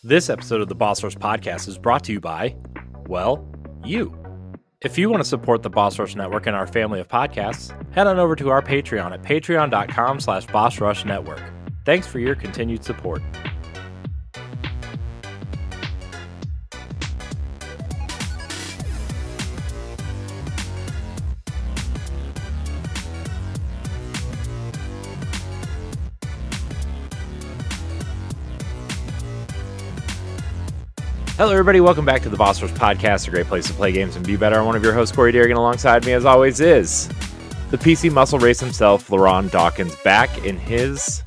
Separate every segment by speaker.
Speaker 1: This episode of the Boss Rush Podcast is brought to you by, well, you. If you want to support the Boss Rush Network and our family of podcasts, head on over to our Patreon at patreon.com/BossRushNetwork. Thanks for your continued support. Hello, everybody. Welcome back to the Boss Rush Podcast, a great place to play games and be better. I'm one of your hosts, Corey Deerigan. Alongside me, as always, is the PC muscle race himself, LeRon Dawkins, back in his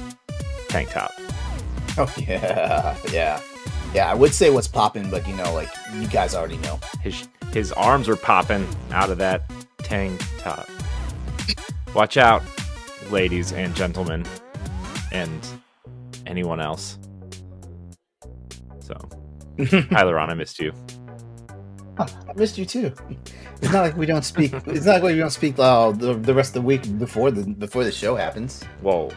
Speaker 1: tank top.
Speaker 2: Oh, yeah. I would say what's popping, but, you guys already know.
Speaker 1: His arms are popping out of that tank top. Watch out, ladies and gentlemen, and anyone else. So... Hi, LeRon, I missed you.
Speaker 2: I missed you too. It's not like we don't speak. It's not like we don't speak the rest of the week before the show happens.
Speaker 1: Well,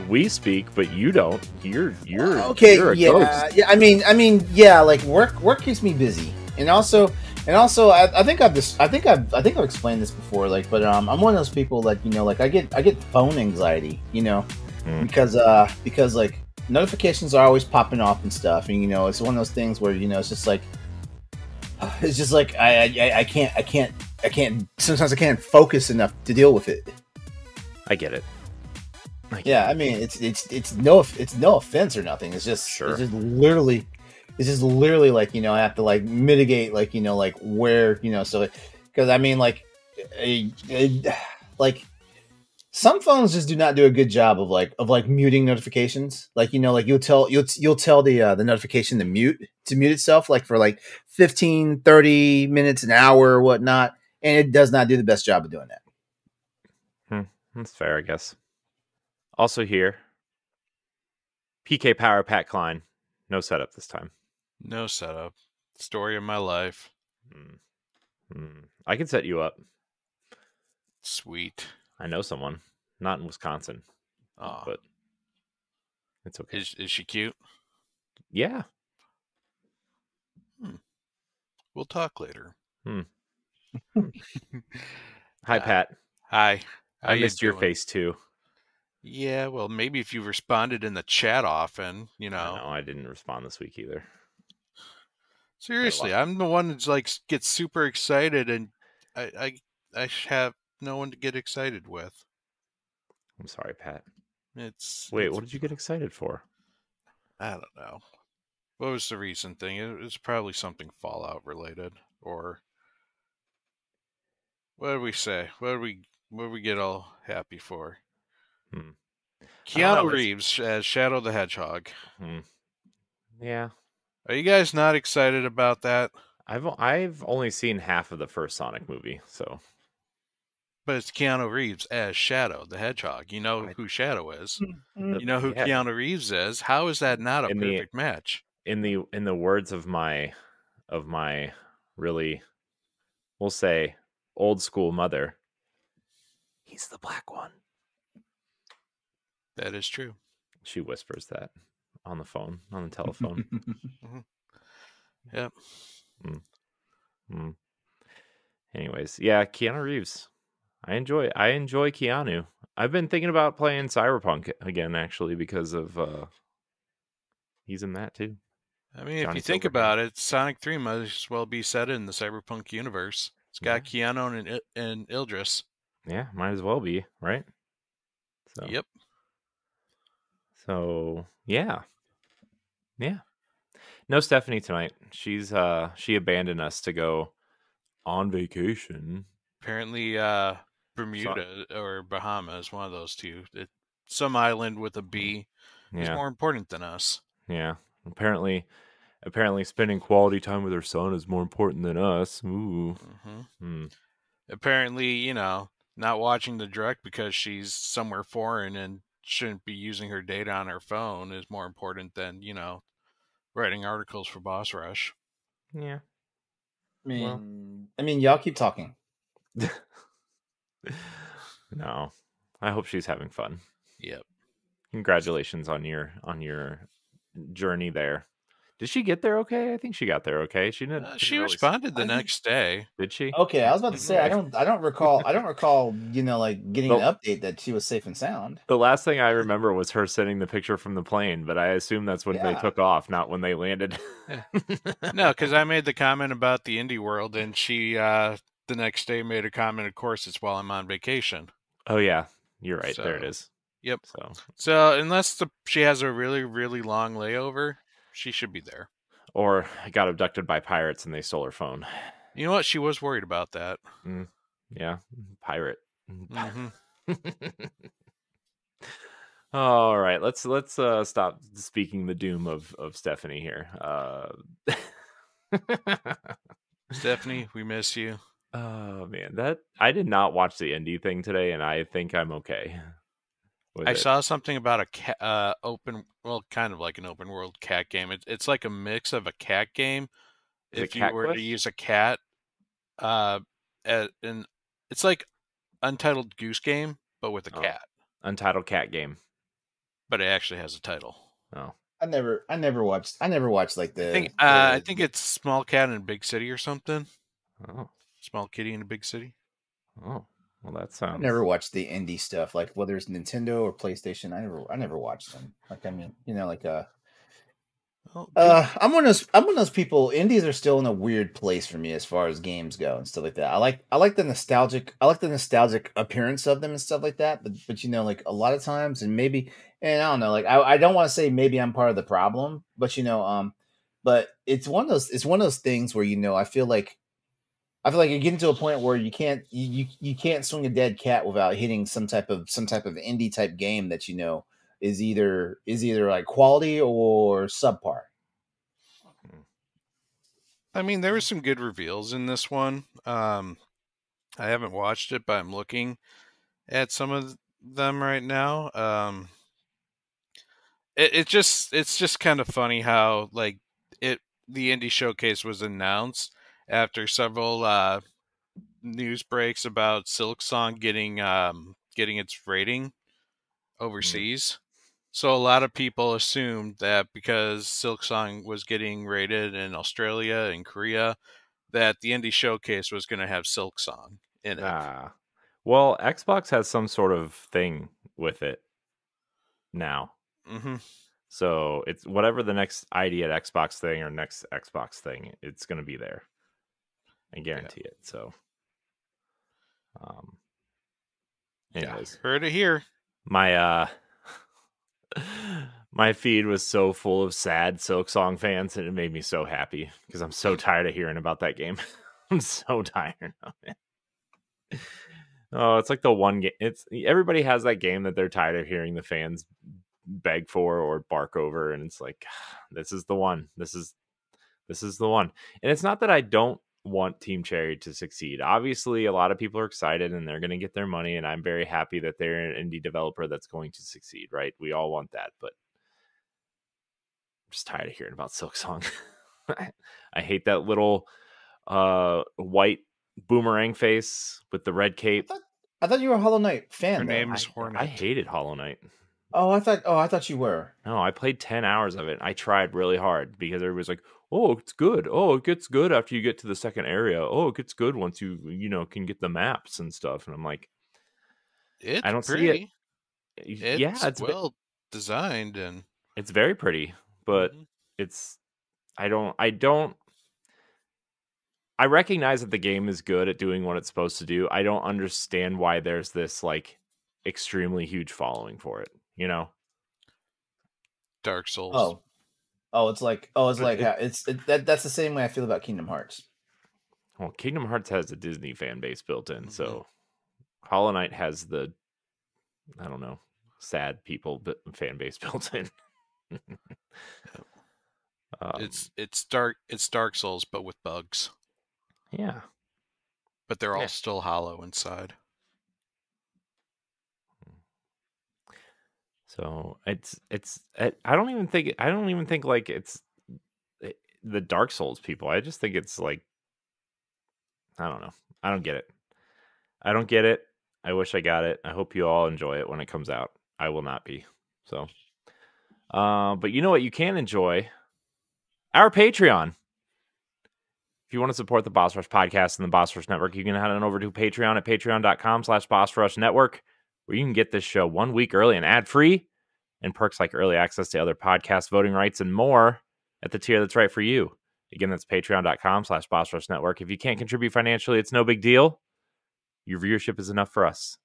Speaker 1: we speak, but you don't. You're
Speaker 2: okay.
Speaker 1: You're a ghost.
Speaker 2: Yeah. I mean, like work keeps me busy, and also, I think I've explained this before. But I'm one of those people that I get phone anxiety. Because notifications are always popping off and stuff, and it's one of those things where it's just like I can't sometimes I can't focus enough to deal with it.
Speaker 1: I get it.
Speaker 2: I mean it's no offense or nothing. It's just
Speaker 1: sure.
Speaker 2: It's just literally like I have to mitigate where so because I mean some phones just do not do a good job of muting notifications. You'll tell the notification to mute itself for 15, 30 minutes, an hour or whatnot, and it does not do the best job of doing that.
Speaker 1: That's fair, I guess. Also here, PK Power Pat Klein. No setup this time.
Speaker 3: No setup. Story of my life.
Speaker 1: I can set you up.
Speaker 3: Sweet.
Speaker 1: I know someone, not in Wisconsin, but it's okay.
Speaker 3: Is she cute?
Speaker 1: Yeah.
Speaker 3: We'll talk later.
Speaker 1: Hi, Pat.
Speaker 3: Hi.
Speaker 1: I missed your face too.
Speaker 3: Yeah, well, maybe if you responded in the chat often,
Speaker 1: No, I didn't respond this week either.
Speaker 3: Seriously, I'm the one that gets super excited, and I have no one to get excited with.
Speaker 1: I'm sorry, Pat.
Speaker 3: What
Speaker 1: did you get excited for?
Speaker 3: I don't know. What was the recent thing? It was probably something Fallout related, or what did we say? What did we get all happy for? Keanu Reeves as Shadow the Hedgehog.
Speaker 1: Yeah.
Speaker 3: Are you guys not excited about that?
Speaker 1: I've only seen half of the first Sonic movie, so.
Speaker 3: But it's Keanu Reeves as Shadow the Hedgehog. You know who Shadow is. You know who Keanu Reeves is. How is that not a perfect match?
Speaker 1: In the words of my really, we'll say, old school mother, he's the black one.
Speaker 3: That is true.
Speaker 1: She whispers that on the telephone.
Speaker 3: Yep.
Speaker 1: Anyways, yeah, Keanu Reeves. I enjoy Keanu. I've been thinking about playing Cyberpunk again, actually, because of he's in that too.
Speaker 3: I mean, if you think about it, Sonic 3 might as well be set in the Cyberpunk universe. It's got Keanu and Idris.
Speaker 1: Yeah, might as well be, right? So.
Speaker 3: Yep.
Speaker 1: So, yeah. No Stephanie tonight. She abandoned us to go on vacation.
Speaker 3: Apparently, Bermuda or Bahamas, one of those two. Some island with a B is more important than us.
Speaker 1: Yeah. Apparently spending quality time with her son is more important than us. Ooh.
Speaker 3: Apparently, not watching the direct because she's somewhere foreign and shouldn't be using her data on her phone is more important than, writing articles for Boss Rush.
Speaker 1: Yeah.
Speaker 2: I mean, y'all keep talking.
Speaker 1: No. I hope she's having fun.
Speaker 3: Yep.
Speaker 1: Congratulations on your journey there. Did she get there okay? I think she got there okay. She didn't
Speaker 3: She
Speaker 1: really.
Speaker 3: responded the
Speaker 2: I think
Speaker 3: next day.
Speaker 1: Did she?
Speaker 2: okay. I was about to say
Speaker 3: Hmm
Speaker 2: I don't recall like getting
Speaker 1: The
Speaker 2: an update that she was safe and sound.
Speaker 1: the last thing I remember was her sending the picture from the plane, but I assume that's when they
Speaker 2: Yeah.
Speaker 1: took off, not when they landed.
Speaker 3: Yeah. No, because I made the comment about the indie world, and she the next day made a comment. Of course, it's while I'm on vacation.
Speaker 1: Oh yeah, you're right. There it
Speaker 3: So,
Speaker 1: is.
Speaker 3: yep.
Speaker 1: So,
Speaker 3: So unless she has a really really long layover, she should be there.
Speaker 1: or got abducted by pirates and they stole her phone.
Speaker 3: You know what? She was worried about that.
Speaker 1: Mm, yeah, pirate.
Speaker 3: Hmm
Speaker 1: All right, let's stop speaking the doom of Stephanie here.
Speaker 3: Stephanie, we miss you.
Speaker 1: Oh man, that I did not watch the indie thing today, and I think I'm okay with
Speaker 3: I
Speaker 1: it.
Speaker 3: saw something about a open, well, kind of like an open world cat game. It's like a mix of a cat game.
Speaker 1: Is it
Speaker 3: If you
Speaker 1: Cat
Speaker 3: were to
Speaker 1: Quest?
Speaker 3: use a cat, uh, and it's like Untitled Goose Game, but with a
Speaker 1: Oh,
Speaker 3: cat.
Speaker 1: Untitled Cat Game.
Speaker 3: But it actually has a title.
Speaker 1: Oh,
Speaker 2: I never watched like the
Speaker 3: I
Speaker 2: the,
Speaker 3: think
Speaker 2: the
Speaker 3: it's Small Cat in a Big City or something.
Speaker 1: oh,
Speaker 3: Small Kitty in a Big City.
Speaker 1: oh. Well, that
Speaker 2: I
Speaker 1: sounds.
Speaker 2: never watched the indie stuff, like whether it's Nintendo or PlayStation. I never watched them. Like I mean,
Speaker 3: Well, dude,
Speaker 2: I'm one of those people. Indies are still in a weird place for me as far as games go and stuff like that. I like the nostalgic appearance of them and stuff like that. But like a lot of times, and I don't know, like I don't want to say maybe I'm part of the problem, but it's one of those things where I feel like you're getting to a point where you can't swing a dead cat without hitting some type of indie type game that is either like quality or subpar.
Speaker 3: I mean, there were some good reveals in this one. I haven't watched it, but I'm looking at some of them right now. It's just kind of funny how like it the indie showcase was announced after several news breaks about Silk Song getting its rating
Speaker 1: Mm.
Speaker 3: overseas. So a lot of people assumed that because Silk Song was getting rated in Australia and Korea, that the indie showcase was going to have Silk Song in it.
Speaker 1: Ah, well, Xbox has some sort of thing with it now.
Speaker 3: Hmm
Speaker 1: So it's whatever the next ID at Xbox thing or next Xbox thing, it's going to be there. I
Speaker 3: Yeah,
Speaker 1: guarantee it. So, um,
Speaker 3: yeah,
Speaker 1: anyways,
Speaker 3: heard it here.
Speaker 1: my my feed was so full of sad Silk Song fans, and it made me so happy because I'm so tired of hearing about that game. I'm so tired of it. Oh, it's like the one game. It's everybody has that game that they're tired of hearing the fans beg for or bark over, and it's like, this is the one. This is the one. And it's not that I don't want Team Cherry to succeed. Obviously, a lot of people are excited and they're going to get their money, and I'm very happy that they're an indie developer that's going to succeed, right? We all want that, but I'm just tired of hearing about Silk Song. I hate that little white boomerang face with the red
Speaker 2: I
Speaker 1: cape.
Speaker 2: thought I thought you were a Hollow Knight
Speaker 3: Her
Speaker 2: fan though.
Speaker 3: name is
Speaker 1: I
Speaker 3: Hornet.
Speaker 1: hated Hollow Knight.
Speaker 2: Oh, I thought you were.
Speaker 1: No, I played 10 hours of it. I tried really hard because everybody's like, "Oh, it's good. Oh, it gets good after you get to the second area. Oh, it gets good once can get the maps and stuff." And I'm like, I
Speaker 3: It's
Speaker 1: don't see it.
Speaker 3: pretty.
Speaker 1: Yeah,
Speaker 3: It's well designed and
Speaker 1: it's very pretty, but
Speaker 3: mhm.
Speaker 1: it's I don't I recognize that the game is good at doing what it's supposed to do. I don't understand why there's this like extremely huge following for it, you know?
Speaker 3: Dark Souls.
Speaker 2: Oh, it's
Speaker 1: But
Speaker 2: like how that's the same way I feel about Kingdom Hearts.
Speaker 1: well, Kingdom Hearts has a Disney fan base built in,
Speaker 3: Hmm
Speaker 1: so Hollow Knight has the I don't know, sad people fan base built in. um,
Speaker 3: It's Dark Souls, but with bugs.
Speaker 1: yeah,
Speaker 3: But they're all
Speaker 1: yeah.
Speaker 3: still hollow inside.
Speaker 1: So I don't even think like the Dark Souls people. I just think it's like I don't know. I don't get it. I don't get it. I wish I got it. I hope you all enjoy it when it comes out. I will not be. So, but you know what you can enjoy our Patreon. If you want to support the Boss Rush podcast and the Boss Rush Network, you can head on over to Patreon at patreon.com/Boss Rush Network, where you can get this show 1 week early and ad-free, and perks like early access to other podcasts, voting rights, and more at the tier that's right for you. Again, that's patreon.com/Boss Rush Network. If you can't contribute financially, it's no big deal. Your viewership is enough for us.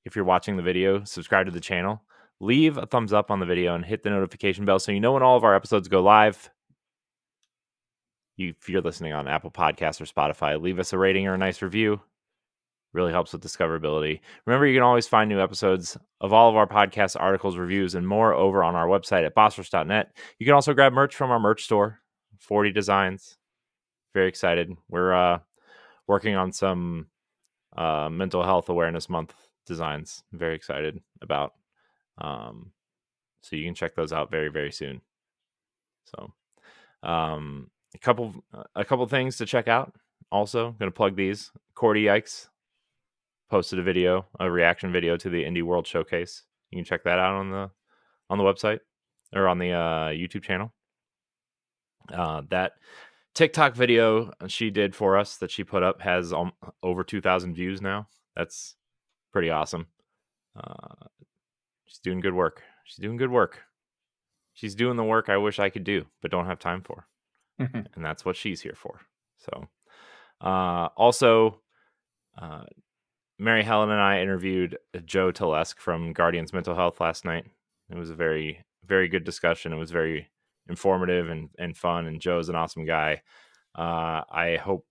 Speaker 1: If you're watching the video, subscribe to the channel, leave a thumbs up on the video, and hit the notification bell so you know when all of our episodes go live. If you're listening on Apple Podcasts or Spotify, leave us a rating or a nice review. Really helps with discoverability. Remember, you can always find new episodes of all of our podcasts, articles, reviews, and more over on our website at bossrush.net. You can also grab merch from our merch store, 40 designs. Very excited. We're working on some mental health awareness month designs. Very excited about. So you can check those out very, very soon. So a couple things to check out. Also, going to plug these. Cordy Yikes posted a reaction video to the Indie World Showcase. You can check that out on the website or on the YouTube channel. That TikTok video she did for us that she put up has over 2,000 views now. That's pretty awesome. She's doing good work. She's doing the work I wish I could do, but don't have time for. And that's what she's here for. So, also, Mary Helen and I interviewed Joe Telesk from Guardians Mental Health last night. It was a very, very good discussion. It was very informative and fun, and Joe's an awesome guy. I hope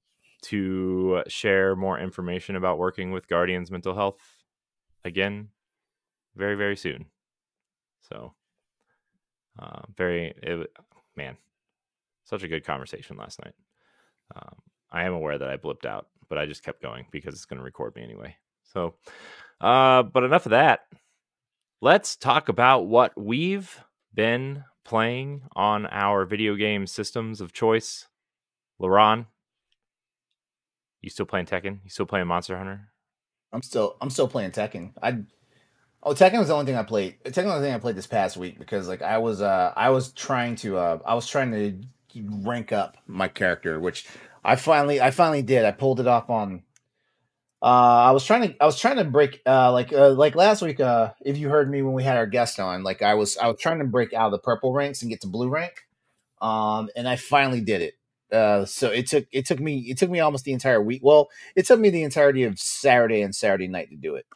Speaker 1: to share more information about working with Guardians Mental Health again very, very soon. So, such a good conversation last night. I am aware that I blipped out, but I just kept going because it's going to record me anyway. So, but enough of that. Let's talk about what we've been playing on our video game systems of choice. LeRon, you still playing Tekken? You still playing Monster Hunter?
Speaker 2: I'm still playing Tekken. Tekken was the only thing I played. Tekken was the only thing I played this past week because like I was trying to rank up my character, which I finally did. I pulled it off on. I was trying to break like last week. If you heard me when we had our guest on, like I was trying to break out of the purple ranks and get to blue rank, and I finally did it. So it took me almost the entire week. Well, it took me the entirety of Saturday and Saturday night to do it.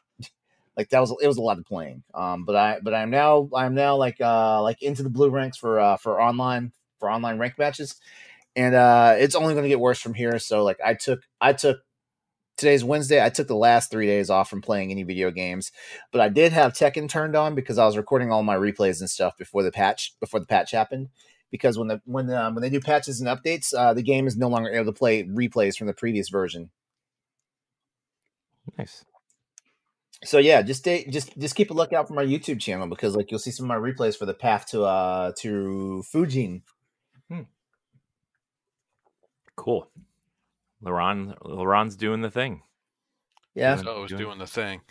Speaker 2: Like it was a lot of playing. But I'm now like into the blue ranks for online rank matches, and it's only going to get worse from here. So like I took today's Wednesday. I took the last 3 days off from playing any video games, but I did have Tekken turned on because I was recording all my replays and stuff before the patch happened. Because when they do patches and updates, the game is no longer able to play replays from the previous version.
Speaker 1: Nice.
Speaker 2: So yeah, just keep a lookout for my YouTube channel because like you'll see some of my replays for the path to Fujin.
Speaker 1: Cool. LeRon's doing the thing.
Speaker 2: Yeah,
Speaker 3: doing the thing.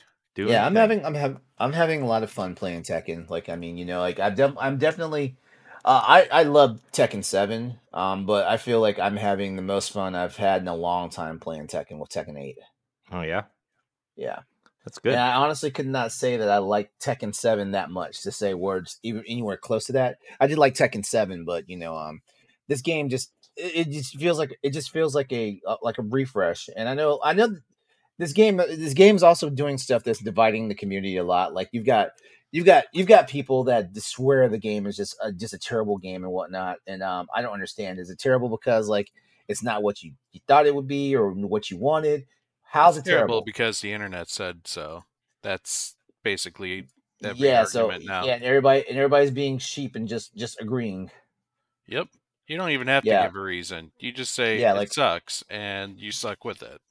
Speaker 2: I'm having a lot of fun playing Tekken. Like I mean, you know, like I'm definitely. I love Tekken 7, but I feel like I'm having the most fun I've had in a long time playing Tekken with Tekken 8.
Speaker 1: Oh yeah,
Speaker 2: yeah,
Speaker 1: that's good.
Speaker 2: And I honestly could not say that I like Tekken 7 that much to say words even anywhere close to that. I did like Tekken 7, but you know, this game just feels like a refresh. And I know this game is also doing stuff that's dividing the community a lot. Like you've got people that swear the game is just a terrible game and whatnot, and I don't understand. Is it terrible because like it's not what you thought it would be or what you wanted? How's it terrible?
Speaker 3: Because the internet said so. That's basically every argument now.
Speaker 2: Yeah, and everybody's being sheep and just agreeing.
Speaker 3: Yep, you don't even have to give a reason. You just say it sucks, and you suck with it.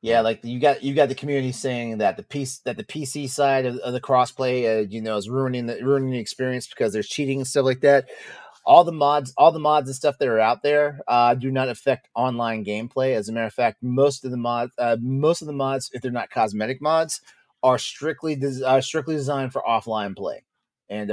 Speaker 2: Yeah, like you got the community saying that the PC side of the crossplay, is ruining the experience because there's cheating and stuff like that. All the mods and stuff that are out there do not affect online gameplay. As a matter of fact, most of the mods, if they're not cosmetic mods, are strictly designed for offline play. And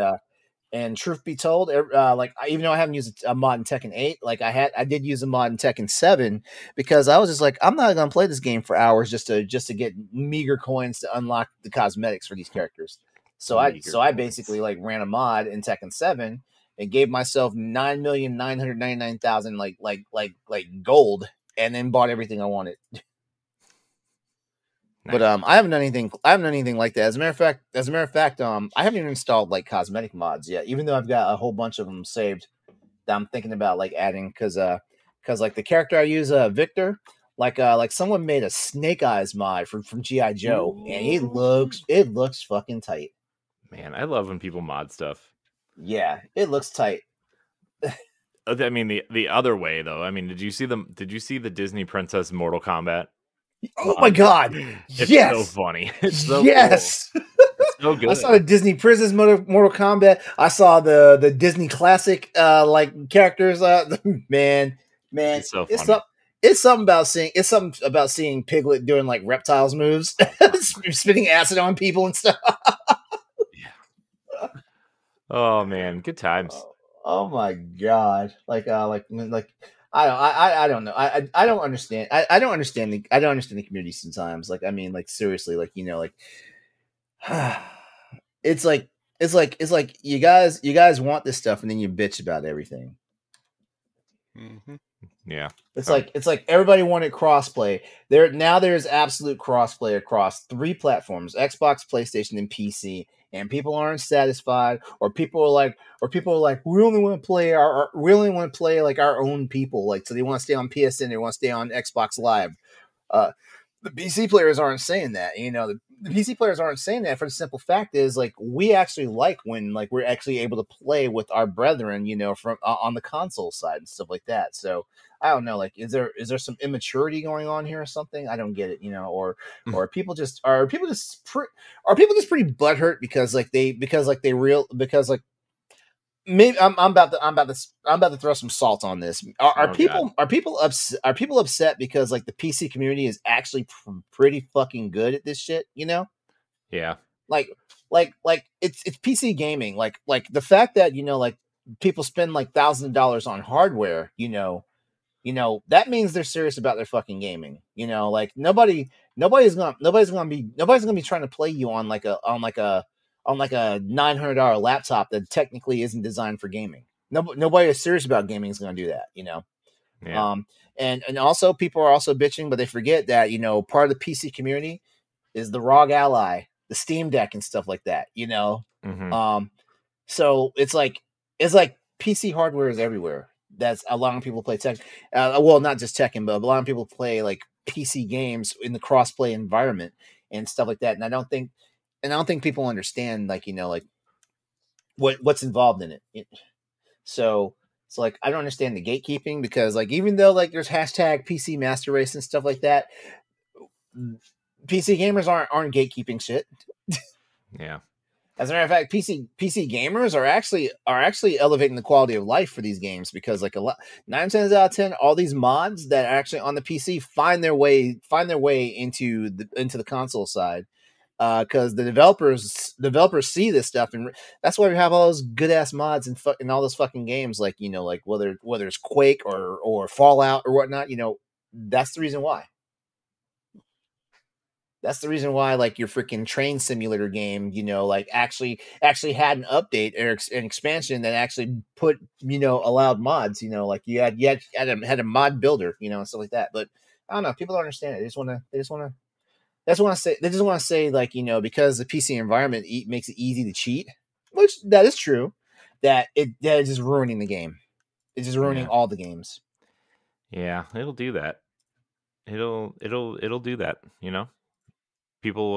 Speaker 2: And truth be told, even though I haven't used a mod in Tekken 8, like I did use a mod in Tekken 7 because I was just like, I'm not gonna play this game for hours just to get meager coins to unlock the cosmetics for these characters. So I basically like ran a mod in Tekken 7 and gave myself 9,999,000 like gold, and then bought everything I wanted. But I haven't done anything. I haven't done anything like that. As a matter of fact, I haven't even installed like cosmetic mods yet. Even though I've got a whole bunch of them saved that I'm thinking about like adding, because like the character I use, Victor, like someone made a Snake Eyes mod from GI Joe, and it looks fucking tight.
Speaker 1: Man, I love when people mod stuff.
Speaker 2: Yeah, it looks tight.
Speaker 1: I mean, the other way though. I mean, did you see the Disney Princess Mortal Kombat?
Speaker 2: Oh my god!
Speaker 1: It's
Speaker 2: yes,
Speaker 1: so funny. It's so
Speaker 2: yes.
Speaker 1: Cool. It's so good.
Speaker 2: I saw the Disney Princess Mortal Kombat. I saw the Disney Classic like characters. Man,
Speaker 1: it's so funny.
Speaker 2: It's something about seeing Piglet doing like reptiles moves, spitting acid on people and stuff.
Speaker 1: Yeah. Oh man, good times.
Speaker 2: Oh my god! Like I don't know. I don't understand. I don't understand the community sometimes. Like, I mean, like seriously, like, you know, like it's like you guys want this stuff and then you bitch about everything.
Speaker 3: Mm-hmm.
Speaker 1: Yeah.
Speaker 2: It's like everybody wanted crossplay. There's absolute crossplay across 3 platforms: Xbox, PlayStation, and PC. And people aren't satisfied, or people are like, we only want to play like our own people, like, so they want to stay on PSN, they want to stay on Xbox Live. The PC players aren't saying that, you know. The PC players aren't saying that for the simple fact is, like, we actually like when, like, we're actually able to play with our brethren, you know, from on the console side and stuff like that. So I don't know, like, is there some immaturity going on here or something? I don't get it, you know, or are people just pretty butthurt because maybe I'm about to throw some salt on this. Are people upset because like the PC community is actually pretty fucking good at this shit, you know?
Speaker 1: Yeah.
Speaker 2: Like it's PC gaming. Like the fact that, you know, like people spend like thousands of dollars on hardware, you know, that means they're serious about their fucking gaming. You know, like nobody's gonna be trying to play you on like a $900 laptop that technically isn't designed for gaming. Nobody is serious about gaming is going to do that, you know.
Speaker 1: Yeah.
Speaker 2: And also people are also bitching, but they forget that, you know, part of the PC community is the ROG Ally, the Steam Deck, and stuff like that, you know.
Speaker 1: Mm-hmm.
Speaker 2: So it's like PC hardware is everywhere. That's allowing people to play Tekken. Well, not just Tekken, but allowing people to play like PC games in the crossplay environment and stuff like that. And I don't think people understand, like, you know, like what's involved in it. So like, I don't understand the gatekeeping, because like, even though like there's hashtag PC Master Race and stuff like that, PC gamers aren't gatekeeping shit.
Speaker 1: Yeah.
Speaker 2: As a matter of fact, PC gamers are actually elevating the quality of life for these games, because like 9 times out of 10, all these mods that are actually on the PC find their way into the console side, because the developers see this stuff, and that's why we have all those good ass mods in all those fucking games, like, you know, like whether it's Quake or Fallout or whatnot, you know. That's the reason why. That's the reason why, like, your freaking train simulator game, you know, like actually had an update or an expansion that actually put, you know, allowed mods, you know, like you had a mod builder, you know, and stuff like that. But I don't know, people don't understand it. They just want to say, like, you know, because the PC environment makes it easy to cheat, which that is true, that is just ruining the game. It's just ruining all the games.
Speaker 1: Yeah, it'll do that. It'll do that, you know. People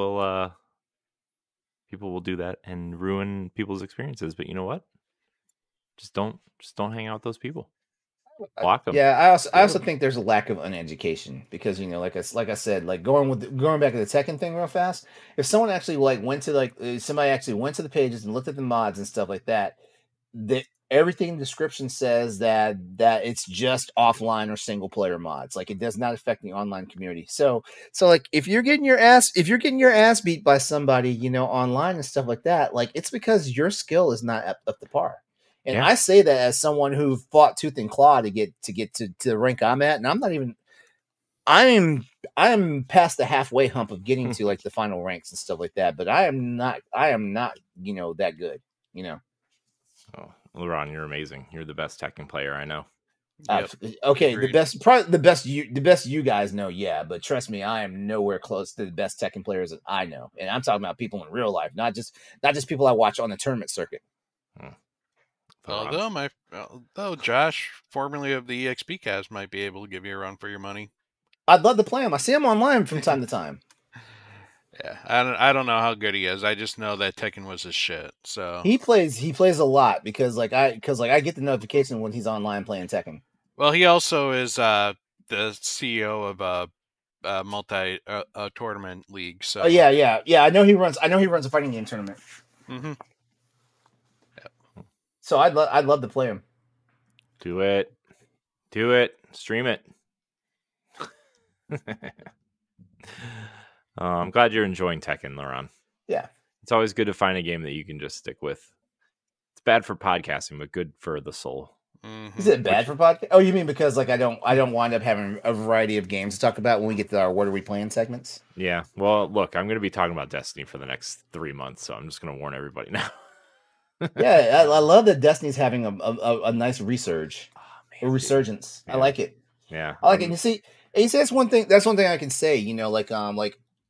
Speaker 1: will do that and ruin people's experiences, but you know what? Just don't hang out with those people. Block them.
Speaker 2: Yeah, I also think there's a lack of uneducation, because, you know, like I said, like going back to the Tekken thing real fast. If someone actually like somebody actually went to the pages and looked at the mods and stuff like that, everything in the description says that it's just offline or single player mods. Like, it does not affect the online community. So like, if you're getting your ass beat by somebody, online and stuff like that, like, it's because your skill is not up to par. And
Speaker 1: Yeah.
Speaker 2: I say that as someone who fought tooth and claw to get to the rank I'm at, and I'm past the halfway hump of getting to like the final ranks and stuff like that, but I am not that good,
Speaker 1: Oh, LeRon, you're amazing. You're the best Tekken player I know.
Speaker 2: Yep. Okay,
Speaker 3: Agreed.
Speaker 2: the best you guys know, yeah, but trust me, I am nowhere close to the best Tekken players that I know, and I'm talking about people in real life, not just people I watch on the tournament circuit.
Speaker 3: Although Josh, formerly of the EXP cast, might be able to give you a run for your money.
Speaker 2: I'd love to play him. I see him online from time to time.
Speaker 3: Yeah, I don't know how good he is. I just know that Tekken was his shit. So
Speaker 2: he plays a lot because I get the notification when he's online playing Tekken.
Speaker 3: Well, he also is the CEO of a multi tournament league. So
Speaker 2: yeah. I know he runs a fighting game tournament.
Speaker 3: Mm-hmm.
Speaker 2: Yep. So I'd love to play him.
Speaker 1: Do it, stream it. I'm glad you're enjoying Tekken, LeRon.
Speaker 2: Yeah,
Speaker 1: it's always good to find a game that you can just stick with. It's bad for podcasting, but good for the soul.
Speaker 2: Mm-hmm. Is it bad for podcast? Oh, you mean because like I don't wind up having a variety of games to talk about when we get to our "What Are We Playing" segments?
Speaker 1: Yeah. Well, look, I'm going to be talking about Destiny for the next 3 months, so I'm just going to warn everybody now.
Speaker 2: Yeah, I love that Destiny's having a nice resurge, a resurgence. Yeah. I like it.
Speaker 1: Yeah,
Speaker 2: I like it. You see, that's one thing. That's one thing I can say.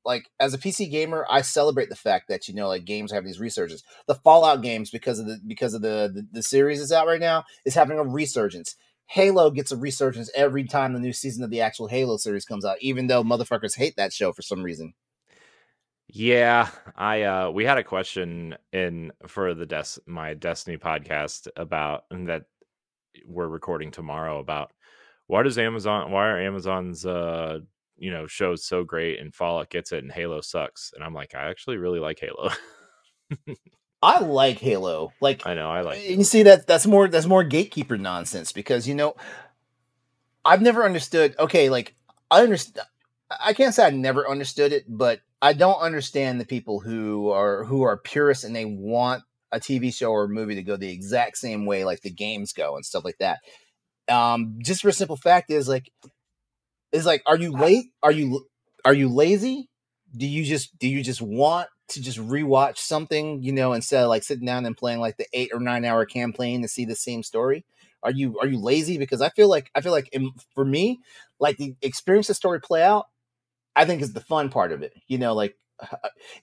Speaker 2: Like as a PC gamer, I celebrate the fact that like games have these resurgences. The Fallout games, because of the series that's out right now, is having a resurgence. Halo gets a resurgence every time the new season of the actual Halo series comes out, even though motherfuckers hate that show for some reason.
Speaker 1: Yeah, we had a question in for my Destiny podcast about that we're recording tomorrow about why are Amazon's shows so great and Fallout gets it and Halo sucks. And I'm like, I actually really like Halo.
Speaker 2: I like Halo. Like,
Speaker 1: I know I like
Speaker 2: you see that's more gatekeeper nonsense because I've never understood. Okay, like I can't say I never understood it, but I don't understand the people who are purists and they want a TV show or a movie to go the exact same way like the games go and stuff like that. Just for a simple fact is like, are you late? Are you lazy? Do you just want to just rewatch something, instead of like sitting down and playing like the 8 or 9 hour campaign to see the same story? Are you lazy? Because I feel like for me, like the experience the story play out, I think is the fun part of it. Like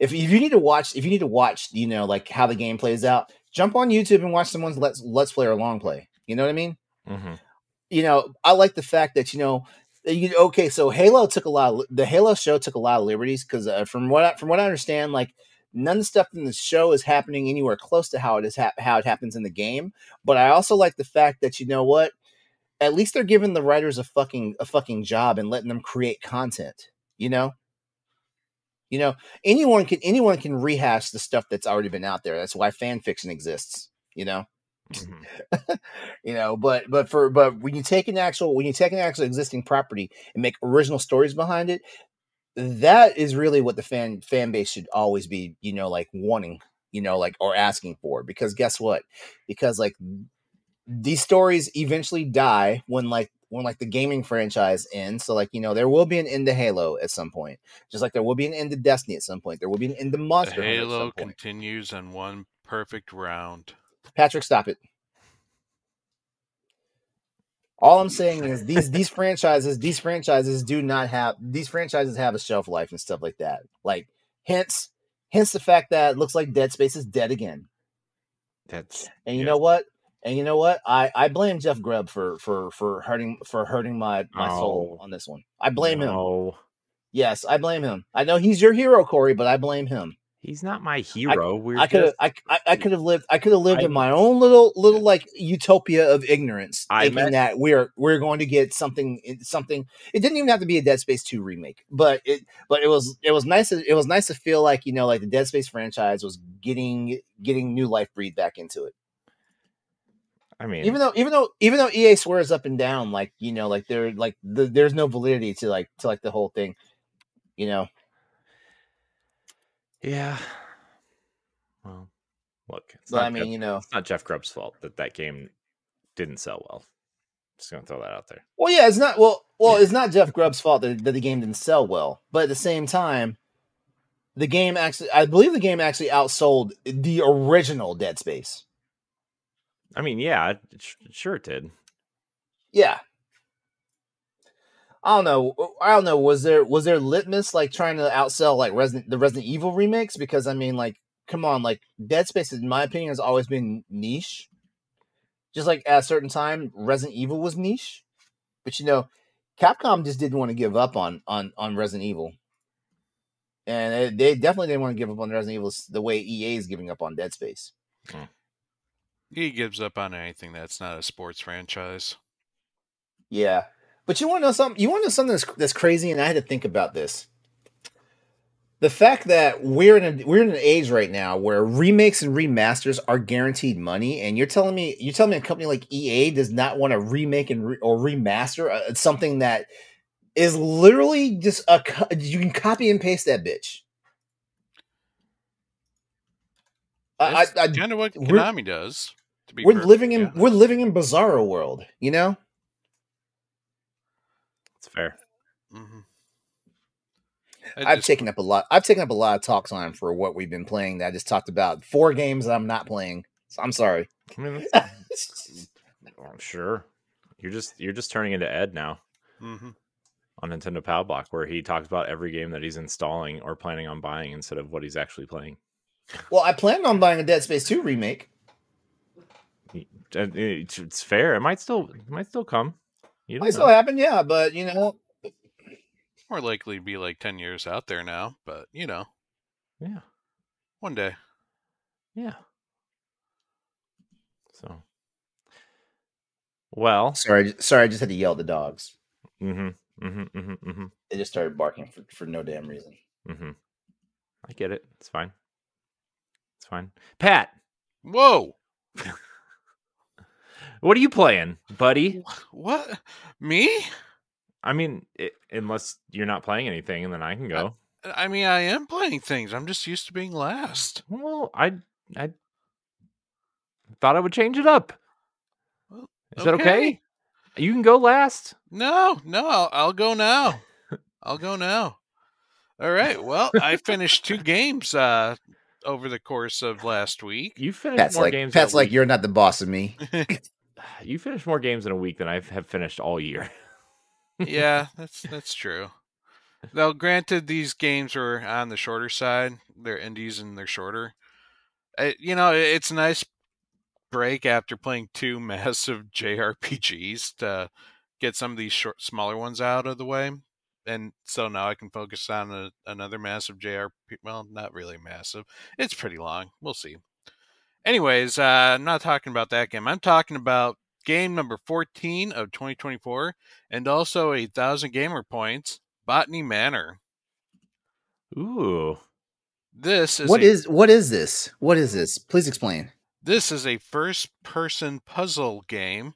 Speaker 2: if you need to watch, like how the game plays out, jump on YouTube and watch someone's let's play or long play. You know what I mean?
Speaker 1: Mm-hmm.
Speaker 2: I like the fact that okay, so the Halo show took a lot of liberties because from what I understand, like none of the stuff in the show is happening anywhere close to how it happens in the game. But I also like the fact that at least they're giving the writers a fucking job and letting them create content. Anyone can rehash the stuff that's already been out there. That's why fan fiction exists. Mm-hmm. But when you take an actual existing property and make original stories behind it, that is really what the fan base should always be, like wanting, or asking for. Because guess what? Because like these stories eventually die when the gaming franchise ends. So like, there will be an end to Halo at some point. Just like there will be an end to Destiny at some point. There will be an end to Monster Hunter at some
Speaker 3: Halo
Speaker 2: point.
Speaker 3: continues in one perfect round.
Speaker 2: Patrick, stop it. All I'm saying is these franchises have a shelf life and stuff like that. Like hence the fact that it looks like Dead Space is dead again. You know what? I blame Jeff Grubb for hurting my soul on this one. I blame him. Yes, I blame him. I know he's your hero, Corey, but I blame him.
Speaker 1: He's not my hero.
Speaker 2: I could have lived in my own little like utopia of ignorance, thinking that we're going to get something. It didn't even have to be a Dead Space 2 remake, but it was nice. It was nice to feel like like the Dead Space franchise was getting new life breathed back into it.
Speaker 1: I mean,
Speaker 2: even though EA swears up and down, like like they're like there's no validity to like the whole thing, you know.
Speaker 1: yeah. Well, look,
Speaker 2: But I mean,
Speaker 1: it's not Jeff Grubb's fault that that game didn't sell well. Just gonna throw that out there.
Speaker 2: well, yeah, it's not it's not Jeff Grubb's fault that the game didn't sell well, but at the same time, I believe the game actually outsold the original Dead Space.
Speaker 1: I mean, yeah, sure it did.
Speaker 2: Yeah. I don't know. Was there litmus like trying to outsell like the Resident Evil remakes? Because I mean, like, come on, like Dead Space, in my opinion, has always been niche. Just like at a certain time, Resident Evil was niche, but Capcom just didn't want to give up on Resident Evil, and they definitely didn't want to give up on Resident Evil the way EA is giving up on Dead Space.
Speaker 3: He gives up on anything that's not a sports franchise.
Speaker 2: Yeah, but you want to know something? You want to know something that's crazy? And I had to think about this. The fact that we're in an age right now where remakes and remasters are guaranteed money, and you're telling me a company like EA does not want to remake or remaster something that is literally just you can copy and paste that bitch.
Speaker 3: That's kind of what Konami does.
Speaker 2: We're living in Bizarro world, you know.
Speaker 1: It's fair.
Speaker 3: Mm-hmm.
Speaker 2: I've taken up a lot of talk time for what we've been playing. That I just talked about 4 games that I'm not playing. So I'm sorry.
Speaker 1: I mean, I'm sure you're just turning into Ed now on Nintendo Power Block, where he talks about every game that he's installing or planning on buying instead of what he's actually playing.
Speaker 2: Well, I planned on buying a Dead Space 2 remake.
Speaker 1: It's fair. It might still come.
Speaker 2: It might still happen, yeah. But
Speaker 3: more likely to be like 10 years out there now. But
Speaker 1: yeah,
Speaker 3: one day,
Speaker 1: yeah. So, well,
Speaker 2: sorry, I just had to yell at the dogs.
Speaker 1: They
Speaker 2: just started barking for no damn reason.
Speaker 1: I get it. It's fine. It's fine. Pat.
Speaker 3: Whoa.
Speaker 1: What are you playing, buddy?
Speaker 3: What? Me?
Speaker 1: I mean, unless you're not playing anything, and then I can go.
Speaker 3: I mean, I am playing things. I'm just used to being last.
Speaker 1: Well, I thought I would change it up. Is that okay? You can go last.
Speaker 3: No, I'll go now. I'll go now. All right. Well, I finished 2 games over the course of last week.
Speaker 1: You finished more games.
Speaker 2: Pat's like, you're not the boss of me.
Speaker 1: You finished more games in a week than I have finished all year.
Speaker 3: Yeah, that's true. Though, granted, these games are on the shorter side. They're indies and they're shorter. It's a nice break after playing 2 massive JRPGs to get some of these smaller ones out of the way. And so now I can focus on another massive JRPG. Well, not really massive. It's pretty long. We'll see. Anyways, I'm not talking about that game. I'm talking about game number 14 of 2024 and also 1,000 gamer points, Botany Manor.
Speaker 1: Ooh.
Speaker 2: What is this? What is this? Please explain.
Speaker 3: This is a first-person puzzle game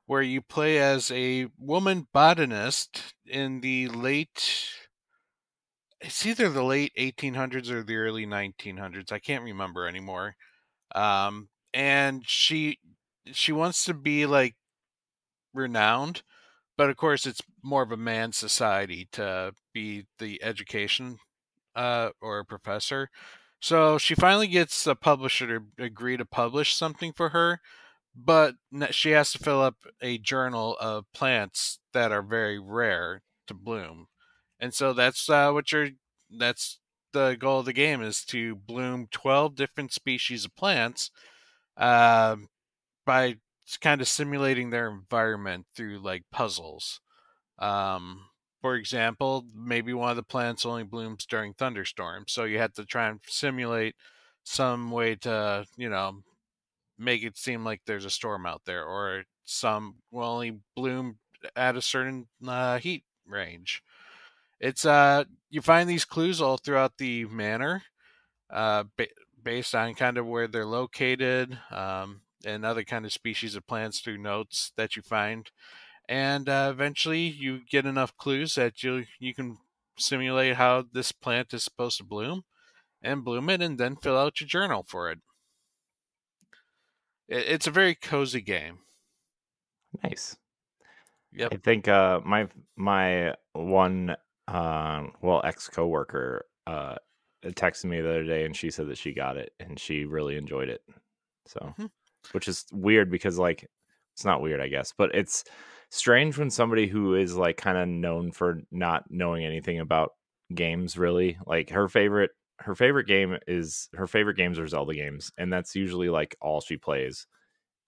Speaker 3: where you play as a woman botanist in the it's either the late 1800s or the early 1900s. I can't remember anymore. And she wants to be like renowned, but of course it's more of a man's society to be the education or a professor. So she finally gets a publisher to agree to publish something for her, but she has to fill up a journal of plants that are very rare to bloom. And so that's that's the goal of the game, is to bloom 12 different species of plants by kind of simulating their environment through like puzzles. For example, maybe one of the plants only blooms during thunderstorms, so you have to try and simulate some way to, make it seem like there's a storm out there, or some will only bloom at a certain heat range. It's you find these clues all throughout the manor, based on kind of where they're located. and other kind of species of plants through notes that you find, and eventually you get enough clues that you can simulate how this plant is supposed to bloom and bloom it, and then fill out your journal for it. It's a very cozy game.
Speaker 1: Nice.
Speaker 3: Yep.
Speaker 1: I think my one ex coworker texted me the other day, and she said that she got it and she really enjoyed it. So,
Speaker 3: Mhm.
Speaker 1: which is weird because like it's not weird, I guess, but it's strange when somebody who is like kind of known for not knowing anything about games really, like her favorite games are Zelda games, and that's usually like all she plays.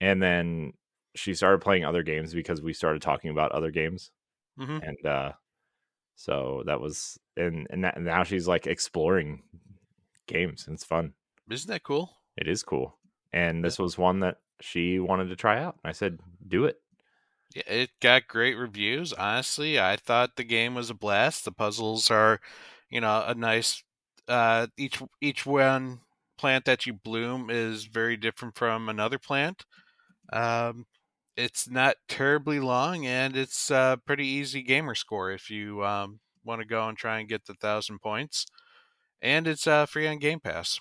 Speaker 1: And then she started playing other games because we started talking about other games,
Speaker 3: Mhm.
Speaker 1: and so that was and now she's like exploring games, and it's fun.
Speaker 3: Isn't that cool?
Speaker 1: It is cool, and
Speaker 3: Yeah.
Speaker 1: this was one that she wanted to try out. I said, "Do it."
Speaker 3: Yeah, it got great reviews. Honestly, I thought the game was a blast. The puzzles are, a nice. Each one plant that you bloom is very different from another plant. Um, it's not terribly long, and it's a pretty easy gamer score if you want to go and try and get the 1,000 points. And it's free on Game Pass.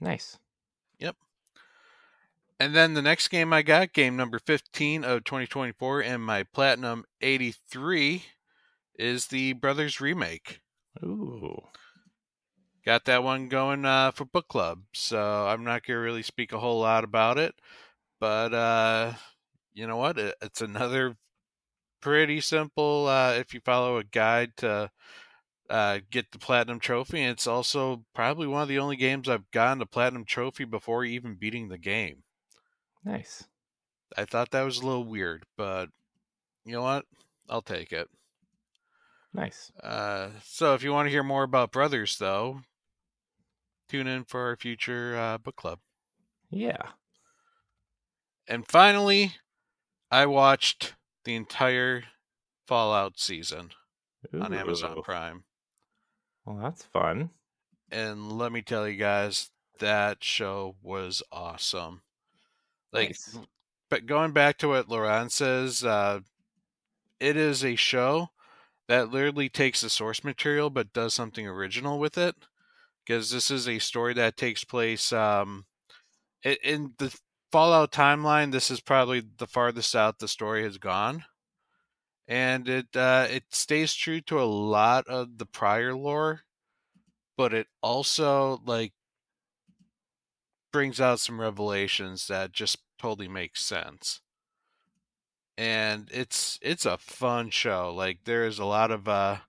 Speaker 1: Nice.
Speaker 3: Yep. And then the next game I got, game number 15 of 2024, and my Platinum 83 is the Brothers remake.
Speaker 1: Ooh,
Speaker 3: Got that one going for book club, so I'm not going to really speak a whole lot about it. But you know what? It's another pretty simple, if you follow a guide to get the Platinum Trophy. And it's also probably one of the only games I've gotten the Platinum Trophy before even beating the game.
Speaker 1: nice,
Speaker 3: I thought that was a little weird, but you know what? I'll take it.
Speaker 1: nice.
Speaker 3: So if you want to hear more about Brothers, though, tune in for our future book club.
Speaker 1: Yeah.
Speaker 3: And finally, I watched the entire Fallout season on Amazon
Speaker 1: Ooh.
Speaker 3: Prime.
Speaker 1: Well, that's fun.
Speaker 3: And let me tell you guys, that show was awesome. Like,
Speaker 1: Nice.
Speaker 3: but going back to what LeRon says, it is a show that literally takes the source material but does something original with it. Because this is a story that takes place in the Fallout timeline. This is probably the farthest out the story has gone, and it stays true to a lot of the prior lore, but it also like brings out some revelations that just totally make sense. And it's a fun show. Like there's a lot of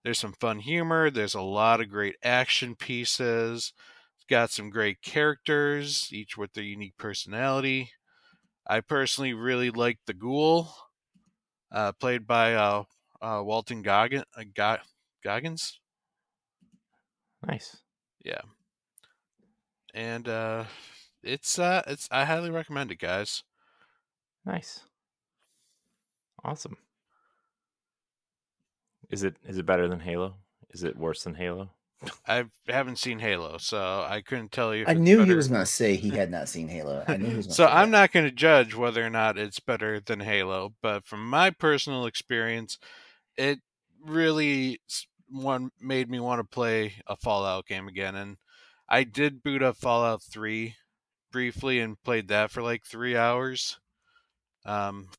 Speaker 3: there's some fun humor, there's a lot of great action pieces. It's got some great characters, each with their unique personality. I personally really like the Ghoul, played by Walton Goggins.
Speaker 1: Nice.
Speaker 3: Yeah, and it's I highly recommend it, guys.
Speaker 1: Nice. Awesome. Is it better than Halo? Is it worse than Halo?
Speaker 3: I haven't seen Halo, so I couldn't tell you if
Speaker 2: I
Speaker 3: it's
Speaker 2: knew he was
Speaker 3: better.
Speaker 2: going to say he had not seen Halo. I knew he was going to
Speaker 3: So
Speaker 2: say
Speaker 3: I'm
Speaker 2: that.
Speaker 3: not going to judge whether or not it's better than Halo, but from my personal experience, it really one made me want to play a Fallout game again. And I did boot up Fallout 3 briefly and played that for like 3 hours.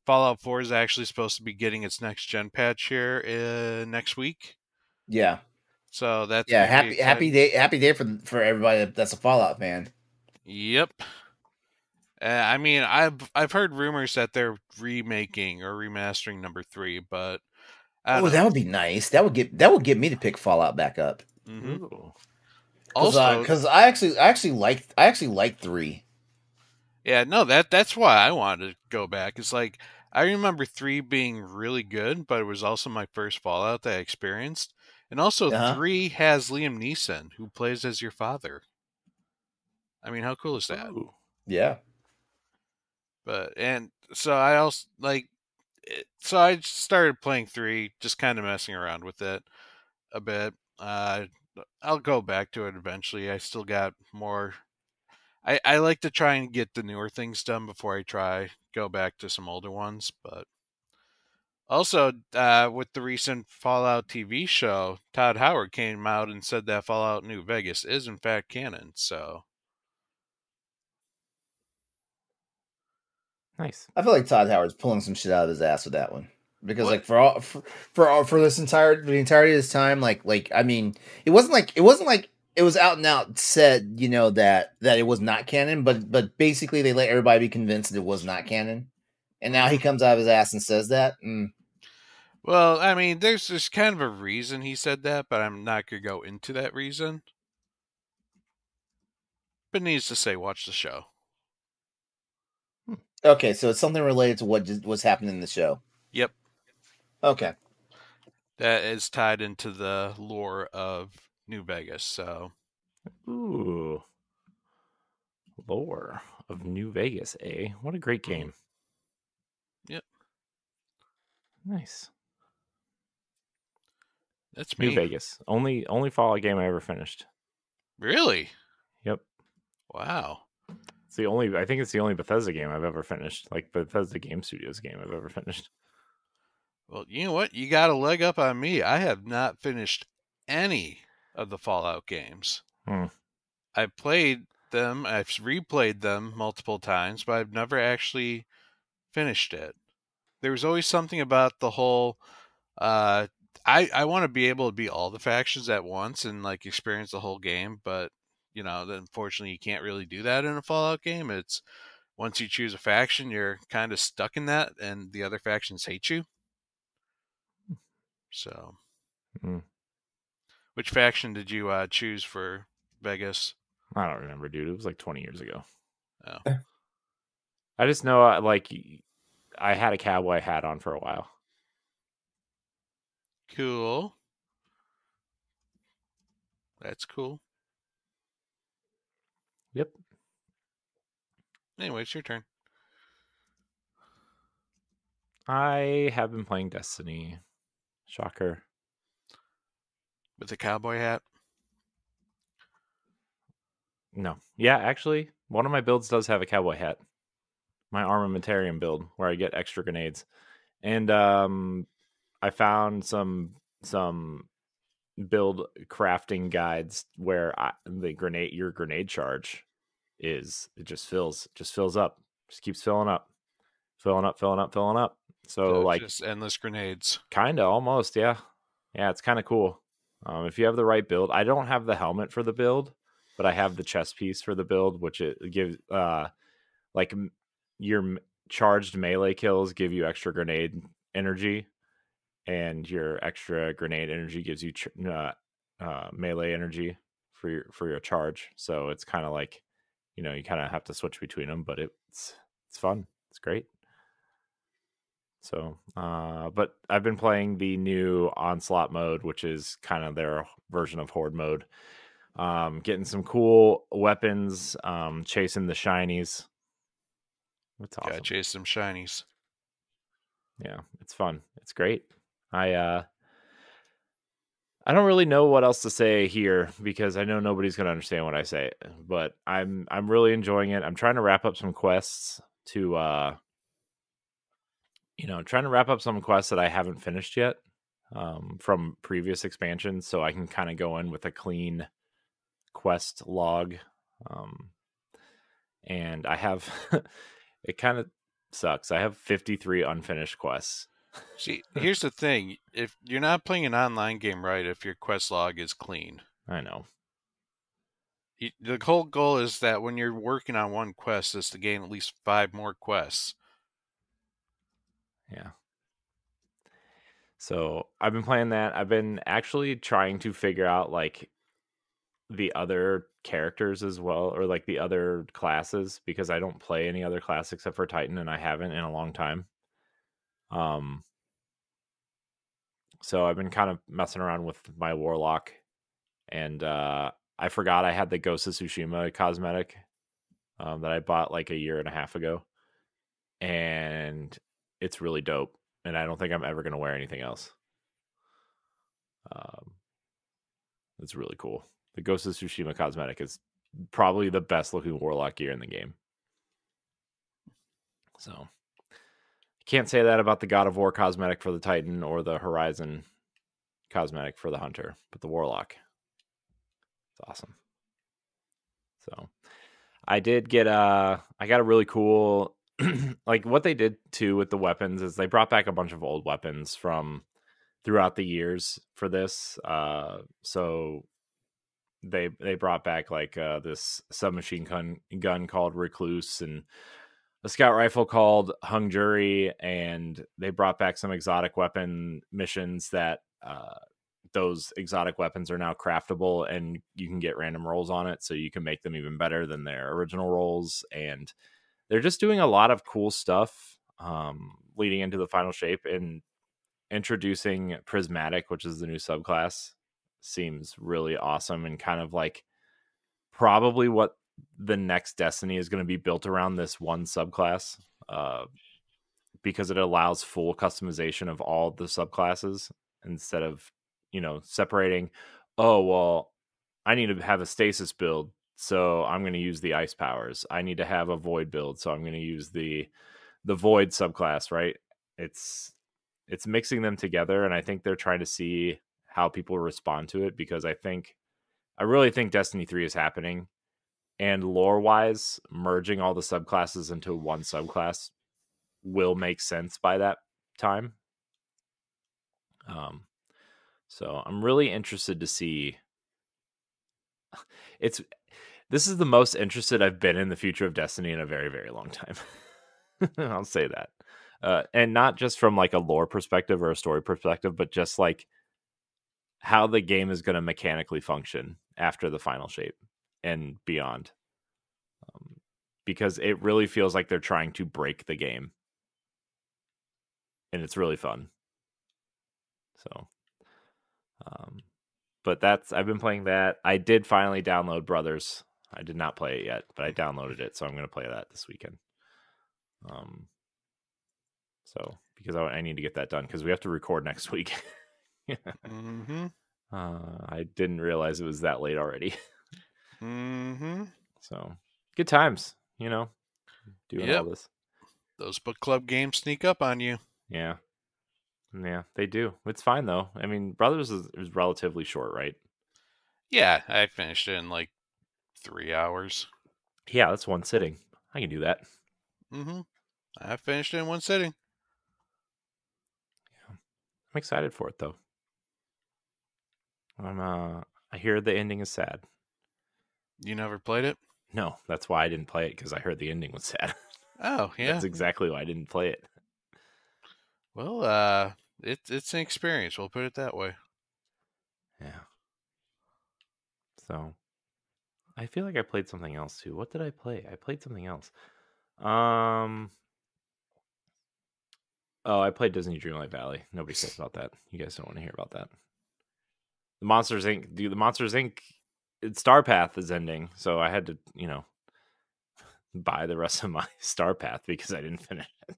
Speaker 3: Fallout 4 is actually supposed to be getting its next gen patch here next week,
Speaker 2: Yeah,
Speaker 3: so that's
Speaker 2: yeah.
Speaker 3: going to be
Speaker 2: Happy
Speaker 3: exciting.
Speaker 2: day, happy day for everybody that's a Fallout fan.
Speaker 3: Yep. I mean, I've heard rumors that they're remaking or remastering number 3, but I don't
Speaker 2: Oh,
Speaker 3: know.
Speaker 2: that would be nice. That would get me to pick Fallout back up.
Speaker 3: Hmm.
Speaker 1: Ooh.
Speaker 2: Cause
Speaker 3: Also,
Speaker 2: I actually like 3.
Speaker 3: yeah, no, that's why I wanted to go back. It's like I remember 3 being really good, but it was also my first Fallout that I experienced. And also
Speaker 2: Uh huh.
Speaker 3: 3 has Liam Neeson who plays as your father. I mean, how cool is that?
Speaker 1: Ooh.
Speaker 2: Yeah.
Speaker 3: But and so I also like so I started playing 3, just kind of messing around with it a bit. I'll go back to it eventually. I still got more. I like to try and get the newer things done before I go back to some older ones. But also, with the recent Fallout TV show, Todd Howard came out and said that Fallout New Vegas is in fact canon. So
Speaker 1: Nice.
Speaker 2: I feel like Todd Howard's pulling some shit out of his ass with that one because
Speaker 3: what?
Speaker 2: like for this entire the entirety of this time, I mean, it wasn't like it was out and out said, that it was not canon, but basically they let everybody be convinced that it was not canon, and now he comes out of his ass and says that.
Speaker 3: Well, I mean, there's just kind of a reason he said that, but I'm not gonna go into that reason. But needs to say, watch the show.
Speaker 2: Okay, so it's something related to what's happening in the show.
Speaker 3: Yep,
Speaker 2: Okay.
Speaker 3: that is tied into the lore of New Vegas. So
Speaker 1: Ooh. Lore of New Vegas, eh? What a great game.
Speaker 3: Yep,
Speaker 1: Nice.
Speaker 3: that's
Speaker 1: New
Speaker 3: me.
Speaker 1: Vegas. Only Fallout game I ever finished.
Speaker 3: Really?
Speaker 1: Yep.
Speaker 3: Wow.
Speaker 1: I think it's the only Bethesda game I've ever finished. Like Bethesda Game Studios game I've ever finished.
Speaker 3: Well, you know what? You got a leg up on me. I have not finished any of the Fallout games. I played them, I've replayed them multiple times, but I've never actually finished it. There was always something about the whole I want to be able to be all the factions at once and like experience the whole game, but unfortunately you can't really do that in a Fallout game. It's once you choose a faction, you're kind of stuck in that, and the other factions hate you. So, which faction did you choose for Vegas?
Speaker 1: I don't remember, dude. It was like 20 years ago.
Speaker 3: Oh,
Speaker 1: I just know, I had a cowboy hat on for a while.
Speaker 3: cool. That's cool.
Speaker 1: Yep.
Speaker 3: Anyway, it's your turn.
Speaker 1: I have been playing Destiny. Shocker.
Speaker 3: With a cowboy hat?
Speaker 1: No. Yeah, actually, one of my builds does have a cowboy hat. My armamentarium build, where I get extra grenades. And I found some build crafting guides where your grenade charge just fills up. Just keeps filling up. Filling up. So like
Speaker 3: just endless grenades.
Speaker 1: Kinda, almost, yeah. Yeah, it's kind of cool. If you have the right build, I don't have the helmet for the build, but I have the chest piece for the build, which it gives your charged melee kills give you extra grenade energy, and your extra grenade energy gives you melee energy for your charge. So it's kind of like, you kind of have to switch between them, but it's fun. It's great. So, but I've been playing the new Onslaught mode, which is kind of their version of Horde mode. Getting some cool weapons, chasing the shinies. It's awesome.
Speaker 3: Gotta chase some shinies.
Speaker 1: Yeah, it's fun. It's great. I don't really know what else to say here because I know nobody's gonna understand what I say, but I'm really enjoying it. I'm trying to wrap up some quests trying to wrap up some quests that I haven't finished yet from previous expansions, so I can kind of go in with a clean quest log. And I have, it kind of sucks. I have 53 unfinished quests.
Speaker 3: See, here's the thing. If you're not playing an online game right, if your quest log is clean.
Speaker 1: I know.
Speaker 3: The whole goal is that when you're working on one quest is to gain at least 5 more quests.
Speaker 1: Yeah. So I've been playing that. I've been actually trying to figure out like the other characters as well, or like the other classes, because I don't play any other class except for Titan, and I haven't in a long time. So I've been kind of messing around with my Warlock, and I forgot I had the Ghost of Tsushima cosmetic that I bought like a year and a half ago, and it's really dope. And I don't think I'm ever going to wear anything else. It's really cool. The Ghost of Tsushima cosmetic is probably the best looking Warlock gear in the game. So can't say that about the God of War cosmetic for the Titan or the Horizon cosmetic for the Hunter, but the Warlock, it's awesome. So I did get I got a really cool like what they did too with the weapons is they brought back a bunch of old weapons from throughout the years for this. So they brought back like this submachine gun called Recluse and a scout rifle called Hung Jury, and they brought back some exotic weapon missions that those exotic weapons are now craftable and you can get random rolls on it, so you can make them even better than their original rolls. And they're just doing a lot of cool stuff leading into the final shape, and introducing Prismatic, which is the new subclass, seems really awesome and kind of like probably what the next Destiny is going to be built around, this one subclass, because it allows full customization of all the subclasses instead of, separating, oh, well, I need to have a stasis build, so I'm going to use the ice powers. I need to have a void build, so I'm going to use the void subclass, right? It's mixing them together, and I think they're trying to see how people respond to it, because I really think Destiny 3 is happening, and lore-wise, merging all the subclasses into one subclass will make sense by that time. So I'm really interested to see. This is the most interested I've been in the future of Destiny in a very, very long time. I'll say that. And not just from like a lore perspective or a story perspective, but just like how the game is going to mechanically function after the final shape and beyond. Because it really feels like they're trying to break the game. And it's really fun. So, but I've been playing that. I did finally download Brothers. I did not play it yet, but I downloaded it, so I'm going to play that this weekend. So because I need to get that done, because we have to record next week.
Speaker 3: Mm-hmm.
Speaker 1: I didn't realize it was that late already.
Speaker 3: Mm-hmm.
Speaker 1: So good times, doing all this.
Speaker 3: Those book club games sneak up on you.
Speaker 1: Yeah, they do. It's fine though. I mean, Brothers is relatively short, right?
Speaker 3: Yeah, I finished it in like 3 hours.
Speaker 1: Yeah, that's one sitting. I can do that.
Speaker 3: Mm-hmm. I finished it in one sitting.
Speaker 1: Yeah. I'm excited for it though. I hear the ending is sad.
Speaker 3: You never played it?
Speaker 1: No, that's why I didn't play it, because I heard the ending was sad.
Speaker 3: Oh, yeah.
Speaker 1: That's exactly why I didn't play it.
Speaker 3: Well, it's an experience. We'll put it that way.
Speaker 1: Yeah. So, I feel like I played something else too. What did I play? I played something else. Oh, I played Disney Dreamlight Valley. Nobody cares about that. You guys don't want to hear about that. The Monsters Inc. Star Path is ending, so I had to, buy the rest of my Star Path because I didn't finish it.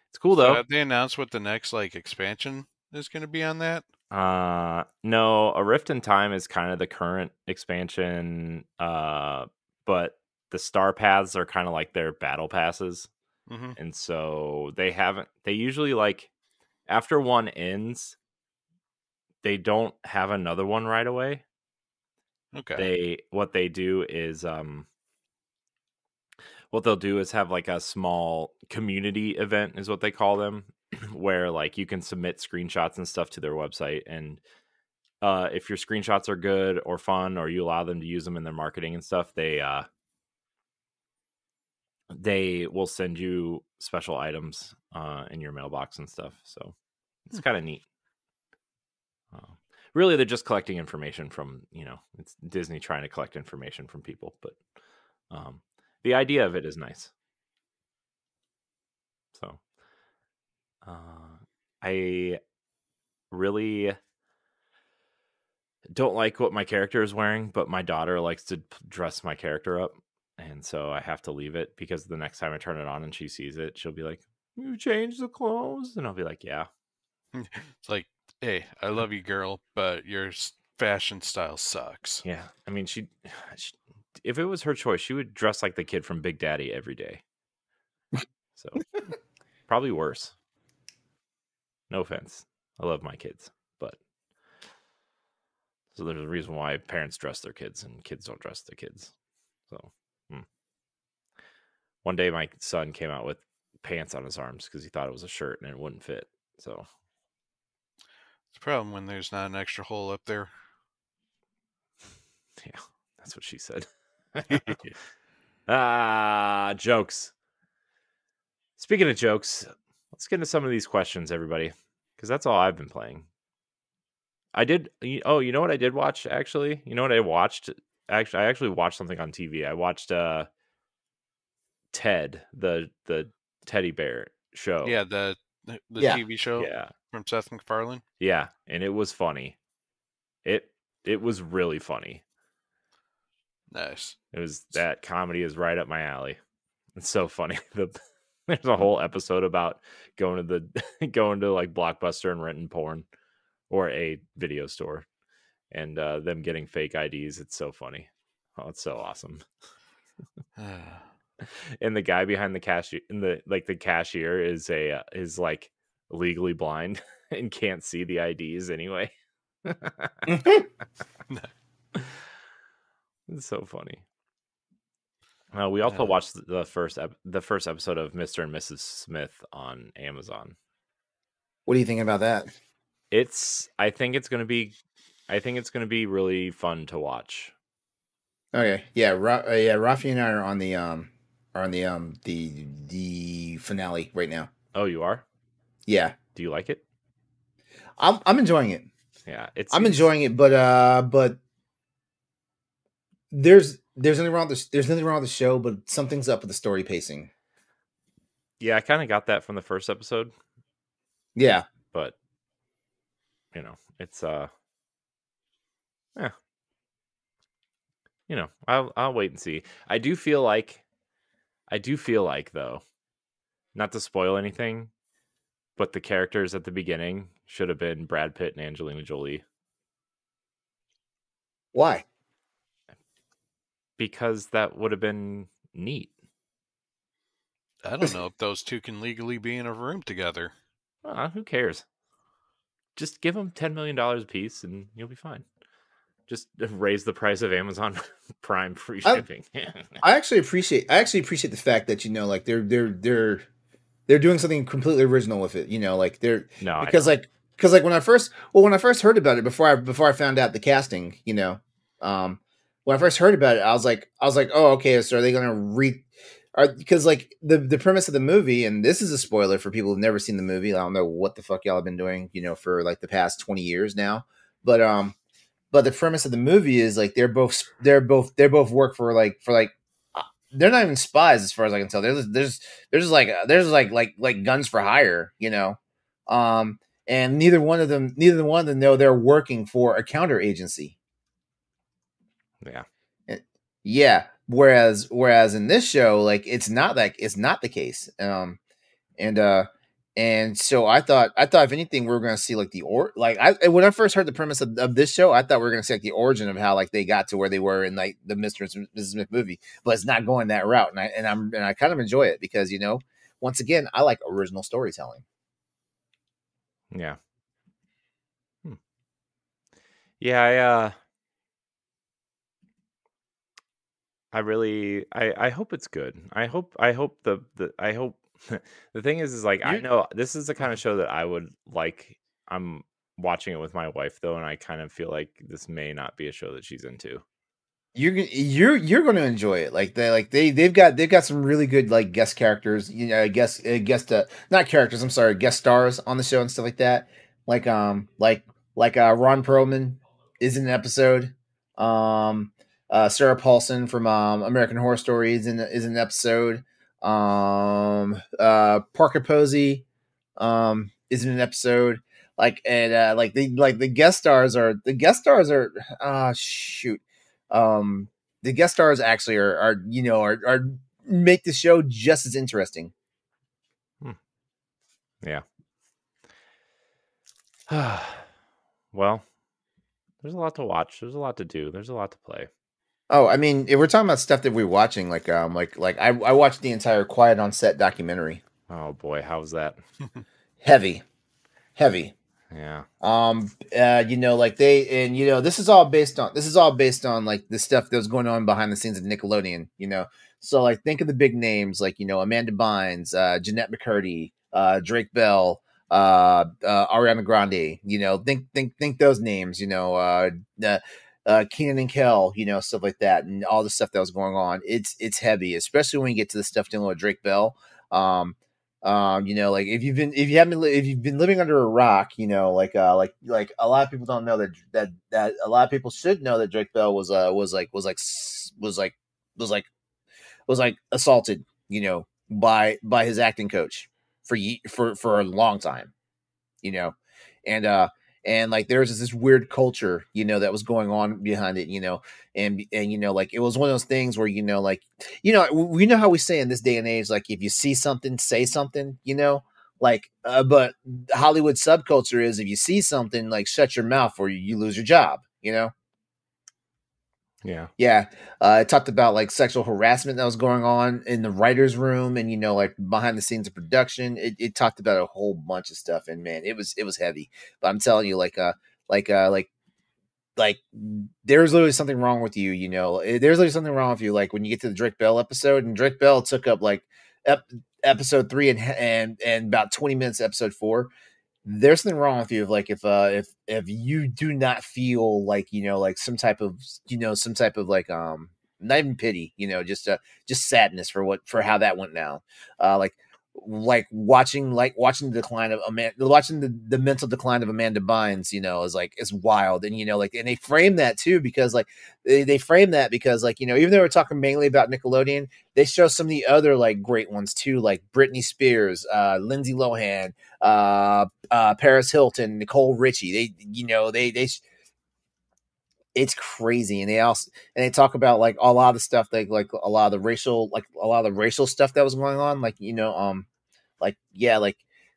Speaker 1: It's cool though.
Speaker 3: So have they announced what the next expansion is going to be on that?
Speaker 1: No, A Rift in Time is kind of the current expansion, but the Star Paths are kind of like their battle passes.
Speaker 3: Mm-hmm.
Speaker 1: And so they usually after one ends, they don't have another one right away.
Speaker 3: Okay.
Speaker 1: What they'll do is have like a small community event, is what they call them, where you can submit screenshots and stuff to their website, and if your screenshots are good or fun, or you allow them to use them in their marketing and stuff, they will send you special items in your mailbox and stuff. So it's kind of neat. Really, they're just collecting information from, it's Disney trying to collect information from people, but the idea of it is nice. So I really don't like what my character is wearing, but my daughter likes to dress my character up, and so I have to leave it, because the next time I turn it on and she sees it, she'll be like, "You changed the clothes?" And I'll be like, "Yeah."
Speaker 3: It's like, hey, I love you, girl, but you're fashion style sucks.
Speaker 1: Yeah, I mean, she if it was her choice, she would dress like the kid from Big Daddy every day. So probably worse. No offense, I love my kids, but so there's a reason why parents dress their kids and kids don't dress their kids. So one day my son came out with pants on his arms because he thought it was a shirt and it wouldn't fit. So
Speaker 3: It's a problem when there's not an extra hole up there.
Speaker 1: yeah, that's what she said. Jokes. Speaking of jokes, let's get into some of these questions, everybody, because that's all I've been playing. I did. Oh, you know what I did watch? Actually, you know what I watched? Actually, I actually watched something on TV. I watched Ted, the teddy bear show.
Speaker 3: Yeah, the
Speaker 2: Yeah.
Speaker 3: TV show
Speaker 1: Yeah,
Speaker 3: from Seth MacFarlane.
Speaker 1: yeah, and it was funny. It was really funny.
Speaker 3: Nice.
Speaker 1: It was that comedy is right up my alley. It's so funny. There's a whole episode about going to like Blockbuster and renting porn or a video store and them getting fake IDs. It's so funny. Oh, it's so awesome. And the guy behind the cashier the cashier is like legally blind and can't see the IDs anyway. It's so funny. We also watched the first episode of Mr. and Mrs. Smith on Amazon.
Speaker 2: What are you thinking about that?
Speaker 1: I think it's gonna be really fun to watch.
Speaker 2: Okay, yeah, Rafi and I are on the finale right now.
Speaker 1: Oh, you are?
Speaker 2: Yeah,
Speaker 1: Do you like it?
Speaker 2: I'm enjoying it.
Speaker 1: Yeah,
Speaker 2: I'm enjoying it, but there's nothing wrong with the show, but something's up with the story pacing.
Speaker 1: Yeah, I kind of got that from the first episode,
Speaker 2: Yeah,
Speaker 1: but it's yeah. I'll wait and see. I do feel like though, not to spoil anything, but the characters at the beginning should have been Brad Pitt and Angelina Jolie.
Speaker 2: why?
Speaker 1: Because that would have been neat.
Speaker 3: I don't know if those two can legally be in a room together.
Speaker 1: Who cares? Just give them $10 million a piece and you'll be fine. Just raise the price of Amazon Prime free shipping.
Speaker 2: I actually appreciate the fact that like they're doing something completely original with it. Like because when I first heard about it before I found out the casting, when I first heard about it, I was like, oh, okay, so are they going to because like the premise of the movie, and this is a spoiler for people who've never seen the movie. I don't know what the fuck y'all have been doing, for like the past 20 years now, but the premise of the movie is like they're both work for like they're not even spies as far as I can tell. There's like guns for hire, and neither one of them know they're working for a counter agency.
Speaker 1: Yeah.
Speaker 2: Yeah. Whereas in this show, like it's not the case. And so I thought if anything, we were going to see like when I first heard the premise of this show, I thought we were going to see like the origin of how like they got to where they were in like the Mr. and Mrs. Smith movie, but it's not going that route. And I kind of enjoy it because, once again, I like original storytelling.
Speaker 1: Yeah. Yeah. I hope it's good. I hope the thing is like, I know this is the kind of show that I would like. I'm watching it with my wife though, and I kind of feel like this may not be a show that she's into.
Speaker 2: You're going to enjoy it. Like they've got some really good like guest characters, guest not characters, I'm sorry, guest stars on the show and stuff like that. Like Ron Perlman is in an episode. Sarah Paulson from American Horror Story is in an episode. Parker Posey is in an episode. The guest stars are shoot. The guest stars actually are make the show just as interesting.
Speaker 1: Yeah. Well, There's a lot to watch. There's a lot to do. There's a lot to play.
Speaker 2: Oh, I mean, if we're talking about stuff that we're watching, like I watched the entire Quiet on Set documentary.
Speaker 1: Oh boy, how's that?
Speaker 2: Heavy, heavy.
Speaker 1: Yeah.
Speaker 2: Like they, and this is all based on like the stuff that was going on behind the scenes of Nickelodeon. So like think of the big names like Amanda Bynes, Jeanette McCurdy, Drake Bell, Ariana Grande. Think those names. Keenan and Kel, stuff like that, and all the stuff that was going on. It's heavy, especially when you get to the stuff dealing with Drake Bell. Like if you've been living under a rock, like a lot of people don't know that a lot of people should know that Drake Bell was assaulted, by his acting coach for a long time, you know, and like there's this weird culture, that was going on behind it, and like it was one of those things where we know how we say in this day and age, like if you see something, say something, but Hollywood subculture is if you see something, like shut your mouth or you lose your job,
Speaker 1: Yeah.
Speaker 2: Yeah. It talked about like sexual harassment that was going on in the writer's room and, like behind the scenes of production. It talked about a whole bunch of stuff. And man, it was heavy. But I'm telling you, like there's literally something wrong with you, there's literally something wrong with you. Like when you get to the Drake Bell episode, and Drake Bell took up like episode 3 and about 20 minutes episode 4. There's something wrong with you if you do not feel like like some type of like not even pity, just sadness for how that went down, watching the decline of watching the mental decline of Amanda Bynes, is wild. And and they frame that too because they frame that because even though we're talking mainly about Nickelodeon, they show some of the other like great ones too, like Britney Spears, Lindsay Lohan, Paris Hilton, Nicole Richie. They it's crazy. And they talk about like a lot of the stuff, like a lot of the racial stuff that was going on,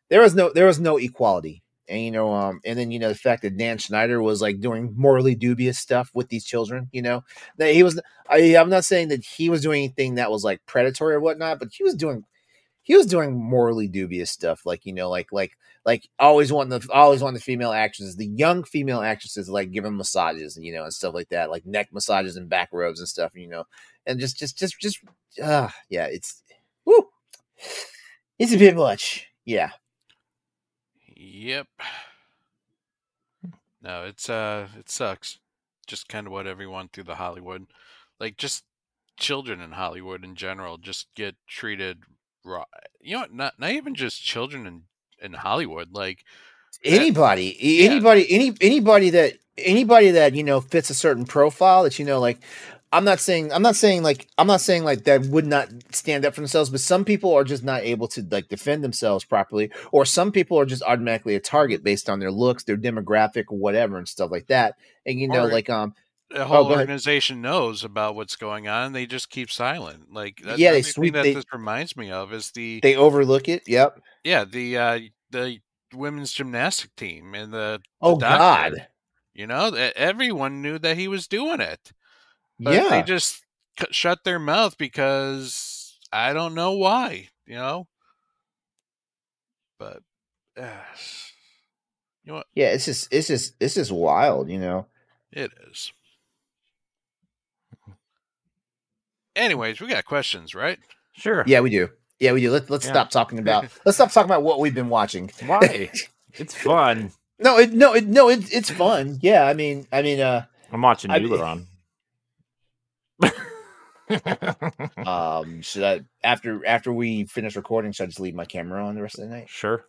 Speaker 2: there was no equality. And and then the fact that Dan Schneider was like doing morally dubious stuff with these children, that I'm not saying that he was doing anything that was like predatory or whatnot, but he was doing morally dubious stuff, always wanting the female actresses, the young female actresses, like give them massages, and stuff like that, like neck massages and back rubs and stuff, and yeah, it's woo, it's a bit much, yeah.
Speaker 3: Yep. No, it sucks. Just kind of what everyone through the Hollywood, like just children in Hollywood in general, just get treated raw. Not even just children in Hollywood, like
Speaker 2: anybody
Speaker 3: yeah.
Speaker 2: anybody that fits a certain profile that like I'm not saying like that would not stand up for themselves, but some people are just not able to like defend themselves properly, or some people are just automatically a target based on their looks, their demographic, or whatever, and stuff like that. And
Speaker 3: the whole organization knows about what's going on, they just keep silent. Like that's
Speaker 2: yeah,
Speaker 3: this reminds me of is
Speaker 2: they overlook it. Yep.
Speaker 3: Yeah, the women's gymnastic team and the
Speaker 2: doctor.
Speaker 3: God. Everyone knew that he was doing it. But
Speaker 2: yeah,
Speaker 3: they just shut their mouth because I don't know why, But you know what?
Speaker 2: Yeah, it's just wild,
Speaker 3: It is. Anyways, we got questions, right?
Speaker 1: Sure.
Speaker 2: Yeah, we do. Let's stop talking about what we've been watching.
Speaker 1: Why? It's fun.
Speaker 2: It's fun. Yeah, I mean,
Speaker 1: I'm watching you, LeRon.
Speaker 2: Should I after we finish recording, should I just leave my camera on the rest of the night?
Speaker 1: Sure.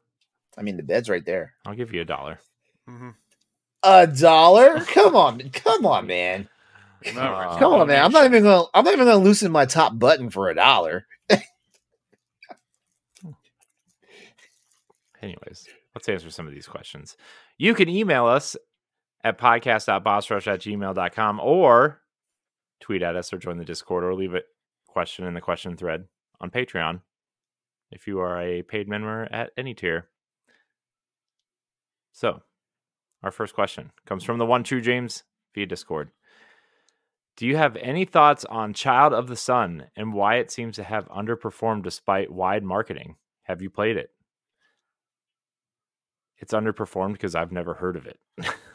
Speaker 2: I mean, the bed's right there.
Speaker 1: I'll give you $1.
Speaker 3: Mm-hmm.
Speaker 2: $1? Come on, man. Come on, man. I'm not even gonna loosen my top button for $1.
Speaker 1: Anyways, let's answer some of these questions. You can email us at podcast.bossrush@gmail.com or tweet at us or join the Discord or leave a question in the question thread on Patreon if you are a paid member at any tier. So, Our first question comes from the One True James via Discord. Do you have any thoughts on Child of the Sun and why it seems to have underperformed despite wide marketing? Have you played it? It's underperformed because I've never heard of it.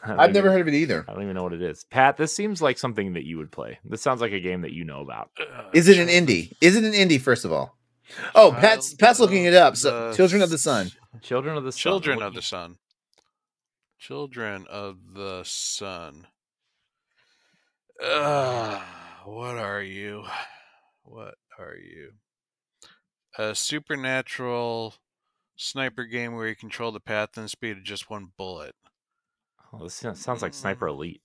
Speaker 2: I've never heard of it either.
Speaker 1: I don't even know what it is. Pat, this seems like something that you would play. This sounds like a game that you know about.
Speaker 2: Is it an indie? Is it an indie, first of all? Oh, Pat's looking it up. So, Children of the Sun.
Speaker 1: Children of the Sun.
Speaker 3: Children of the Sun. Children of the Sun. What are you? What are you? A supernatural sniper game where you control the path and speed of just one bullet.
Speaker 1: Oh, this sounds like Sniper Elite.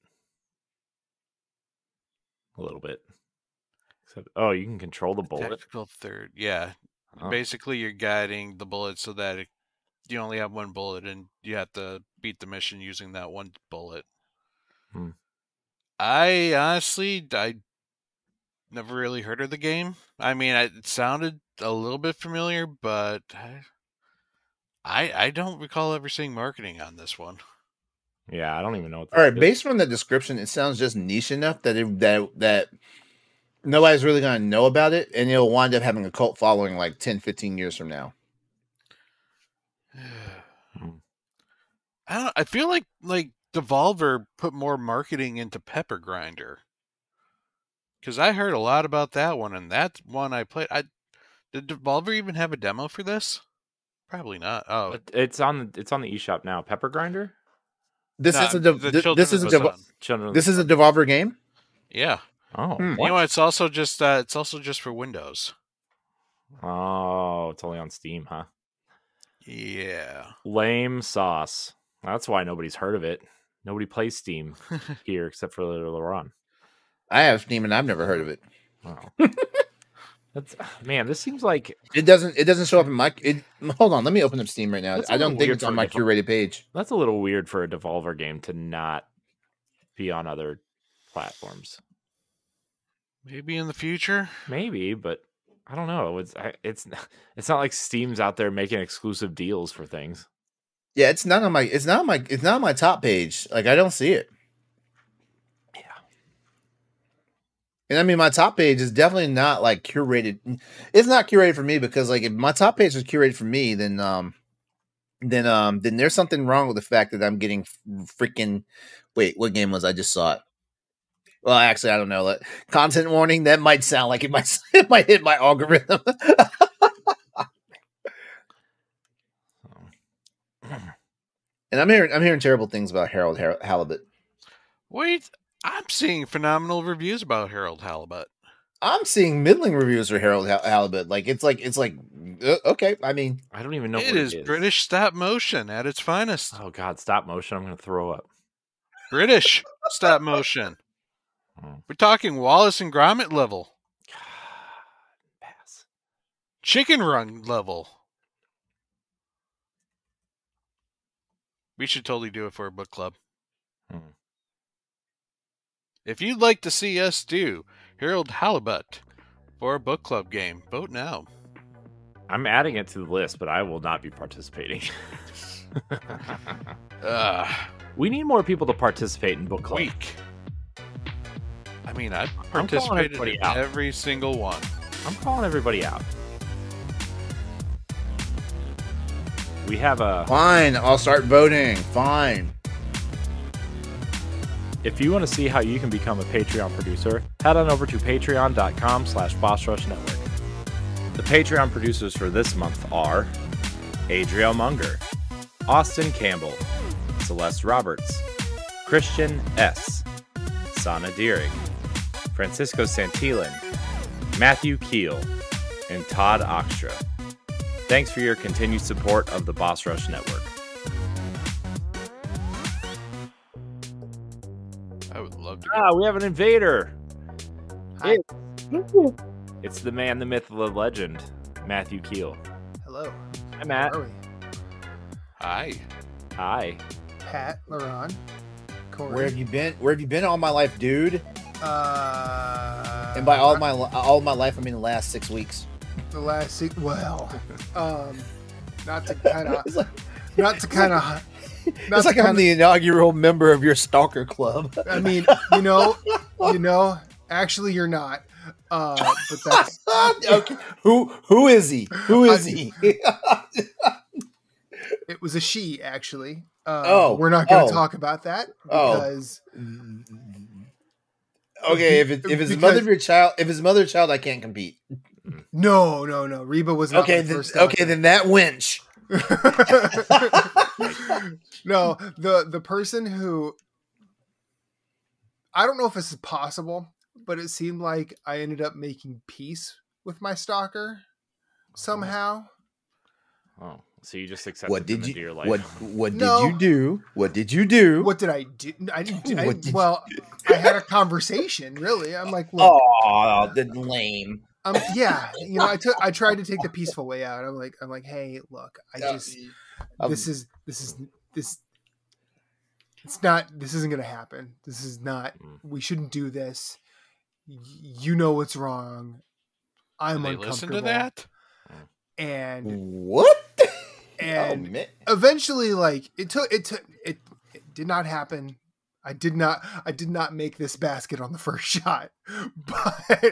Speaker 1: A little bit. Except, you can control the bullet.
Speaker 3: Tactical third, yeah.
Speaker 1: Oh.
Speaker 3: Basically, you're guiding the bullet so that you only have one bullet, and you have to beat the mission using that one bullet. I never really heard of the game. I mean, it sounded a little bit familiar, but I don't recall ever seeing marketing on this one.
Speaker 1: Yeah, I don't even know what
Speaker 2: All right, based on the description, it sounds just niche enough that that nobody's really going to know about it, and it'll wind up having a cult following like 10, 15 years from now.
Speaker 3: I feel like Devolver put more marketing into Pepper Grinder. Because I heard a lot about that one, and that one I played. Did Devolver even have a demo for this? Probably not. Oh,
Speaker 1: it's on the eShop now. Pepper Grinder.
Speaker 2: This is a Devolver game.
Speaker 3: Yeah.
Speaker 1: Oh,
Speaker 3: you know what? It's also just for Windows.
Speaker 1: Oh, it's only on Steam, huh?
Speaker 3: Yeah.
Speaker 1: Lame sauce. That's why nobody's heard of it. Nobody plays Steam here except for LeRon.
Speaker 2: I have Steam and I've never heard of it.
Speaker 1: Wow. This seems like
Speaker 2: it doesn't show up in my. Hold on, let me open up Steam right now. I don't think it's on my curated page.
Speaker 1: That's a little weird for a Devolver game to not be on other platforms.
Speaker 3: Maybe in the future.
Speaker 1: Maybe, but I don't know. It's not like Steam's out there making exclusive deals for things.
Speaker 2: Yeah, it's not on my top page. Like I don't see it.
Speaker 1: Yeah.
Speaker 2: And I mean, my top page is definitely not like curated. It's not curated for me because like if my top page was curated for me, then there's something wrong with the fact that I'm getting freaking. Wait, what game was I just saw it? Well, actually, I don't know. Content warning. That might sound like it might hit my algorithm. And I'm hearing terrible things about Harold Halibut.
Speaker 3: Wait, I'm seeing phenomenal reviews about Harold Halibut.
Speaker 2: I'm seeing middling reviews for Harold Halibut. It's like okay. I mean,
Speaker 1: I don't even know.
Speaker 3: It is British stop motion at its finest.
Speaker 1: Oh God, stop motion! I'm going to throw up.
Speaker 3: British stop motion. We're talking Wallace and Gromit level.
Speaker 1: God, pass.
Speaker 3: Chicken Run level. We should totally do it for a book club. If you'd like to see us do Harold Halibut for a book club game, vote now.
Speaker 1: I'm adding it to the list, but I will not be participating. We need more people to participate in book club.
Speaker 3: I mean, I've participated in every single one.
Speaker 1: I'm calling everybody out. We have a...
Speaker 2: Fine, I'll start voting. Fine.
Speaker 1: If you want to see how you can become a Patreon producer, head on over to patreon.com/BossRushNetwork. The Patreon producers for this month are Adriel Munger, Austin Campbell, Celeste Roberts, Christian S., Sana Deering, Francisco Santillan, Matthew Kiel, and Todd Oxtra. Thanks for your continued support of the Boss Rush Network.
Speaker 3: I would love to.
Speaker 1: We have an invader.
Speaker 4: Hi.
Speaker 1: It's the man, the myth, the legend, Matthew Kiel.
Speaker 4: Hello.
Speaker 1: Hi, Matt.
Speaker 4: How are we?
Speaker 3: Hi.
Speaker 1: Hi.
Speaker 4: Pat, LeRon, Corey.
Speaker 2: Where have you been? Where have you been all my life, dude? And by all my life, I mean the last 6 weeks.
Speaker 4: The last 6. Well, not to kind of
Speaker 2: It's like I'm the inaugural member of your stalker club.
Speaker 4: I mean, actually, you're not. But that's
Speaker 2: Okay. Who is he? Who is he?
Speaker 4: it was a she, actually.
Speaker 2: Oh,
Speaker 4: we're not going to talk about that because.
Speaker 2: Okay, if it's mother of your child, if it's mother of child, I can't compete.
Speaker 4: No. Reba was not
Speaker 2: okay.
Speaker 4: the first.
Speaker 2: Okay, then that winch.
Speaker 4: No, the person who, I don't know if this is possible, but it seemed like I ended up making peace with my stalker somehow.
Speaker 1: Oh, so you just accepted
Speaker 2: What did
Speaker 1: them
Speaker 2: you
Speaker 1: into your life?
Speaker 2: What did you do? What did you do?
Speaker 4: What did I do? I had a conversation. Really, I'm like, look,
Speaker 2: oh, the lame.
Speaker 4: Yeah, I tried to take the peaceful way out. I'm like, hey, look, this isn't gonna happen. This is not. We shouldn't do this. You know what's wrong. I'm
Speaker 3: they
Speaker 4: uncomfortable.
Speaker 3: Listen to that.
Speaker 2: And what?
Speaker 4: And eventually, like it did not happen. I did not make this basket on the first shot, but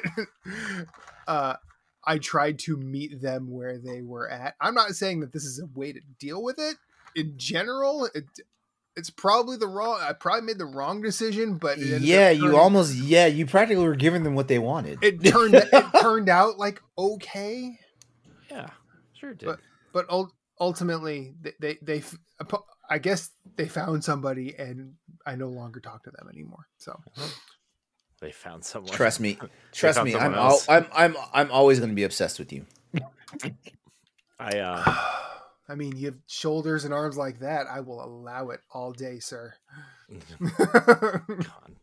Speaker 4: I tried to meet them where they were at. I'm not saying that this is a way to deal with it. In general, it's probably I probably made the wrong decision, but
Speaker 2: you practically were giving them what they wanted.
Speaker 4: It turned out like okay.
Speaker 1: Yeah, sure it did.
Speaker 4: But ultimately, they I guess they found somebody, and I no longer talk to them anymore. So
Speaker 1: they found someone.
Speaker 2: Trust me. I'm always going to be obsessed with you.
Speaker 4: I mean, you have shoulders and arms like that. I will allow it all day, sir.
Speaker 1: God.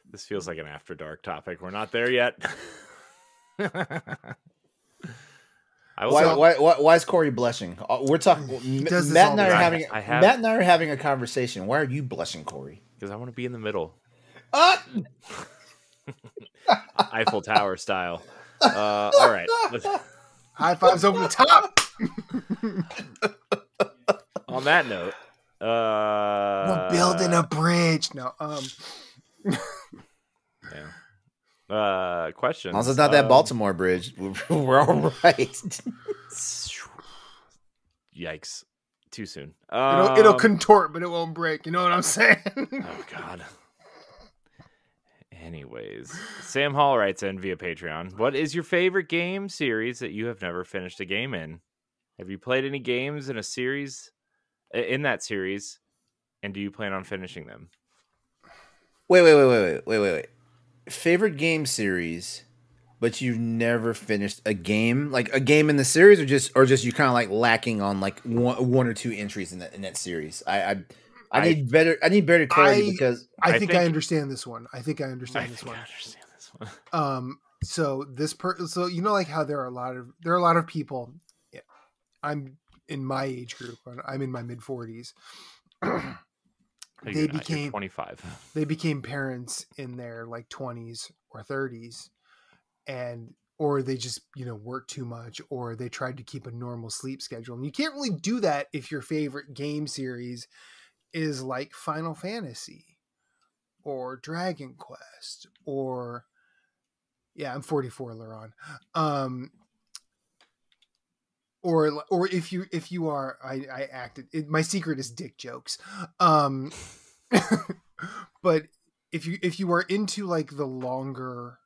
Speaker 1: This feels like an after dark topic. We're not there yet.
Speaker 2: Why is Corey blushing? We're talking. Matt and I are having a conversation. Why are you blushing, Corey?
Speaker 1: Because I want to be in the middle. Eiffel Tower style. All right.
Speaker 4: High fives over the top.
Speaker 1: On that note,
Speaker 4: we're building a bridge. No.
Speaker 1: Yeah. Question.
Speaker 2: Also, it's not that Baltimore bridge. We're all right.
Speaker 1: Yikes! Too soon.
Speaker 4: It'll contort, but it won't break. You know what I'm saying?
Speaker 1: Oh God. Anyways, Sam Hall writes in via Patreon. What is your favorite game series that you have never finished a game in? Have you played any games in that series, and do you plan on finishing them?
Speaker 2: Wait. Favorite game series, but you've never finished a game, like a game in the series, or just you kind of like lacking on like one or two entries in that series. I need better clarity because
Speaker 4: I think I understand this one. I understand this one. So so like how there are a lot of people. Yeah, I'm in my age group. I'm in my mid 40s. They became
Speaker 1: 25.
Speaker 4: They became parents in their like 20s or 30s, or they just work too much, or they tried to keep a normal sleep schedule. And you can't really do that if your favorite game series is like Final Fantasy or Dragon Quest or I'm 44, LeRon. Or if you are, I acted. My secret is dick jokes. But if you are into like the longer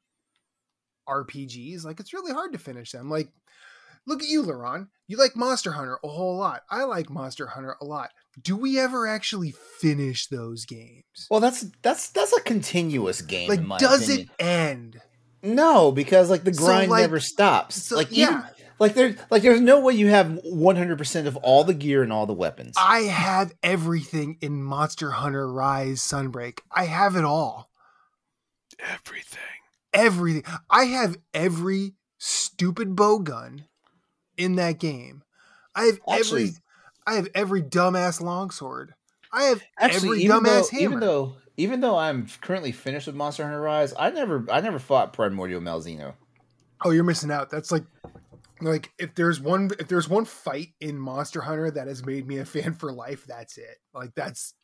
Speaker 4: RPGs, like it's really hard to finish them. Like, look at you, LeRon. You like Monster Hunter a whole lot. I like Monster Hunter a lot. Do we ever actually finish those games?
Speaker 2: Well, that's a continuous game.
Speaker 4: Like,
Speaker 2: in my
Speaker 4: does
Speaker 2: opinion.
Speaker 4: it end?
Speaker 2: No, because like the grind never stops. There's no way you have 100% of all the gear and all the weapons.
Speaker 4: I have everything in Monster Hunter Rise Sunbreak. I have it all. Everything. I have every stupid bow gun in that game. I have every dumbass longsword. I have every dumbass hammer.
Speaker 2: Even though I'm currently finished with Monster Hunter Rise, I never fought Primordial Malzeno.
Speaker 4: Oh, you're missing out. That's Like if there's one fight in Monster Hunter that has made me a fan for life, that's it. Like that's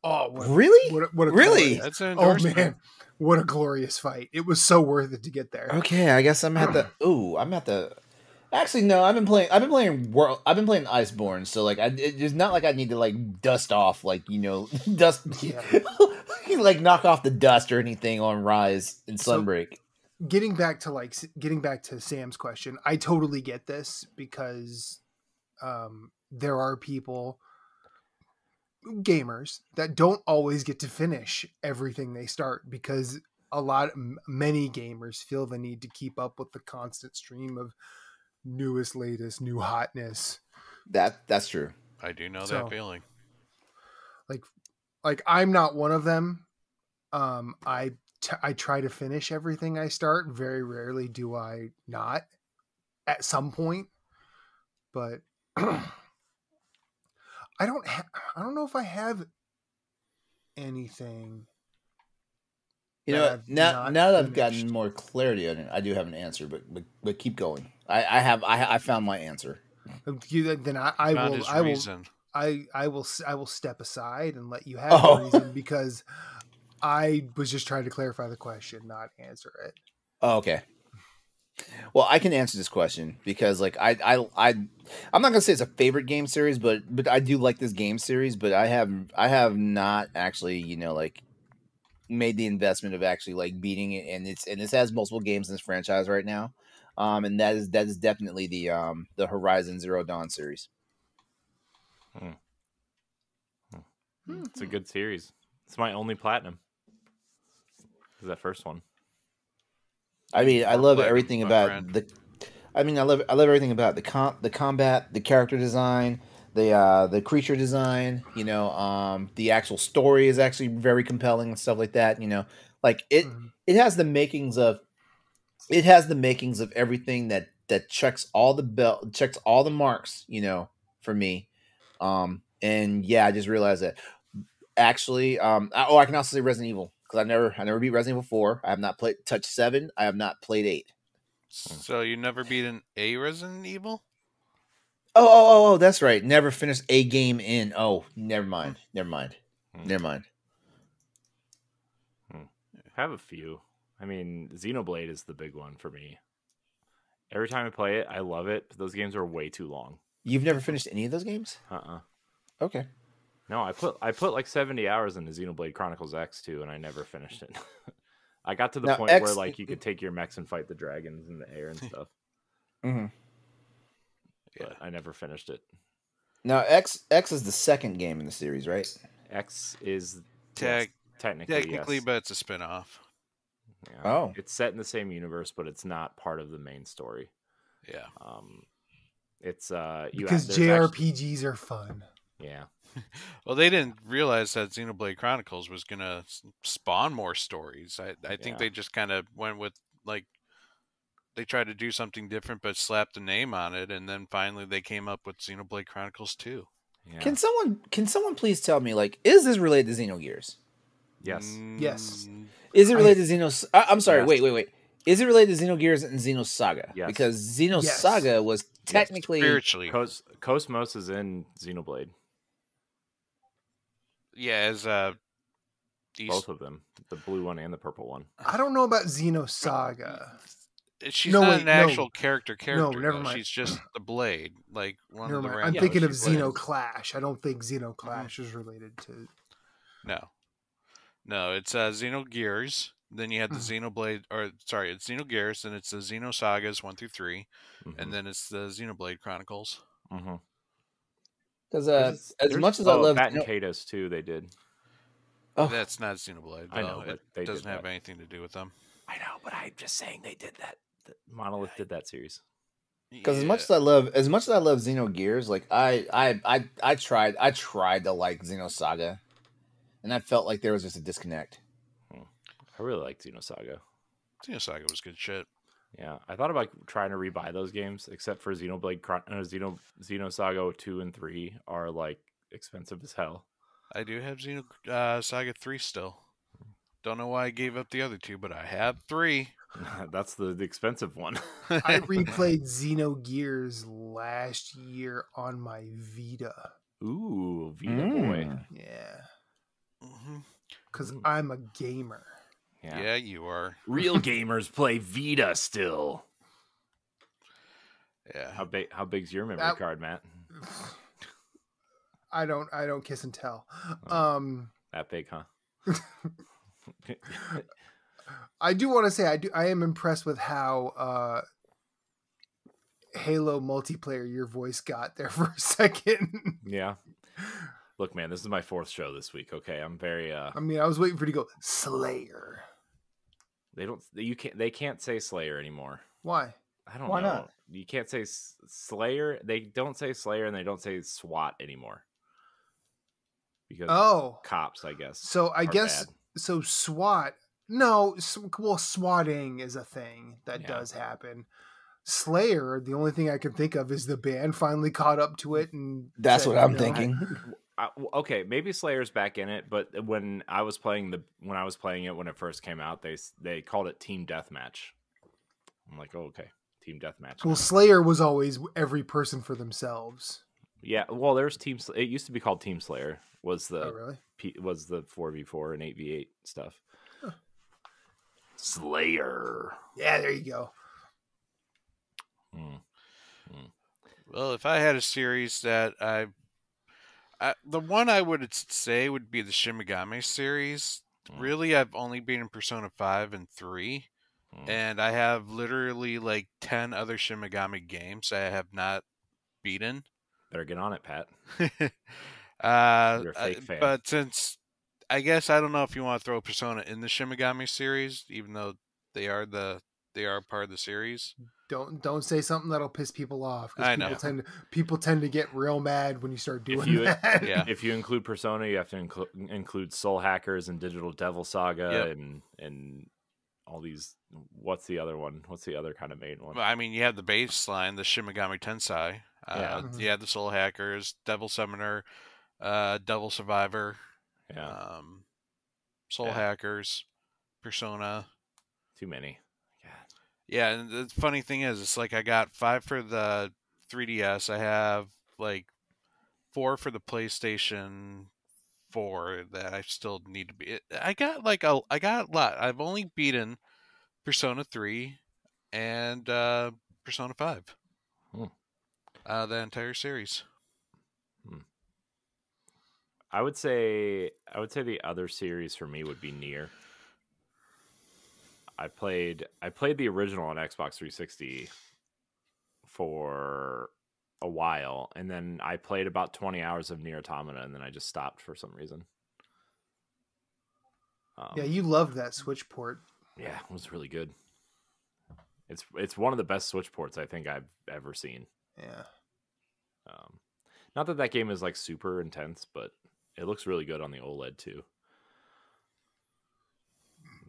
Speaker 2: Really?
Speaker 4: what a
Speaker 2: Really?
Speaker 3: That's an
Speaker 4: Oh
Speaker 3: endorsement.
Speaker 4: man, what a glorious fight! It was so worth it to get there.
Speaker 2: Okay, I guess I'm at the. Ooh, I'm at the. Actually, no. I've been playing Iceborne, so like, it's not like I need to like dust off, like dust,
Speaker 4: Yeah.
Speaker 2: like knock off the dust or anything on Rise and
Speaker 4: So-
Speaker 2: Sunbreak.
Speaker 4: Getting back to Sam's question, I totally get this because there are people, gamers, that don't always get to finish everything they start because many gamers feel the need to keep up with the constant stream of newest, latest, new hotness.
Speaker 2: That's true.
Speaker 3: I do know
Speaker 4: So-
Speaker 3: that feeling.
Speaker 4: Like I'm not one of them. I try to finish everything I start. Very rarely do I not at some point, but I don't know if I have anything.
Speaker 2: You know
Speaker 4: that
Speaker 2: what?
Speaker 4: I've
Speaker 2: Now
Speaker 4: not
Speaker 2: that I've
Speaker 4: finished.
Speaker 2: gotten more clarity on it, I do have an answer, but keep going. I found my answer.
Speaker 4: Then I
Speaker 3: Found
Speaker 4: will
Speaker 3: his
Speaker 4: I will
Speaker 3: reason.
Speaker 4: I will step aside and let you have
Speaker 2: Oh.
Speaker 4: the reason because I was just trying to clarify the question, not answer it.
Speaker 2: Oh, okay. Well, I can answer this question because, like, I'm not gonna say it's a favorite game series, but I do like this game series. But I have not actually, like, made the investment of actually like beating it, and this has multiple games in this franchise right now, and that is definitely the Horizon Zero Dawn series.
Speaker 1: It's a good series. It's my only platinum. Is that first one?
Speaker 2: I mean, I
Speaker 3: More
Speaker 2: love
Speaker 3: platinum,
Speaker 2: everything
Speaker 3: my
Speaker 2: about
Speaker 3: friend.
Speaker 2: I love everything about the combat, the character design, the creature design. The actual story is actually very compelling and stuff like that. Like it
Speaker 4: Mhm.
Speaker 2: it has the makings of everything that checks all the marks. For me. And yeah, I just realized that actually. I can also say Resident Evil because I never beat Resident Evil 4. I have not touched 7. I have not played 8.
Speaker 3: So you never beat an A Resident Evil?
Speaker 2: Oh, that's right. Never finished a game in. Oh, never mind.
Speaker 1: I have a few. I mean, Xenoblade is the big one for me. Every time I play it, I love it, but those games are way too long.
Speaker 2: You've never finished any of those games? Okay.
Speaker 1: No, I put like 70 hours into Xenoblade Chronicles X too, and I never finished it. I got to the
Speaker 2: Now,
Speaker 1: point
Speaker 2: X-
Speaker 1: where like you could take your mechs and fight the dragons in the air and stuff,
Speaker 2: Mm-hmm.
Speaker 1: but I never finished it.
Speaker 2: Now, X is the second game in the series, right?
Speaker 1: X is
Speaker 3: Technically,
Speaker 1: yes.
Speaker 3: but it's a spin-off.
Speaker 1: Yeah.
Speaker 2: Oh.
Speaker 1: It's set in the same universe, but it's not part of the main story.
Speaker 3: Yeah.
Speaker 1: It's
Speaker 4: Because
Speaker 1: there's actually-
Speaker 4: JRPGs are fun.
Speaker 1: yeah.
Speaker 3: Well, they didn't realize that Xenoblade Chronicles was gonna spawn more stories. I think
Speaker 1: Yeah.
Speaker 3: they just kind of went with like they tried to do something different, but slapped a name on it, and then finally they came up with Xenoblade Chronicles 2.
Speaker 1: Yeah.
Speaker 2: Can someone please tell me, like, is this related to Xenogears?
Speaker 1: Yes.
Speaker 4: Yes.
Speaker 2: Is it related to Xeno? I'm sorry.
Speaker 1: Yes.
Speaker 2: Wait. Is it related to Xenogears and Xenosaga?
Speaker 1: Yes.
Speaker 2: Because Xenosaga was technically
Speaker 3: Spiritually,
Speaker 1: Cosmos is in Xenoblade.
Speaker 3: yeah, as
Speaker 1: Both of them, the blue one and the purple one.
Speaker 4: I don't know about Xenosaga.
Speaker 3: she's
Speaker 4: No,
Speaker 3: not
Speaker 4: wait,
Speaker 3: an
Speaker 4: no.
Speaker 3: actual character.
Speaker 4: never
Speaker 3: though.
Speaker 4: mind.
Speaker 3: She's just the blade, like one
Speaker 4: Never
Speaker 3: of the
Speaker 4: mind.
Speaker 3: random.
Speaker 4: I'm thinking of
Speaker 3: she plays.
Speaker 4: Xenoclash. I don't think Xenoclash is related to.
Speaker 3: No, it's Xenogears. Then you have the Xenoblade, it's Xenogears. Then it's the Xenosagas 1 through 3, and then it's the Xenoblade Chronicles.
Speaker 1: Mm-hmm.
Speaker 2: because as much as I love
Speaker 1: Bat and Kados too, they did.
Speaker 2: Oh.
Speaker 3: That's not Xenoblade.
Speaker 1: I know,
Speaker 3: though.
Speaker 1: but they
Speaker 3: It doesn't
Speaker 1: did
Speaker 3: have
Speaker 1: that.
Speaker 3: anything to do with them.
Speaker 1: I know, but I'm just saying they did that. Monolith did that series.
Speaker 2: Because as much as I love Xenogears, like I tried to like Xenosaga, and I felt like there was just a disconnect.
Speaker 1: I really liked Xenosaga.
Speaker 3: Xenosaga was good shit.
Speaker 1: Yeah, I thought about trying to rebuy those games, except for Xenoblade, Xenosaga 2 and 3 are like expensive as hell.
Speaker 3: I do have Xenosaga 3 still. Don't know why I gave up the other two, but I have 3.
Speaker 1: That's the expensive one.
Speaker 4: I replayed Xenogears last year on my Vita.
Speaker 1: Ooh, Vita boy.
Speaker 4: Yeah.
Speaker 3: Mm-hmm.
Speaker 4: Because I'm a gamer.
Speaker 3: Yeah, you are.
Speaker 1: Real gamers play Vita still.
Speaker 3: Yeah.
Speaker 1: How big's your memory card, Matt?
Speaker 4: I don't kiss and tell.
Speaker 1: That big, huh?
Speaker 4: I do want to say I am impressed with how Halo multiplayer your voice got there for a second.
Speaker 1: Yeah. Look, man, this is my 4th show this week. Okay, I'm very.
Speaker 4: I mean, I was waiting for you to go Slayer.
Speaker 1: They can't say Slayer anymore.
Speaker 4: Why?
Speaker 1: I don't know.
Speaker 2: Why not?
Speaker 1: You can't say Slayer. They don't say Slayer, and they don't say SWAT anymore. Because cops, I guess.
Speaker 4: So I guess
Speaker 1: bad.
Speaker 4: so. SWAT. No, well, swatting is a thing that does happen. Slayer, the only thing I can think of is the band finally caught up to it, and
Speaker 2: that's what I'm thinking.
Speaker 1: Okay, maybe Slayer's back in it, but when I was playing it when it first came out, they called it Team Deathmatch. I'm like, oh, okay, Team Deathmatch.
Speaker 4: Well, Slayer was always every person for themselves.
Speaker 1: Yeah, well, there's Team. It used to be called Team Slayer. Was the
Speaker 4: really?
Speaker 1: Was the 4v4 and 8v8 stuff? Huh. Slayer.
Speaker 4: Yeah, there you go.
Speaker 3: Well, if I had a series that the one I would say would be the Shin Megami series. Really, I've only been in Persona 5 and 3, and I have literally like 10 other Shin Megami games I have not beaten.
Speaker 1: Better get on it, Pat.
Speaker 3: You're
Speaker 1: a fake fan.
Speaker 3: But since I guess I don't know if you want to throw Persona in the Shin Megami series, even though they are part of the series.
Speaker 4: Don't say something that'll piss people off.
Speaker 3: I know.
Speaker 4: People tend to get real mad when you start doing that.
Speaker 3: Yeah.
Speaker 1: If you include Persona, you have to include Soul Hackers and Digital Devil Saga and all these. What's the other one? What's the other kind of main one?
Speaker 3: Well, I mean, you have the baseline, the Shin Megami Tensei. You have the Soul Hackers, Devil Summoner, Devil Survivor, Soul Hackers, Persona.
Speaker 1: Too many.
Speaker 3: Yeah, and the funny thing is, it's like I got 5 for the 3DS. I have like 4 for the PlayStation 4 that I still need to be. I got a lot. I've only beaten Persona 3 and Persona 5. The entire series.
Speaker 1: I would say the other series for me would be Nier. I played the original on Xbox 360 for a while, and then I played about 20 hours of Nier Automata, and then I just stopped for some reason.
Speaker 4: Yeah, you loved that Switch port.
Speaker 1: Yeah, it was really good. It's one of the best Switch ports I think I've ever seen.
Speaker 4: Yeah.
Speaker 1: Not that game is like super intense, but it looks really good on the OLED too.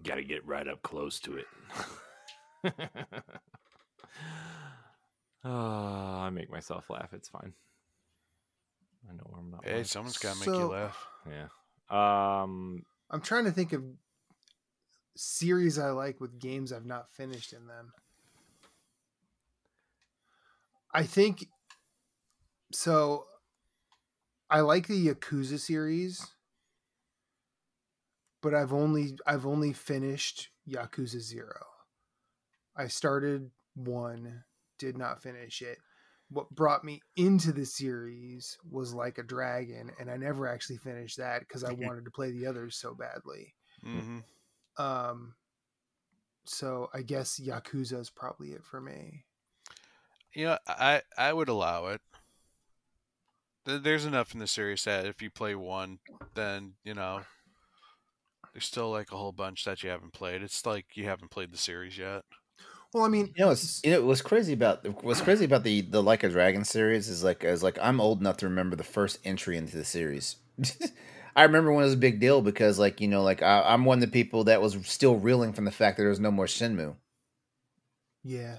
Speaker 1: Got to get right up close to it. I make myself laugh. It's fine. I know I'm not.
Speaker 3: Hey, someone's got to make you laugh.
Speaker 1: Yeah.
Speaker 4: I'm trying to think of series I like with games I've not finished in them. I think so. I like the Yakuza series, but I've only finished Yakuza 0. I started 1, did not finish it. What brought me into the series was Like a Dragon, and I never actually finished that because I wanted to play the others so badly.
Speaker 3: Mm-hmm.
Speaker 4: So I guess Yakuza is probably it for me.
Speaker 3: Yeah, I would allow it. There's enough in the series that if you play 1, then, there's still like a whole bunch that you haven't played. It's like you haven't played the series yet.
Speaker 4: Well, I mean,
Speaker 2: what's crazy about the Like a Dragon series is like I'm old enough to remember the first entry into the series. I remember when it was a big deal because I'm one of the people that was still reeling from the fact that there was no more Shenmue.
Speaker 4: Yeah,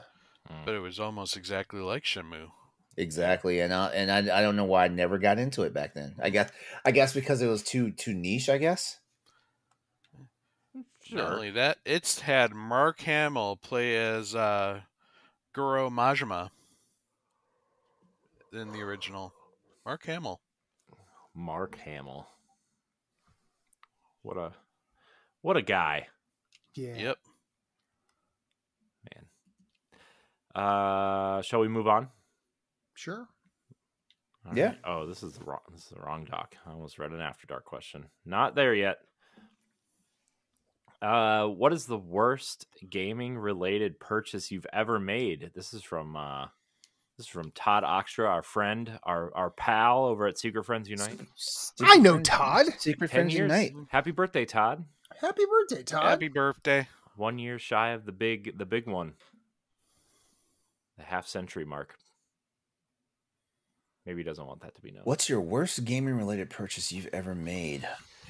Speaker 3: but it was almost exactly like Shenmue.
Speaker 2: Exactly, and I don't know why I never got into it back then. I guess because it was too niche. I guess
Speaker 3: Not only that, it's had Mark Hamill play as Goro Majima in the original. Mark Hamill.
Speaker 1: Mark Hamill. What a guy.
Speaker 4: Yeah.
Speaker 3: Yep.
Speaker 1: Man. Shall we move on?
Speaker 4: Sure.
Speaker 1: All
Speaker 2: Yeah.
Speaker 1: right. Oh, this is the wrong doc. I almost read an After Dark question. Not there yet. What is the worst gaming related purchase you've ever made? This is from Todd Oxtra, our friend, our pal over at Secret Friends Unite.
Speaker 4: I know Todd.
Speaker 2: Secret
Speaker 1: 10
Speaker 2: Friends
Speaker 1: years.
Speaker 2: Unite.
Speaker 1: Happy birthday, Todd.
Speaker 4: Happy birthday, Todd.
Speaker 3: Happy birthday.
Speaker 1: 1 year shy of the big one. The half-century mark. Maybe he doesn't want that to be known.
Speaker 2: What's your worst gaming related purchase you've ever made?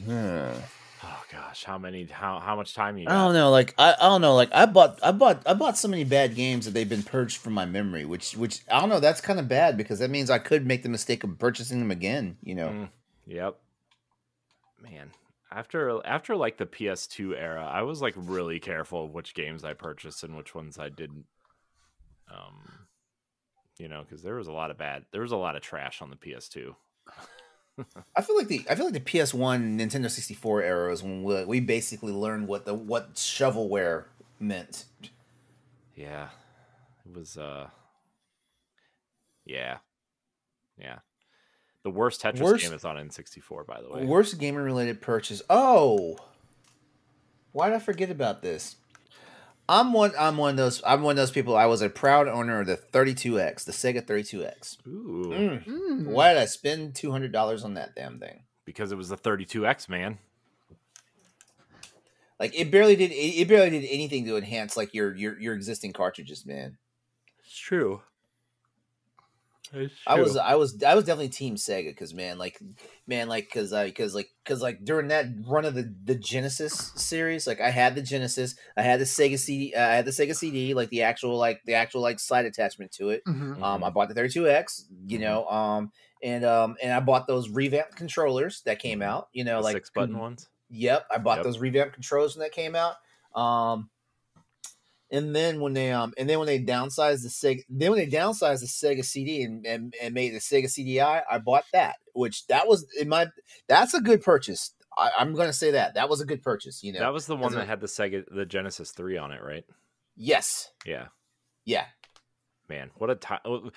Speaker 1: Oh gosh, how much time you
Speaker 2: I
Speaker 1: got?
Speaker 2: don't know. Like I don't know. Like I bought so many bad games that they've been purged from my memory. Which I don't know. That's kind of bad because that means I could make the mistake of purchasing them again. You know.
Speaker 1: Yep. Man, after like the PS2 era, I was like really careful of which games I purchased and which ones I didn't. Because there was a lot of trash on the PS2.
Speaker 2: I feel like the PS1 Nintendo 64 era is when we basically learned what shovelware meant.
Speaker 1: Yeah, it was. Yeah. The worst Tetris game is on N64, by the way.
Speaker 2: Worst gaming related purchase. Oh, why did I forget about this? I'm one of those people. I was a proud owner of the 32X, the Sega 32X.
Speaker 1: Ooh.
Speaker 2: Why did I spend $200 on that damn thing?
Speaker 1: Because it was the 32X, man.
Speaker 2: Like it barely did anything to enhance like your existing cartridges, man.
Speaker 1: It's true.
Speaker 2: I was definitely Team Sega because during that run of the Genesis series, like I had the Genesis, I had the Sega CD, I had the Sega CD, like the actual slide attachment to it. I bought the 32X, and I bought those revamped controllers that came out,
Speaker 1: the
Speaker 2: like
Speaker 1: 6-button ones.
Speaker 2: Yep, I bought those revamped controllers when that came out. And then when they downsized the Sega CD and made the Sega CDI, I bought that, which that's a good purchase. I'm going to say that was a good purchase.
Speaker 1: That was the one that had the Genesis 3 on it, right?
Speaker 2: Yes.
Speaker 1: Yeah.
Speaker 2: Yeah.
Speaker 1: Man, what a time!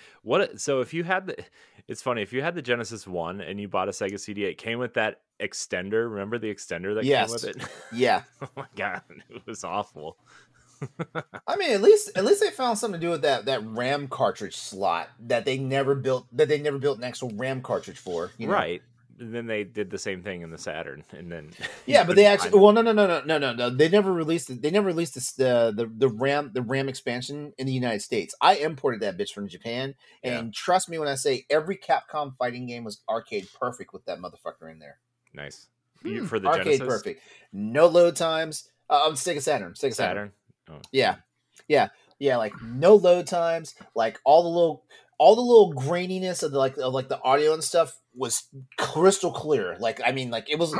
Speaker 1: So if you had it's funny if you had the Genesis 1 and you bought a Sega CD, it came with that extender. Remember the extender that came with it?
Speaker 2: Yeah.
Speaker 1: Oh my god, it was awful.
Speaker 2: I mean, at least they found something to do with that RAM cartridge slot that they never built an actual RAM cartridge for.
Speaker 1: Right. And then they did the same thing in the Saturn, and then
Speaker 2: but they actually no. They never released it. They never released the RAM expansion in the United States. I imported that bitch from Japan, and trust me when I say every Capcom fighting game was arcade perfect with that motherfucker in there.
Speaker 1: Nice. For the
Speaker 2: arcade
Speaker 1: Genesis?
Speaker 2: Perfect. No load times. Sega Saturn. Saturn.
Speaker 1: Oh.
Speaker 2: Yeah. Like no load times. Like all the little graininess of the audio and stuff was crystal clear. Like I mean, like it was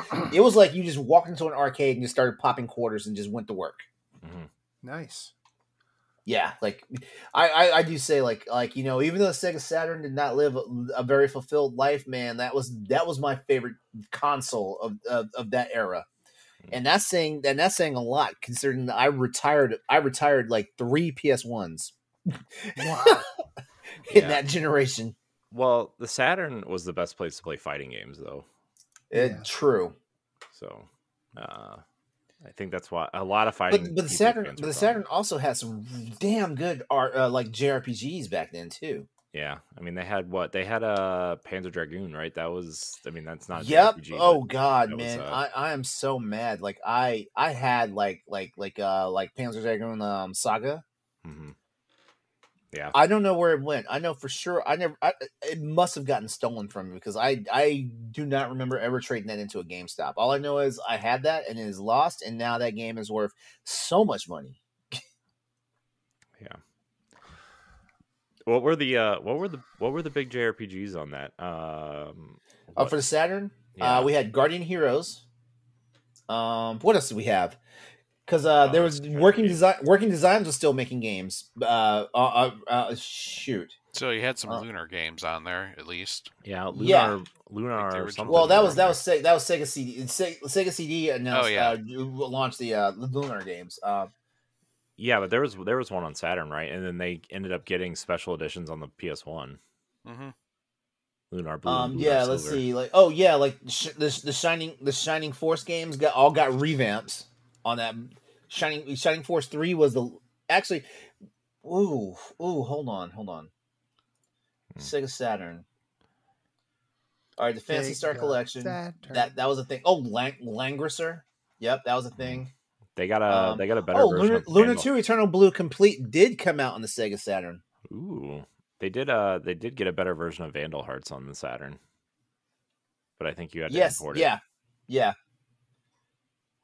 Speaker 2: like you just walked into an arcade and just started popping quarters and just went to work.
Speaker 1: Mm-hmm.
Speaker 4: Nice.
Speaker 2: Yeah, like I do say like even though Sega Saturn did not live a very fulfilled life, man, that was my favorite console of that era. And that's saying a lot considering that I retired like 3 PS1s.
Speaker 4: Wow.
Speaker 2: in that generation.
Speaker 1: Well, the Saturn was the best place to play fighting games, though.
Speaker 2: True.
Speaker 1: So, I think that's why a lot of fighting.
Speaker 2: But the Saturn also had some damn good like JRPGs back then too.
Speaker 1: Yeah, I mean they had a Panzer Dragoon, right? That was, I mean, that's not.
Speaker 2: Yep.
Speaker 1: JRPG,
Speaker 2: oh God, man,
Speaker 1: was,
Speaker 2: I am so mad. Like I had like Panzer Dragoon Saga.
Speaker 1: Mm-hmm. Yeah.
Speaker 2: I don't know where it went. I know for sure it must have gotten stolen from me because I do not remember ever trading that into a GameStop. All I know is I had that and it is lost, and now that game is worth so much money.
Speaker 1: Yeah. What were the big JRPGs on that?
Speaker 2: For the Saturn,
Speaker 1: yeah.
Speaker 2: we had Guardian Heroes. What else did we have? because there was working designs was still making games. Shoot.
Speaker 3: So you had some Lunar games on there, at least.
Speaker 1: Yeah, Lunar,
Speaker 2: Yeah.
Speaker 1: Lunar
Speaker 3: Like the
Speaker 1: or
Speaker 3: original.
Speaker 1: something.
Speaker 2: Well, that was
Speaker 1: there.
Speaker 2: Sega CD. Sega CD announced
Speaker 3: yeah.
Speaker 2: launched the Lunar games.
Speaker 1: Yeah, but there was one on Saturn, right? And then they ended up getting special editions on the PS1.
Speaker 3: Mm-hmm.
Speaker 1: Lunar Blue and Lunar
Speaker 2: Yeah,
Speaker 1: Silver.
Speaker 2: let's see. Like, like the Shining Force games got revamps on that. Shining Force 3 was actually. Ooh, hold on. Sega Saturn. All right, the Fancy Star Collection.
Speaker 4: Saturn.
Speaker 2: That was a thing. Oh, Langrisser. Yep, that was a thing.
Speaker 1: They got a better version of
Speaker 2: Lunar 2 Eternal Blue Complete did come out on the Sega Saturn.
Speaker 1: Ooh. They did get a better version of Vandal Hearts on the Saturn. But I think you had to import it.
Speaker 2: Yeah.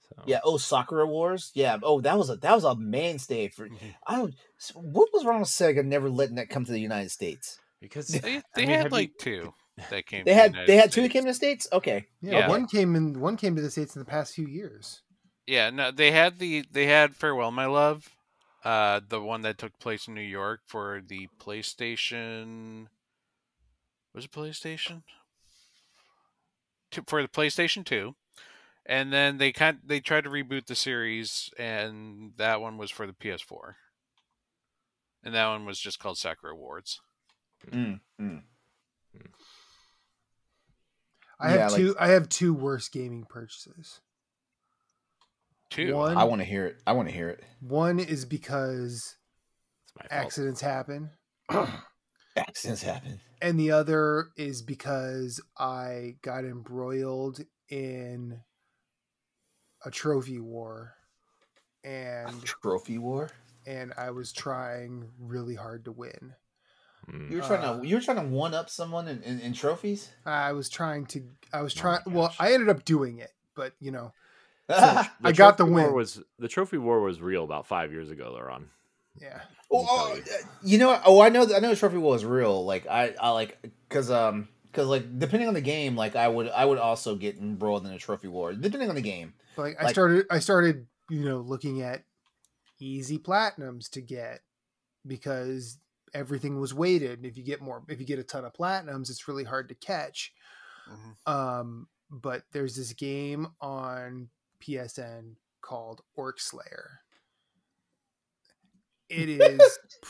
Speaker 1: So.
Speaker 2: Yeah. Oh, Sakura Wars. Yeah. Oh, that was a mainstay for. What was wrong with Sega never letting that come to the United States?
Speaker 1: Because
Speaker 3: they had like two that came.
Speaker 2: They had two that came to the States. Okay.
Speaker 4: Yeah, one came to the States in the past few years.
Speaker 3: Yeah, no, they had Farewell My Love, the one that took place in New York for the PlayStation. Was it PlayStation? For the PlayStation 2. And then they tried to reboot the series, and that one was for the PS4. And that one was just called Sakura Awards.
Speaker 4: I have two worst gaming purchases.
Speaker 3: Two.
Speaker 2: I want to hear it.
Speaker 4: One is because accidents happen.
Speaker 2: Accidents happen.
Speaker 4: And the other is because I got embroiled in a trophy war. And I was trying really hard to win.
Speaker 2: You were trying to one up someone in trophies?
Speaker 4: I ended up doing it, but so I
Speaker 1: got
Speaker 4: the win.
Speaker 1: The trophy war was real about 5 years ago, LeRon.
Speaker 4: Yeah.
Speaker 2: I know the trophy war was real. Like I like because like depending on the game, like I would also get embroiled in a trophy war depending on the game.
Speaker 4: Like I started looking at easy platinums to get because everything was weighted. If you get a ton of platinums, it's really hard to catch. Mm-hmm. But there's this game on PSN called Orc Slayer. It is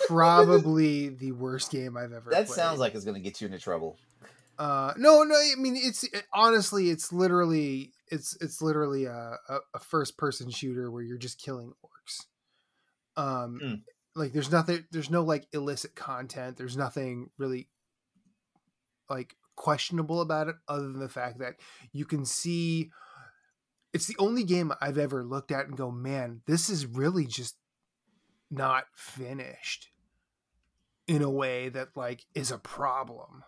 Speaker 4: probably the worst game I've ever played.
Speaker 2: That sounds like it's going to get you into trouble.
Speaker 4: No. I mean, honestly, it's literally a first person shooter where you're just killing orcs. Like there's no like illicit content. There's nothing really like questionable about it other than the fact that you can see it's the only game I've ever looked at and go, man, this is really just not finished in a way that like is a problem.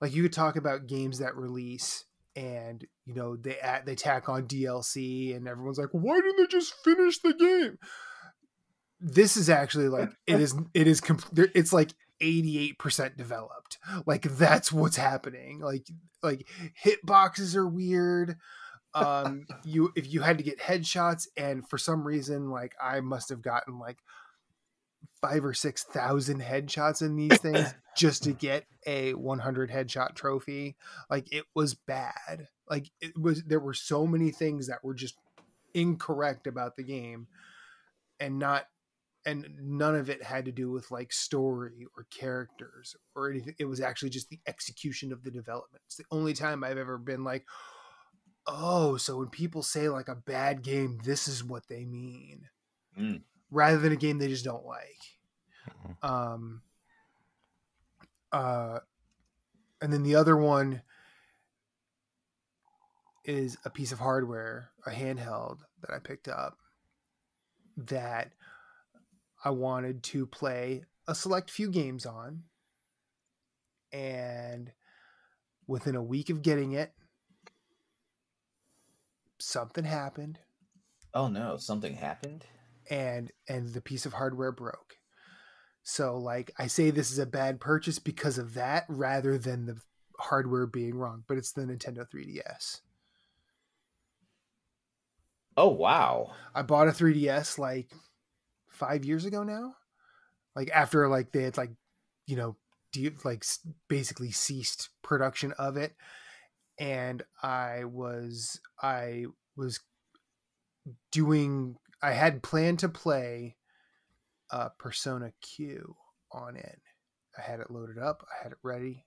Speaker 4: Like you could talk about games that release and they tack on DLC and everyone's like, why didn't they just finish the game? This is actually like it's like 88% developed. Like that's what's happening. Like hitboxes are weird. If you had to get headshots, and for some reason, like I must have gotten like 5,000 or 6,000 headshots in these things just to get a 100 headshot trophy. Like it was bad. Like there were so many things that were just incorrect about the game, and none of it had to do with like story or characters or anything. It was actually just the execution of the development. It's the only time I've ever been like, oh, so when people say like a bad game, this is what they mean. Rather than a game they just don't like. And then the other one is a piece of hardware, a handheld that I picked up that I wanted to play a select few games on. And within a week of getting it, something happened.
Speaker 2: Oh no, something happened?
Speaker 4: And the piece of hardware broke. So like I say this is a bad purchase because of that rather than the hardware being wrong, but it's the Nintendo 3DS.
Speaker 2: Oh wow.
Speaker 4: I bought a 3DS like 5 years ago now. Like after like they had like, you know, basically ceased production of it, and I was doing. I had planned to play Persona Q on it. I had it loaded up. I had it ready,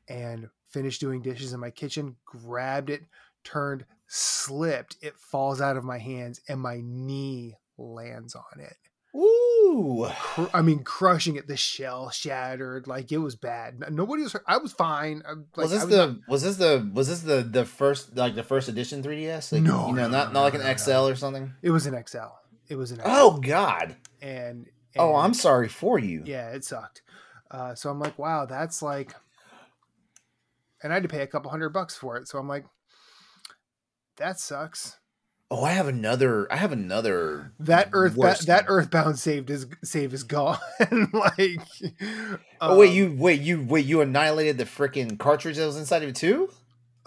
Speaker 4: and finished doing dishes in my kitchen. Grabbed it, turned, slipped. It falls out of my hands, and my knee lands on it.
Speaker 2: Ooh.
Speaker 4: I mean, crushing it. The shell shattered. Like, it was bad. Nobody was hurt. I was fine.
Speaker 2: Was this the first, like the first edition 3DS? Like,
Speaker 4: No,
Speaker 2: you know,
Speaker 4: no,
Speaker 2: not
Speaker 4: no,
Speaker 2: like
Speaker 4: no,
Speaker 2: an
Speaker 4: no,
Speaker 2: XL
Speaker 4: no.
Speaker 2: or something.
Speaker 4: It was an XL. It was an XL.
Speaker 2: Oh God.
Speaker 4: And
Speaker 2: Oh, I'm sorry for you.
Speaker 4: Yeah, it sucked. So I'm like, wow, that's like, and I had to pay a couple $100 for it. So I'm like, that sucks.
Speaker 2: Oh, I have another.
Speaker 4: That
Speaker 2: worse.
Speaker 4: that Earthbound save is gone. Like,
Speaker 2: Oh you annihilated the freaking cartridge that was inside of it too?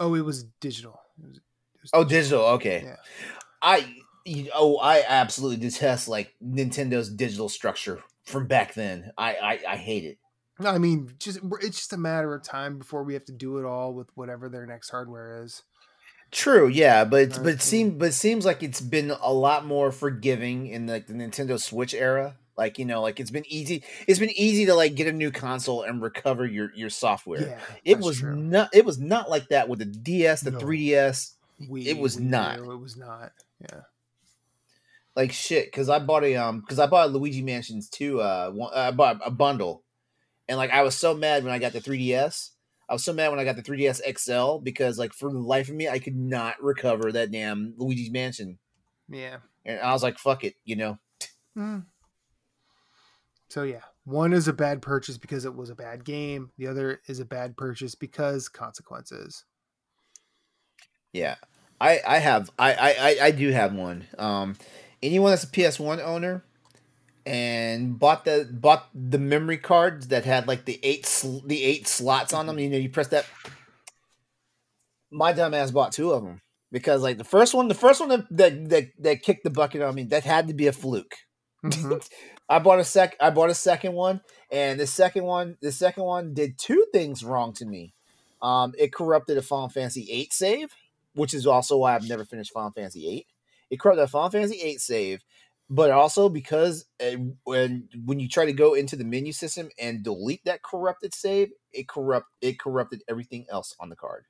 Speaker 4: Oh, it was digital. It
Speaker 2: was digital. Okay.
Speaker 4: Yeah.
Speaker 2: I absolutely detest like Nintendo's digital structure from back then. I hate it.
Speaker 4: No, I mean, it's just a matter of time before we have to do it all with whatever their next hardware is.
Speaker 2: True, yeah, but it seems like it's been a lot more forgiving in like the Nintendo Switch era. Like, you know, like it's been easy to like get a new console and recover your software.
Speaker 4: Yeah,
Speaker 2: it was not like that with the DS, the 3DS. It was not.
Speaker 4: It was not. Yeah.
Speaker 2: Like shit, because I bought a Luigi Mansions 2 I bought a bundle. And like I was so mad when I got the 3DS. I was so mad when I got the 3DS XL because, like, for the life of me, I could not recover that damn Luigi's Mansion.
Speaker 4: Yeah.
Speaker 2: And I was like, fuck it, you know?
Speaker 4: Mm. So, yeah. One is a bad purchase because it was a bad game. The other is a bad purchase because consequences.
Speaker 2: Yeah. I do have one. Anyone that's a PS1 owner and bought the memory cards that had like the eight slots on them. You know, you press that. My dumb ass bought 2 of them because like the first one that kicked the bucket on me, that had to be a fluke. Mm-hmm. I bought a second one, and the second one did 2 things wrong to me. It corrupted a Final Fantasy VIII save, which is also why I've never finished Final Fantasy VIII. It corrupted a Final Fantasy VIII save. But also because when you try to go into the menu system and delete that corrupted save, it corrupted everything else on the card.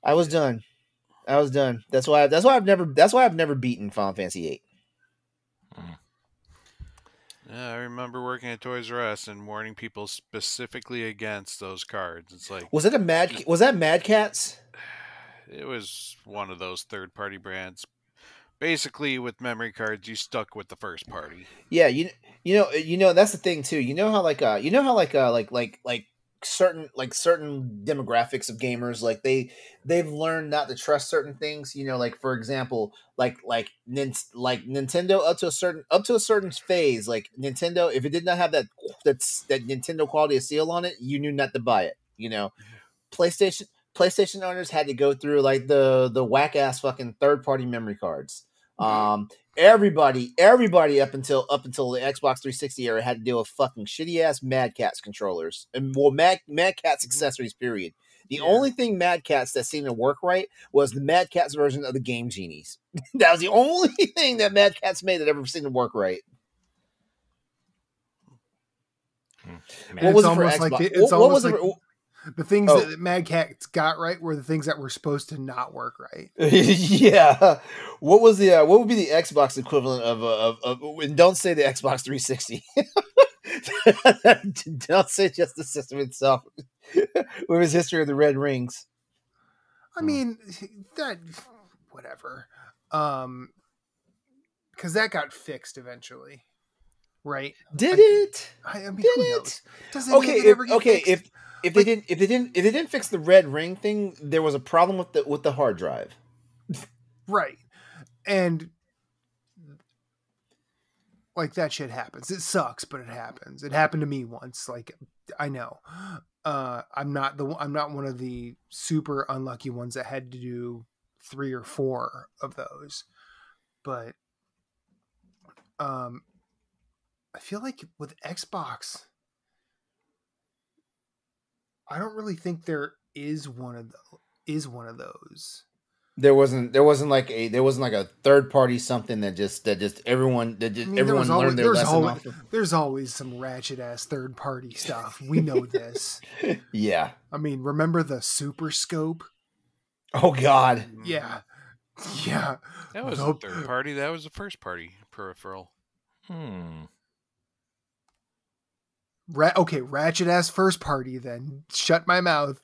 Speaker 2: I was done. That's why I've never beaten Final Fantasy VIII.
Speaker 3: Yeah, I remember working at Toys R Us and warning people specifically against those cards. It's like,
Speaker 2: was that Mad Catz?
Speaker 3: It was one of those third-party brands. Basically, with memory cards, you stuck with the first party.
Speaker 2: Yeah, you know that's the thing too. You know how certain demographics of gamers, like they've learned not to trust certain things. You know, like for example, like Nintendo up to a certain phase. Like Nintendo, if it did not have that Nintendo quality of seal on it, you knew not to buy it. You know, PlayStation owners had to go through like the whack ass fucking third party memory cards. Everybody up until the Xbox 360 era had to deal with fucking shitty ass Mad Catz controllers and Mad Catz accessories. Period. The only thing Mad Catz that seemed to work right was the Mad Catz version of the Game Genies. That was the only thing that Mad Catz made that ever seemed to work right.
Speaker 4: What was it for Xbox? The things that Mad Catz got right were the things that were supposed to not work right.
Speaker 2: Yeah. What would be the Xbox equivalent of and don't say the Xbox 360. Don't say just the system itself. With his history of the red rings.
Speaker 4: I mean, that whatever. Because that got fixed eventually. Right?
Speaker 2: Did it?
Speaker 4: I mean, who knows? Does it ever get fixed?
Speaker 2: If they didn't fix the red ring thing, there was a problem with the hard drive.
Speaker 4: Right. And like that shit happens. It sucks, but it happens. It happened to me once. Like I know. I'm not one of the super unlucky ones that had to do 3 or 4 of those. But I feel like with Xbox, I don't really think there is one of those.
Speaker 2: There wasn't like a third party something that just everyone everyone learned their lesson off of.
Speaker 4: There's always some ratchet ass third party stuff. We know this.
Speaker 2: Yeah.
Speaker 4: I mean, remember the Super Scope?
Speaker 2: Oh God.
Speaker 4: Yeah.
Speaker 3: That was a third party. That was a first party peripheral.
Speaker 4: Okay, ratchet ass first party. Then shut my mouth.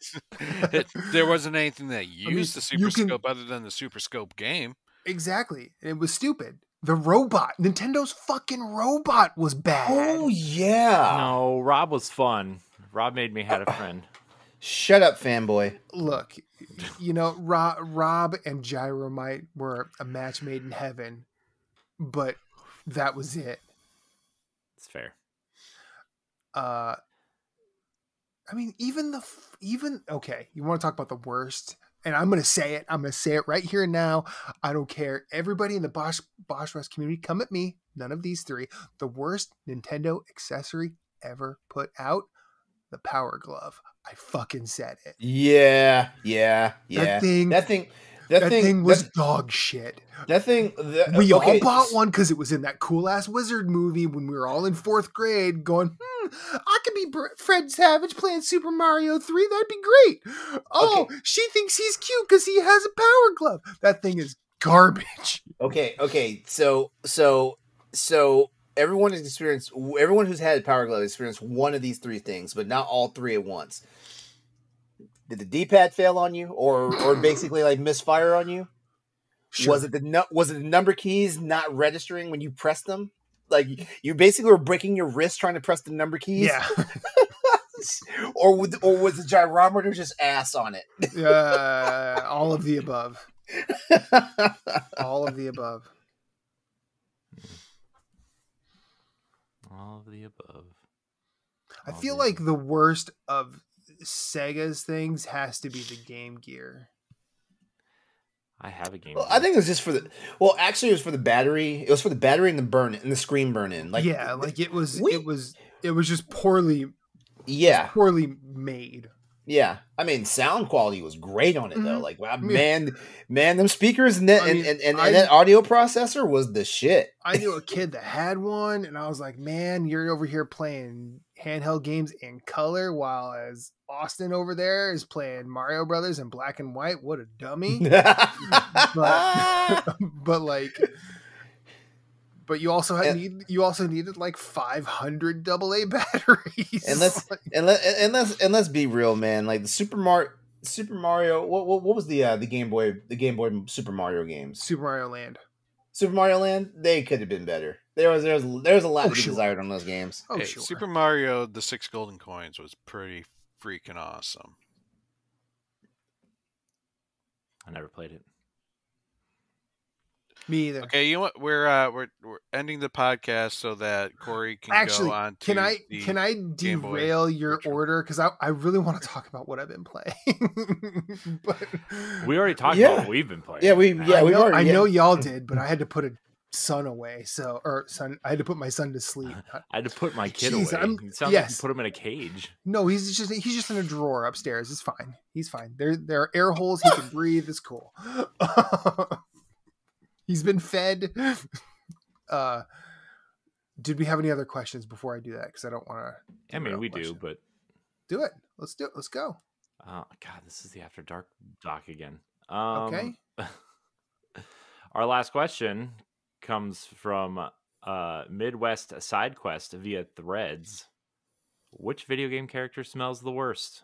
Speaker 3: There wasn't anything that used the Super Scope other than the Super Scope game.
Speaker 4: Exactly, it was stupid. The robot, Nintendo's fucking robot, was bad.
Speaker 2: Oh yeah.
Speaker 1: No, Rob was fun. Rob made me had a friend.
Speaker 2: Shut up, fanboy.
Speaker 4: Look, you know, Rob and Gyromite were a match made in heaven, but that was it.
Speaker 1: It's fair.
Speaker 4: I mean, even okay, you want to talk about the worst, and I'm gonna say it right here and now. I don't care. Everybody in the Bosch Rush community, come at me. None of these 3. The worst Nintendo accessory ever put out, the Power Glove. I fucking said it.
Speaker 2: Yeah. That thing
Speaker 4: was dog shit.
Speaker 2: We
Speaker 4: all bought one because it was in that cool ass wizard movie when we were all in 4th grade going, I could be Fred Savage playing Super Mario 3. That'd be great. Oh, okay. She thinks he's cute because he has a power glove. That thing is garbage.
Speaker 2: Okay. So everyone who's had a power glove has experienced one of these 3 things, but not all 3 at once. Did the D-pad fail on you, or basically like misfire on you? Sure. Was it the number keys not registering when you pressed them? Like you basically were breaking your wrist trying to press the number keys.
Speaker 4: Yeah.
Speaker 2: or was the gyrometer just ass on it?
Speaker 4: All of the above. All of the above.
Speaker 1: All of the above.
Speaker 4: I feel like the worst of Sega's things has to be the Game Gear.
Speaker 1: I have a Game
Speaker 2: Gear.
Speaker 1: I
Speaker 2: think it was just for the. Well, actually, it was for the battery. It was for the battery and the screen burn in. Like
Speaker 4: it was just poorly.
Speaker 2: Yeah,
Speaker 4: poorly made.
Speaker 2: Yeah, I mean, sound quality was great on it though. Like, man, them speakers and that audio processor was the shit.
Speaker 4: I knew a kid that had one, and I was like, man, you're over here playing handheld games in color, while as Austin over there is playing Mario Brothers in black and white. What a dummy! But you also needed like 500 AA batteries.
Speaker 2: And let's be real, man. Like the Super Mario. What was the Game Boy Super Mario games?
Speaker 4: Super Mario Land.
Speaker 2: They could have been better. There was a lot to be desired on those games.
Speaker 3: Oh, sure. Super Mario: The 6 Golden Coins was pretty freaking awesome.
Speaker 1: I never played it.
Speaker 4: Me either.
Speaker 3: Okay, you know what? We're ending the podcast so that Corey can go on to
Speaker 4: can I derail your order, because I really want to talk about what I've been playing. But
Speaker 1: we already talked about what we've been playing.
Speaker 4: I know y'all did, but I had to put a son away. I had to put my son to sleep.
Speaker 1: I had to put my kid away. It sounds like you put him in a cage.
Speaker 4: No, he's just in a drawer upstairs. It's fine. He's fine. There are air holes. He can breathe. It's cool. He's been fed. Did we have any other questions before I do that? Because I don't want to.
Speaker 1: I mean, we do, but
Speaker 4: do it. Let's do it. Let's go.
Speaker 1: God, this is the After Dark doc again.
Speaker 4: Okay.
Speaker 1: Our last question comes from Midwest Side Quest via Threads. Which video game character smells the worst?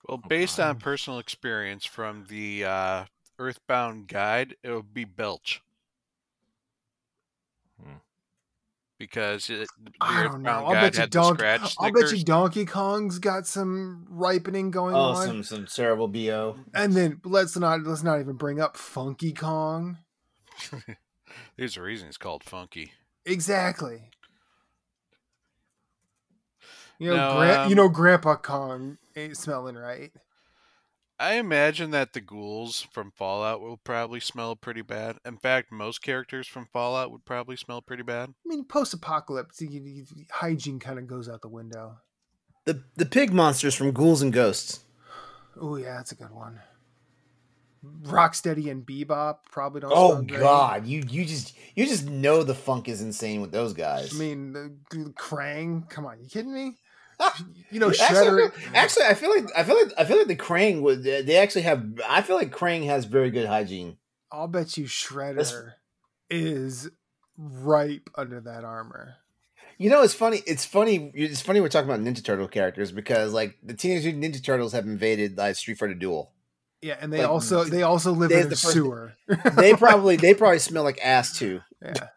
Speaker 3: Well, based on personal experience from the Earthbound guide, it would be Belch. Because the Earthbound guide had the scratch stickers.
Speaker 4: I'll bet you Donkey Kong's got some ripening going on.
Speaker 2: Oh, some terrible BO.
Speaker 4: And then let's not even bring up Funky Kong.
Speaker 3: There's a reason it's called Funky.
Speaker 4: Exactly. Grandpa Kong ain't smelling right.
Speaker 3: I imagine that the ghouls from Fallout will probably smell pretty bad. In fact, most characters from Fallout would probably smell pretty bad.
Speaker 4: I mean, post-apocalypse, hygiene kind of goes out the window.
Speaker 2: The pig monsters from Ghouls and Ghosts.
Speaker 4: Oh yeah, that's a good one. Rocksteady and Bebop probably don't.
Speaker 2: Oh
Speaker 4: smell great.
Speaker 2: God, you just know the funk is insane with those guys.
Speaker 4: I mean, the Krang. Come on, you kidding me? You know,
Speaker 2: Actually,
Speaker 4: Shredder.
Speaker 2: actually, I feel like the Krang would. They actually have. I feel like Krang has very good hygiene.
Speaker 4: I'll bet you Shredder is ripe under that armor.
Speaker 2: You know, it's funny. It's funny. We're talking about Ninja Turtle characters because, like, the Teenage Mutant Ninja Turtles have invaded Street Fighter Duel.
Speaker 4: Yeah, and they also live in a sewer.
Speaker 2: They probably smell like ass too.
Speaker 4: Yeah.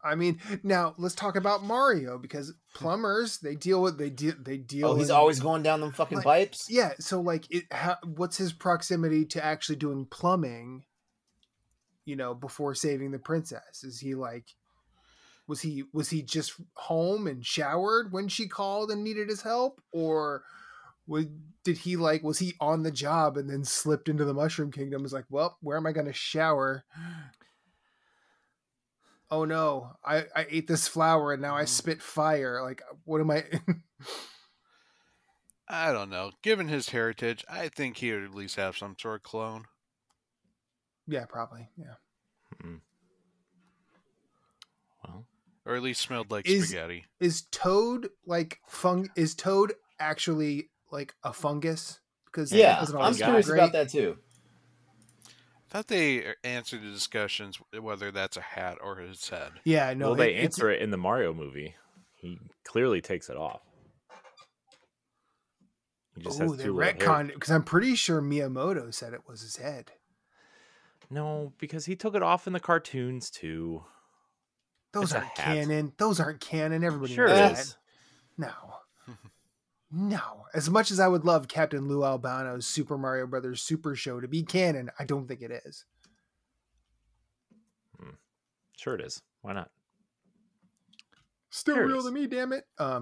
Speaker 4: I mean, now let's talk about Mario because plumbers they deal.
Speaker 2: Oh, he's always going down them fucking pipes.
Speaker 4: Yeah. So like, what's his proximity to actually doing plumbing? You know, before saving the princess, is he like? Was he just home and showered when she called and needed his help, or was he on the job and then slipped into the Mushroom Kingdom? Was like, well, where am I going to shower? Oh no, I ate this flower and now I spit fire. Like, what am I?
Speaker 3: I don't know. Given his heritage, I think he would at least have some sort of clone.
Speaker 4: Yeah, probably. Yeah.
Speaker 1: Mm-hmm. Well,
Speaker 3: or at least smelled like spaghetti.
Speaker 4: Is Toad like Is Toad actually like a fungus? Because
Speaker 2: yeah, I'm curious about that too.
Speaker 3: I thought they answered the discussions whether that's a hat or his head.
Speaker 4: Yeah, no.
Speaker 1: Well, they answer it in the Mario movie. He clearly takes it off. He just has
Speaker 4: they
Speaker 1: two
Speaker 4: retconned it because I'm pretty sure Miyamoto said it was his head.
Speaker 1: No, because he took it off in the cartoons too.
Speaker 4: Those aren't canon. Those aren't canon. Everybody
Speaker 1: sure
Speaker 4: knows
Speaker 1: is.
Speaker 4: that. No. No. As much as I would love Captain Lou Albano's Super Mario Brothers Super Show to be canon, I don't think it is.
Speaker 1: Sure it is. Why not?
Speaker 4: Still
Speaker 1: There
Speaker 4: real to me, damn it.
Speaker 1: Yeah.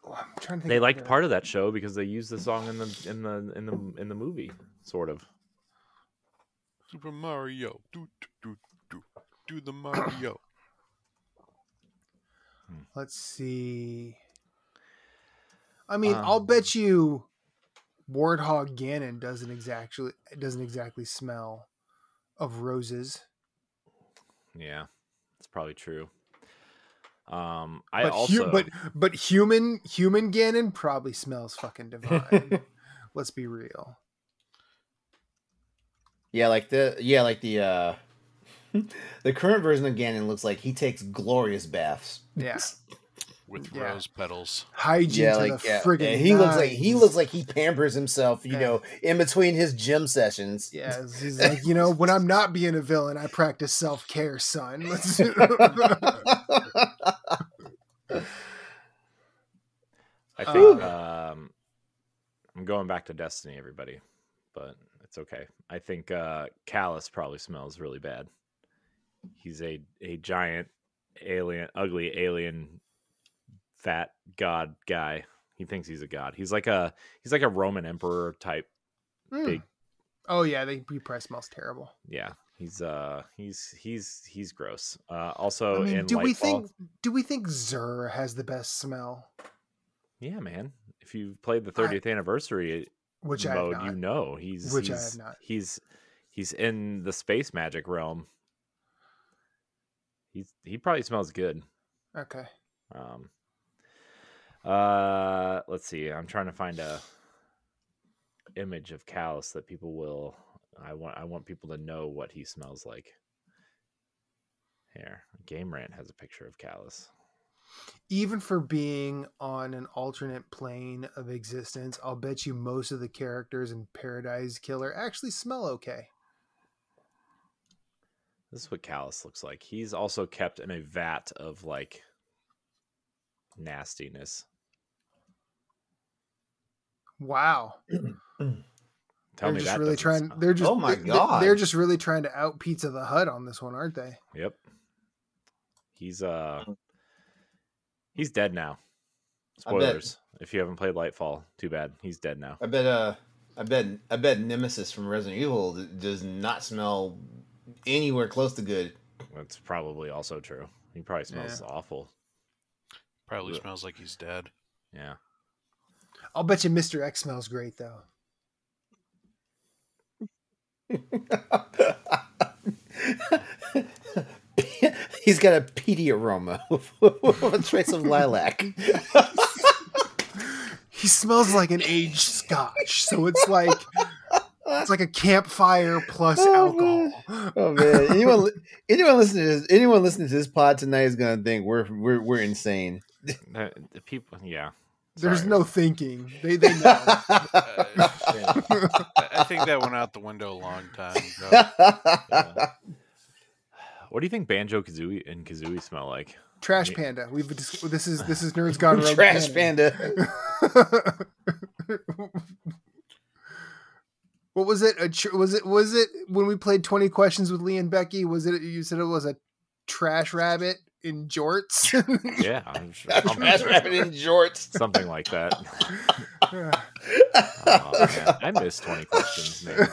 Speaker 4: I'm trying to think
Speaker 1: They liked part of that show because they used the song in the movie, sort of.
Speaker 3: Super Mario, do the Mario.
Speaker 4: Let's see. I mean, I'll bet you Warthog Ganon doesn't exactly smell of roses.
Speaker 1: Yeah, that's probably true. But
Speaker 4: human Ganon probably smells fucking divine. Let's be real.
Speaker 2: Yeah, the the current version of Ganon looks like he takes glorious baths.
Speaker 4: Yeah.
Speaker 3: With rose petals.
Speaker 4: Hygiene to the friggin'
Speaker 2: he looks like he pampers himself, you know, in between his gym sessions.
Speaker 4: Yeah, he's like, you know, when I'm not being a villain, I practice self-care, son.
Speaker 1: I think I'm going back to Destiny, everybody, but it's okay. I think Callus probably smells really bad. He's a giant alien, ugly alien, fat god guy. He thinks he's a god. He's like a Roman emperor type. Big.
Speaker 4: Oh yeah, he probably smells terrible.
Speaker 1: Yeah, he's gross. Also,
Speaker 4: I mean,
Speaker 1: in
Speaker 4: do we think Zur has the best smell?
Speaker 1: Yeah, man. If you've played the 30th anniversary
Speaker 4: mode,
Speaker 1: you know I have not. He's in the space magic realm. He probably smells good.
Speaker 4: Okay.
Speaker 1: Let's see. I'm trying to find a image of Callus that people will. I want people to know what he smells like. Here, Game Rant has a picture of Callus.
Speaker 4: Even for being on an alternate plane of existence, I'll bet you most of the characters in Paradise Killer actually smell okay.
Speaker 1: This is what Callus looks like. He's also kept in a vat of like nastiness.
Speaker 4: Wow.
Speaker 1: Tell me that.
Speaker 4: Really trying. They're just. Oh my god. They're just really trying to out Pizza the Hut on this one, aren't they?
Speaker 1: Yep. He's dead now. Spoilers. If you haven't played Lightfall, too bad. He's dead now.
Speaker 2: I bet Nemesis from Resident Evil does not smell anywhere close to good.
Speaker 1: That's probably also true. He probably smells awful.
Speaker 3: Probably smells like he's dead.
Speaker 1: Yeah.
Speaker 4: I'll bet you Mr. X smells great though.
Speaker 2: He's got a peaty aroma with a trace of lilac.
Speaker 4: He smells like an aged scotch, so it's like a campfire plus alcohol.
Speaker 2: Man. Oh man! Anyone listening to this pod tonight is gonna think we're insane.
Speaker 1: The people, yeah.
Speaker 4: There's no thinking. They know.
Speaker 3: I think that went out the window a long time ago.
Speaker 1: Yeah. What do you think Banjo-Kazooie and Kazooie smell like?
Speaker 4: Trash Panda. This is Nerds Gone Rogue.
Speaker 2: Trash Panda.
Speaker 4: What was it? Was it when we played 20 Questions with Lee and Becky? Was it you said it was a trash rabbit in jorts?
Speaker 1: Yeah, I'm sure.
Speaker 2: Trash rabbit in jorts.
Speaker 1: Something like that. Oh, man. I miss 20 Questions, man.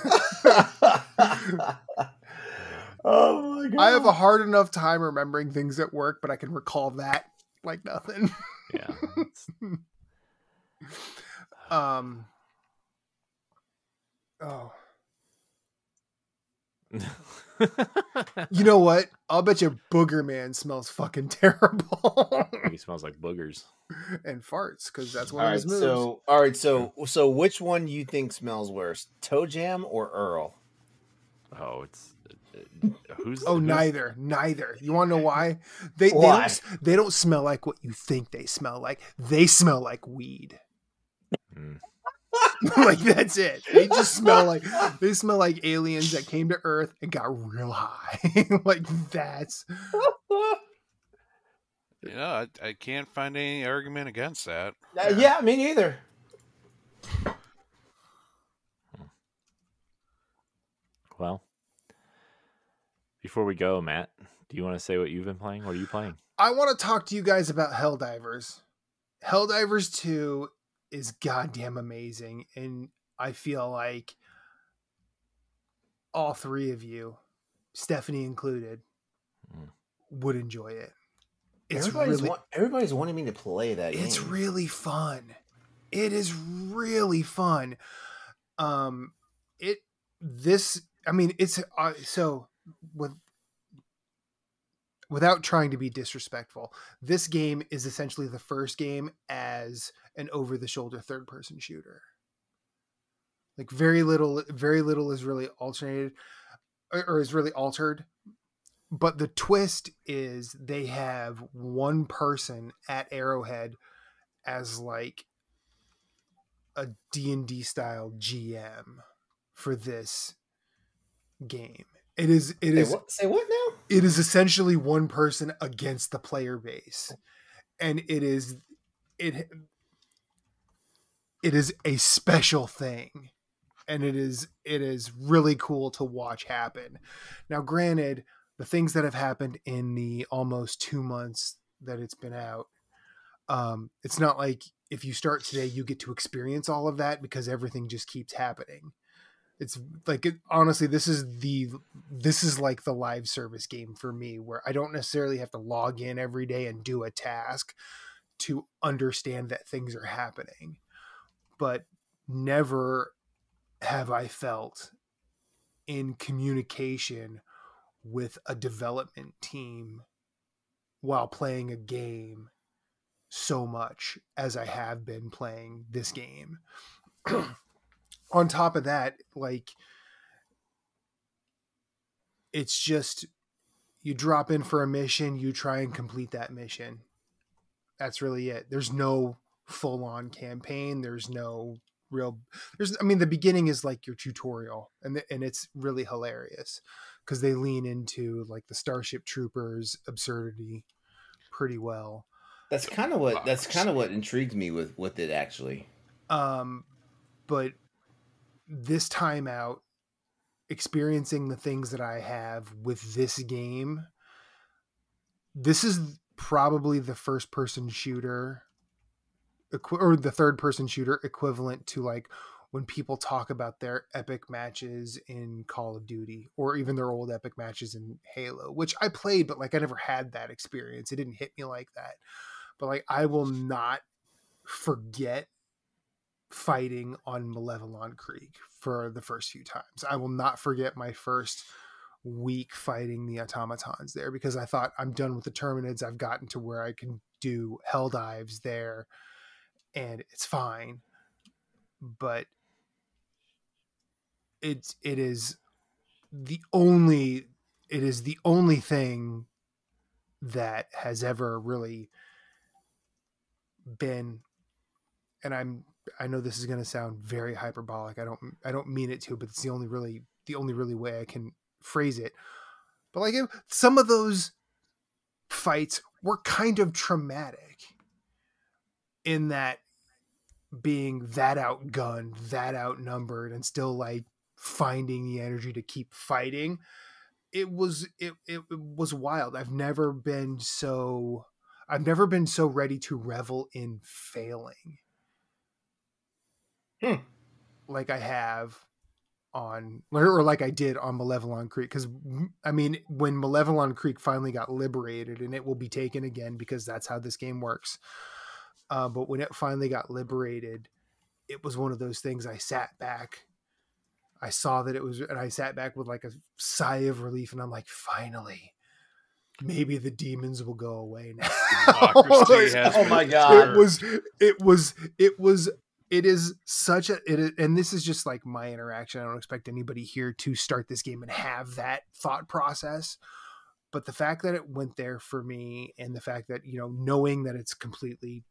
Speaker 2: Oh my god!
Speaker 4: I have a hard enough time remembering things at work, but I can recall that like nothing.
Speaker 1: Yeah.
Speaker 4: Oh. You know what? I'll bet you Booger Man smells fucking terrible.
Speaker 1: He smells like boogers
Speaker 4: and farts because that's one of his moves.
Speaker 2: So which one do you think smells worse, Toe Jam or Earl?
Speaker 1: Oh, it's
Speaker 4: neither. You want to know why? They don't smell like what you think they smell like. They smell like weed. Like that's it. They smell like aliens that came to Earth and got real high. Like that's.
Speaker 3: I can't find any argument against that.
Speaker 2: Yeah, me neither.
Speaker 1: Well, before we go, Matt, do you want to say what you've been playing? What are you playing?
Speaker 4: I want to talk to you guys about Helldivers. Helldivers 2 is goddamn amazing, and I feel like all three of you, Stephanie included, would enjoy it.
Speaker 2: Everybody's wanting me to play that game.
Speaker 4: It's really fun. It is really fun. Without trying to be disrespectful, this game is essentially the first game as an over-the-shoulder third-person shooter. Like very little is really alternated or is really altered. But the twist is they have one person at Arrowhead as like a D&D style GM for this game. Say what now? It is essentially one person against the player base. And it is a special thing. And it is really cool to watch happen. Now, granted, the things that have happened in the almost 2 months that it's been out, it's not like if you start today, you get to experience all of that because everything just keeps happening. It's like, honestly, this is like the live service game for me, where I don't necessarily have to log in every day and do a task to understand that things are happening. But never have I felt in communication with a development team while playing a game so much as I have been playing this game. On top of that, like, it's just, you drop in for a mission, you try and complete that mission. That's really it. There's no full-on campaign. The beginning is like your tutorial, and it's really hilarious because they lean into like the Starship Troopers absurdity pretty well.
Speaker 2: That's kind of what intrigues me with it, actually.
Speaker 4: But this time out, experiencing the things that I have with this game, this is probably the first person shooter or the third person shooter equivalent to like when people talk about their epic matches in Call of Duty or even their old epic matches in Halo, which I played, but like I never had that experience. It didn't hit me like that. But like I will not forget fighting on Malevelon Creek for the first few times. I will not forget my first week fighting the automatons there, because I thought I'm done with the Terminids. I've gotten to where I can do Helldives there and it's fine. But it is the only thing that has ever really been, and I know this is going to sound very hyperbolic. I don't mean it to, but it's the only really way I can phrase it. But like some of those fights were kind of traumatic in that being that outgunned, that outnumbered, and still like finding the energy to keep fighting. It was wild. I've never been so ready to revel in failing. Like I have on, or like I did on Malevelon Creek. Because I mean, when Malevelon Creek finally got liberated, and it will be taken again because that's how this game works. But when it finally got liberated, it was one of those things. I sat back, I saw that it was, and I sat back with like a sigh of relief, and I'm like, finally, maybe the demons will go away now.
Speaker 2: Oh my God.
Speaker 4: It is such a, and this is just like my interaction. I don't expect anybody here to start this game and have that thought process. But the fact that it went there for me, and the fact that, you know, knowing that it's completely,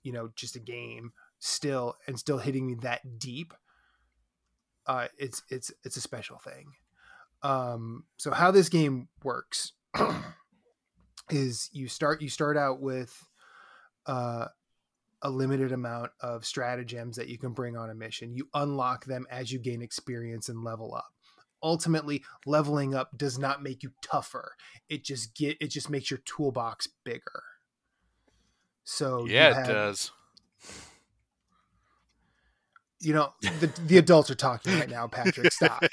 Speaker 4: you know, just a game still hitting me that deep, it's a special thing. So how this game works is you start out with a limited amount of stratagems that you can bring on a mission. You unlock them as you gain experience and level up. Ultimately, leveling up does not make you tougher. It just makes your toolbox bigger. So
Speaker 3: yeah, it does.
Speaker 4: You know, the adults are talking right now, Patrick. Stop.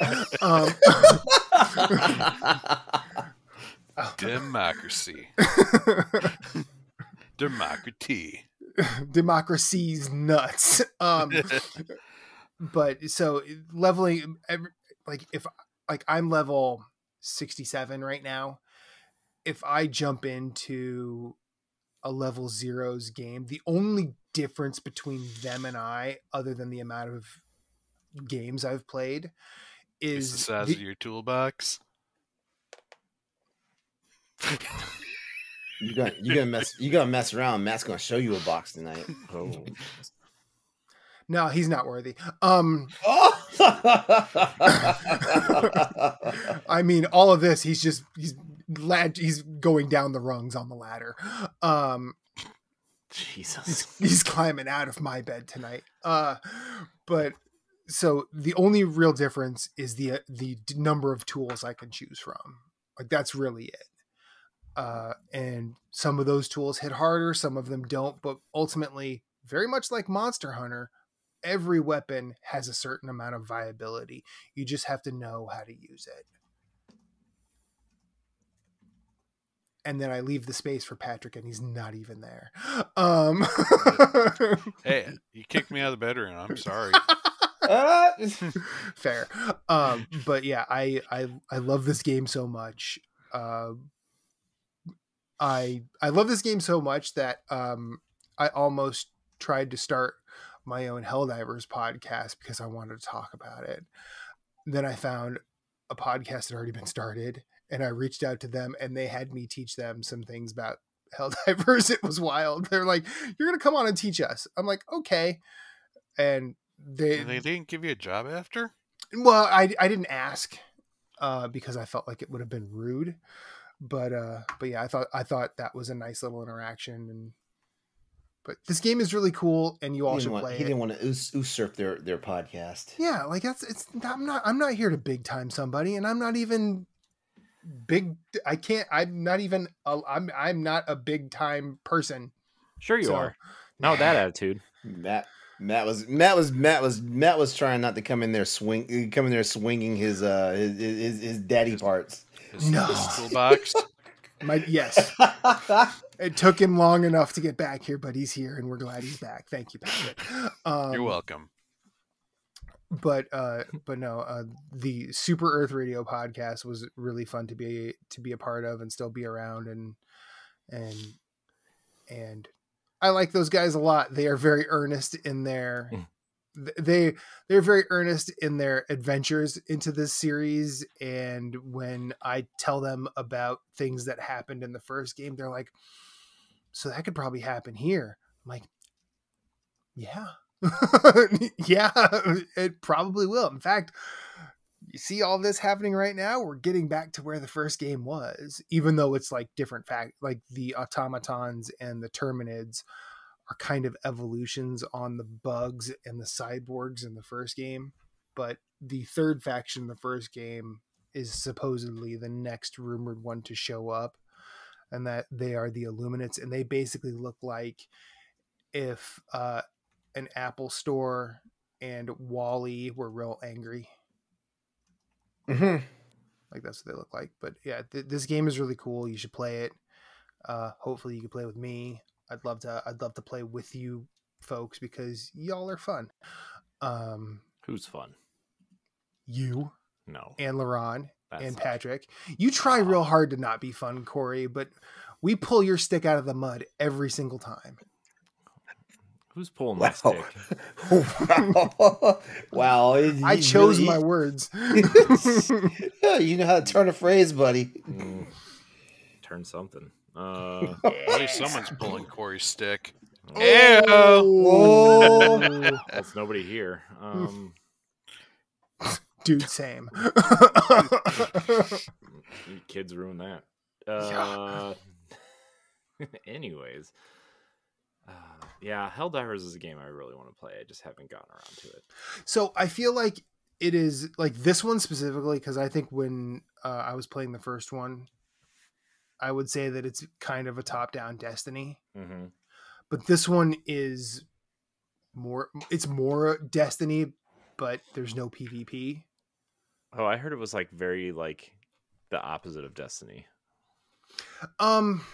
Speaker 3: Democracy. Democracy.
Speaker 4: Democracy's nuts. But so leveling, like if like I'm level 67 right now, if I jump into a level 0's game, the only difference between them and I, other than the amount of games I've played, is
Speaker 3: the size of your toolbox.
Speaker 2: You gotta mess around. Matt's gonna show you a box tonight. Oh.
Speaker 4: No, he's not worthy. I mean, all of this, he's going down the rungs on the ladder.
Speaker 2: Jesus,
Speaker 4: he's climbing out of my bed tonight. But so the only real difference is the number of tools I can choose from. Like that's really it. And some of those tools hit harder, some of them don't, but ultimately, very much like Monster Hunter, every weapon has a certain amount of viability. You just have to know how to use it. And then I leave the space for Patrick, and he's not even there.
Speaker 3: Hey, you kicked me out of the bedroom. I'm sorry.
Speaker 4: Fair. But yeah, I love this game so much. I love this game so much that I almost tried to start my own Helldivers podcast because I wanted to talk about it. Then I found a podcast had already been started, and I reached out to them, and they had me teach them some things about Helldivers. It was wild. They're like, "You're gonna come on and teach us." I'm like, "Okay," and they
Speaker 3: didn't give you a job after.
Speaker 4: Well, I didn't ask because I felt like it would have been rude. But yeah, I thought that was a nice little interaction, but this game is really cool, and you all should play it.
Speaker 2: He didn't want to usurp their podcast.
Speaker 4: Yeah, like I'm not here to big time somebody, and I'm not even big. I'm not a big time person.
Speaker 1: Sure you are. Not with that attitude.
Speaker 2: Matt was trying not to come in there swinging his daddy parts.
Speaker 3: His
Speaker 4: No.
Speaker 3: toolbox.
Speaker 4: Yes. It took him long enough to get back here, but he's here, and we're glad he's back. Thank you, Patrick.
Speaker 3: You're welcome.
Speaker 4: But no, the Super Earth Radio podcast was really fun to be a part of and still be around, and I like those guys a lot. They are very earnest in their they're very earnest in their adventures into this series, and when I tell them about things that happened in the first game, they're like, so that could probably happen here. I'm like, yeah. Yeah, it probably will. In fact, you see all this happening right now, we're getting back to where the first game was, even though it's like different like the automatons and the terminids are kind of evolutions on the bugs and the cyborgs in the first game. But the third faction in the first game is supposedly the next rumored one to show up, and that they are the Illuminates, and they basically look like if an Apple store and Wall-E were real angry.
Speaker 2: Mm-hmm.
Speaker 4: Like that's what they look like. But yeah, this game is really cool. You should play it. Hopefully you can play with me. I'd love to play with you folks because y'all are fun.
Speaker 1: Who's fun?
Speaker 4: You
Speaker 1: No.
Speaker 4: and LeRon
Speaker 1: That's
Speaker 4: and
Speaker 1: not-
Speaker 4: Patrick. You try real hard to not be fun, Corey, but we pull your stick out of the mud every single time.
Speaker 1: Who's pulling my
Speaker 2: Wow.
Speaker 1: stick?
Speaker 2: Wow.
Speaker 4: I chose my words.
Speaker 2: Yeah, you know how to turn a phrase, buddy.
Speaker 1: Turn something.
Speaker 3: At least someone's pulling Corey's stick.
Speaker 2: Oh.
Speaker 1: That's nobody here.
Speaker 4: Dude, same.
Speaker 1: You kids ruin that. Anyways. Yeah, Helldivers is a game I really want to play. I just haven't gotten around to it.
Speaker 4: So I feel like it is like this one specifically, because I think when I was playing the first one, I would say that it's kind of a top-down Destiny.
Speaker 1: Mm-hmm.
Speaker 4: But this one is it's more Destiny, but there's no PvP.
Speaker 1: Oh, I heard it was like very like the opposite of Destiny. Because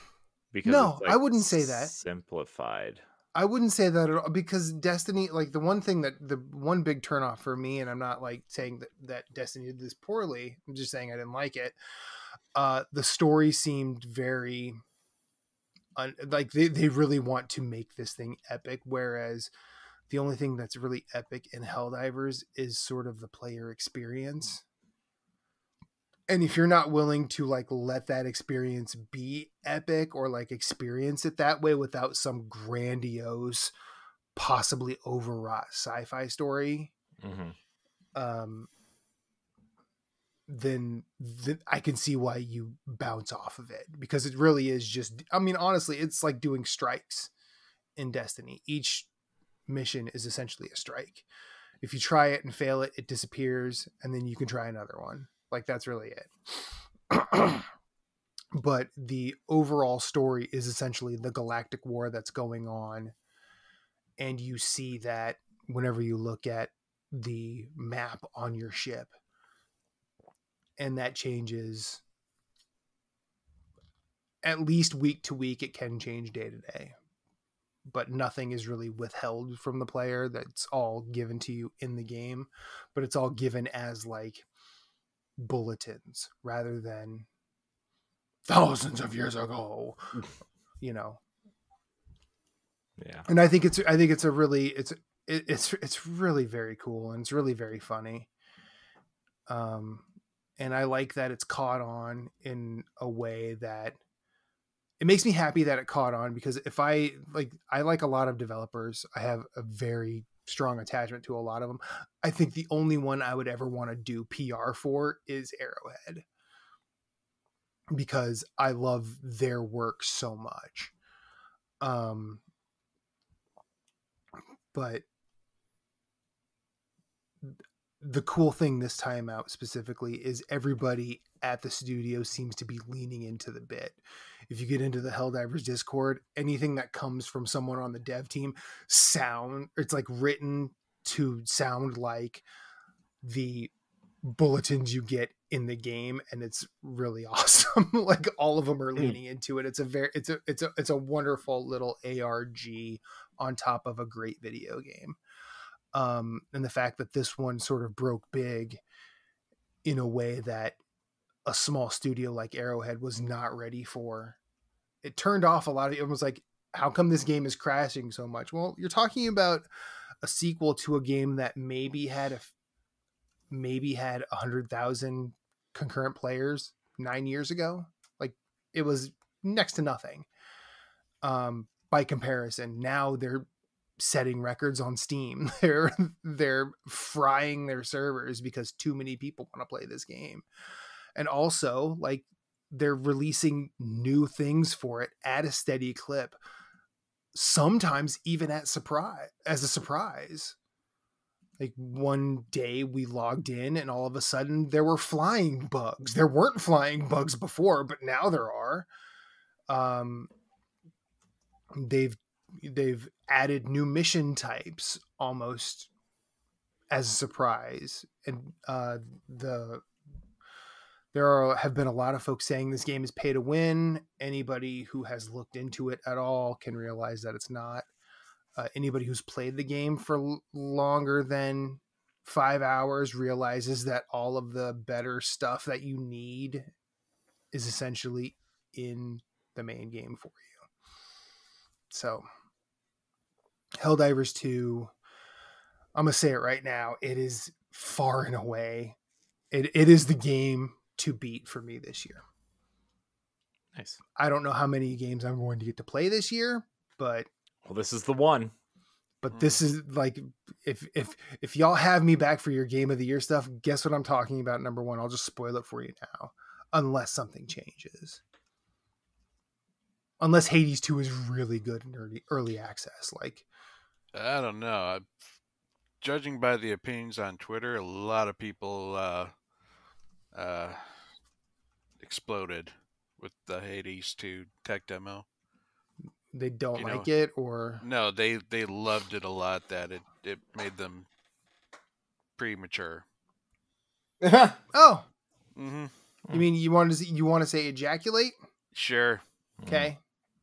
Speaker 4: no,
Speaker 1: it's, like,
Speaker 4: I wouldn't say that.
Speaker 1: Simplified.
Speaker 4: I wouldn't say that at all, because Destiny, like the one big turnoff for me, and I'm not like saying that Destiny did this poorly, I'm just saying I didn't like it. The story seemed very like they really want to make this thing epic, whereas the only thing that's really epic in Helldivers is sort of the player experience. And if you're not willing to like let that experience be epic or like experience it that way without some grandiose, possibly overwrought sci-fi story, then I can see why you bounce off of it, because it really is just, I mean, honestly, it's like doing strikes in Destiny. Each mission is essentially a strike. If you try it and fail it, it disappears, and then you can try another one. Like, that's really it. But the overall story is essentially the galactic war that's going on. And you see that whenever you look at the map on your ship. And that changes at least week to week. It can change day to day. But nothing is really withheld from the player. That's all given to you in the game. But it's all given as like bulletins rather than thousands of years ago, you know.
Speaker 1: Yeah.
Speaker 4: And I think it's really very cool, and it's really very funny. And I like that it's caught on in a way that it makes me happy that it caught on, because if I like a lot of developers, I have a very strong attachment to a lot of them. I think the only one I would ever want to do PR for is Arrowhead, because I love their work so much. But the cool thing this time out specifically is everybody at the studio seems to be leaning into the bit. If you get into the Helldivers Discord, anything that comes from someone on the dev team it's like written to sound like the bulletins you get in the game, and it's really awesome. Like all of them are leaning into it. It's a wonderful little ARG on top of a great video game. And the fact that this one sort of broke big in a way that a small studio like Arrowhead was not ready for. It turned off a lot of it. Was like, how come this game is crashing so much? Well, you're talking about a sequel to a game that maybe had 100,000 concurrent players 9 years ago. Like, it was next to nothing. By comparison, now they're setting records on Steam. They're frying their servers because too many people want to play this game. And also, like, they're releasing new things for it at a steady clip, sometimes even as a surprise. Like, one day we logged in and all of a sudden there were flying bugs. There weren't flying bugs before, but now there are. They've added new mission types almost as a surprise. And there have been a lot of folks saying this game is pay to win. Anybody who has looked into it at all can realize that it's not. Anybody who's played the game for longer than 5 hours realizes that all of the better stuff that you need is essentially in the main game for you. So, Helldivers 2, I'm going to say it right now, it is far and away. It is the game to beat for me this year.
Speaker 1: Nice.
Speaker 4: I don't know how many games I'm going to get to play this year, but
Speaker 1: well, this is the one.
Speaker 4: But this is like, if y'all have me back for your game of the year stuff, guess what I'm talking about? Number one, I'll just spoil it for you now, unless something changes. Unless Hades 2 is really good in early access. Like,
Speaker 3: I don't know. Judging by the opinions on Twitter, a lot of people exploded with the Hades 2 tech demo.
Speaker 4: They don't like it, or
Speaker 3: no, they loved it a lot. That it made them premature.
Speaker 4: Oh,
Speaker 3: mm-hmm.
Speaker 4: You mean you want to say ejaculate?
Speaker 3: Sure.
Speaker 4: Okay,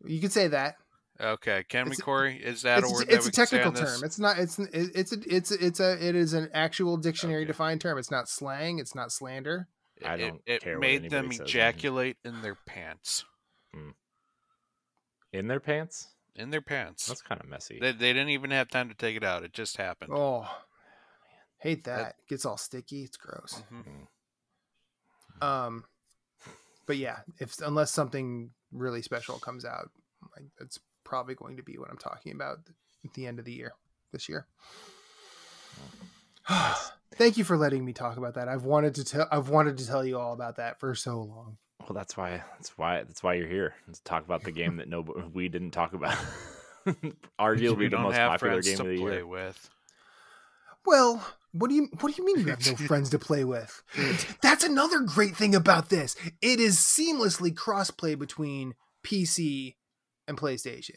Speaker 4: you could say that.
Speaker 3: Okay, can we, Corey? Is that a word?
Speaker 4: It's a technical term. It's not. It is an actual dictionary defined term. It's not slang. It's not slander.
Speaker 1: I don't care.
Speaker 3: It made them ejaculate in their pants.
Speaker 1: In their pants?
Speaker 3: In their pants.
Speaker 1: That's kind of messy.
Speaker 3: They didn't even have time to take it out. It just happened.
Speaker 4: Oh, hate that. It gets all sticky. It's gross.
Speaker 3: Mm-hmm.
Speaker 4: But yeah, unless something really special comes out, like, that's probably going to be what I'm talking about at the end of the year, this year. Thank you for letting me talk about that. I've wanted to tell you all about that for so long.
Speaker 1: Well, that's why you're here. Let's talk about the game that we didn't talk about. Arguably the most popular game of the year.
Speaker 3: With.
Speaker 4: Well, what do you mean you have no friends to play with? That's another great thing about this. It is seamlessly crossplay between PC and PlayStation.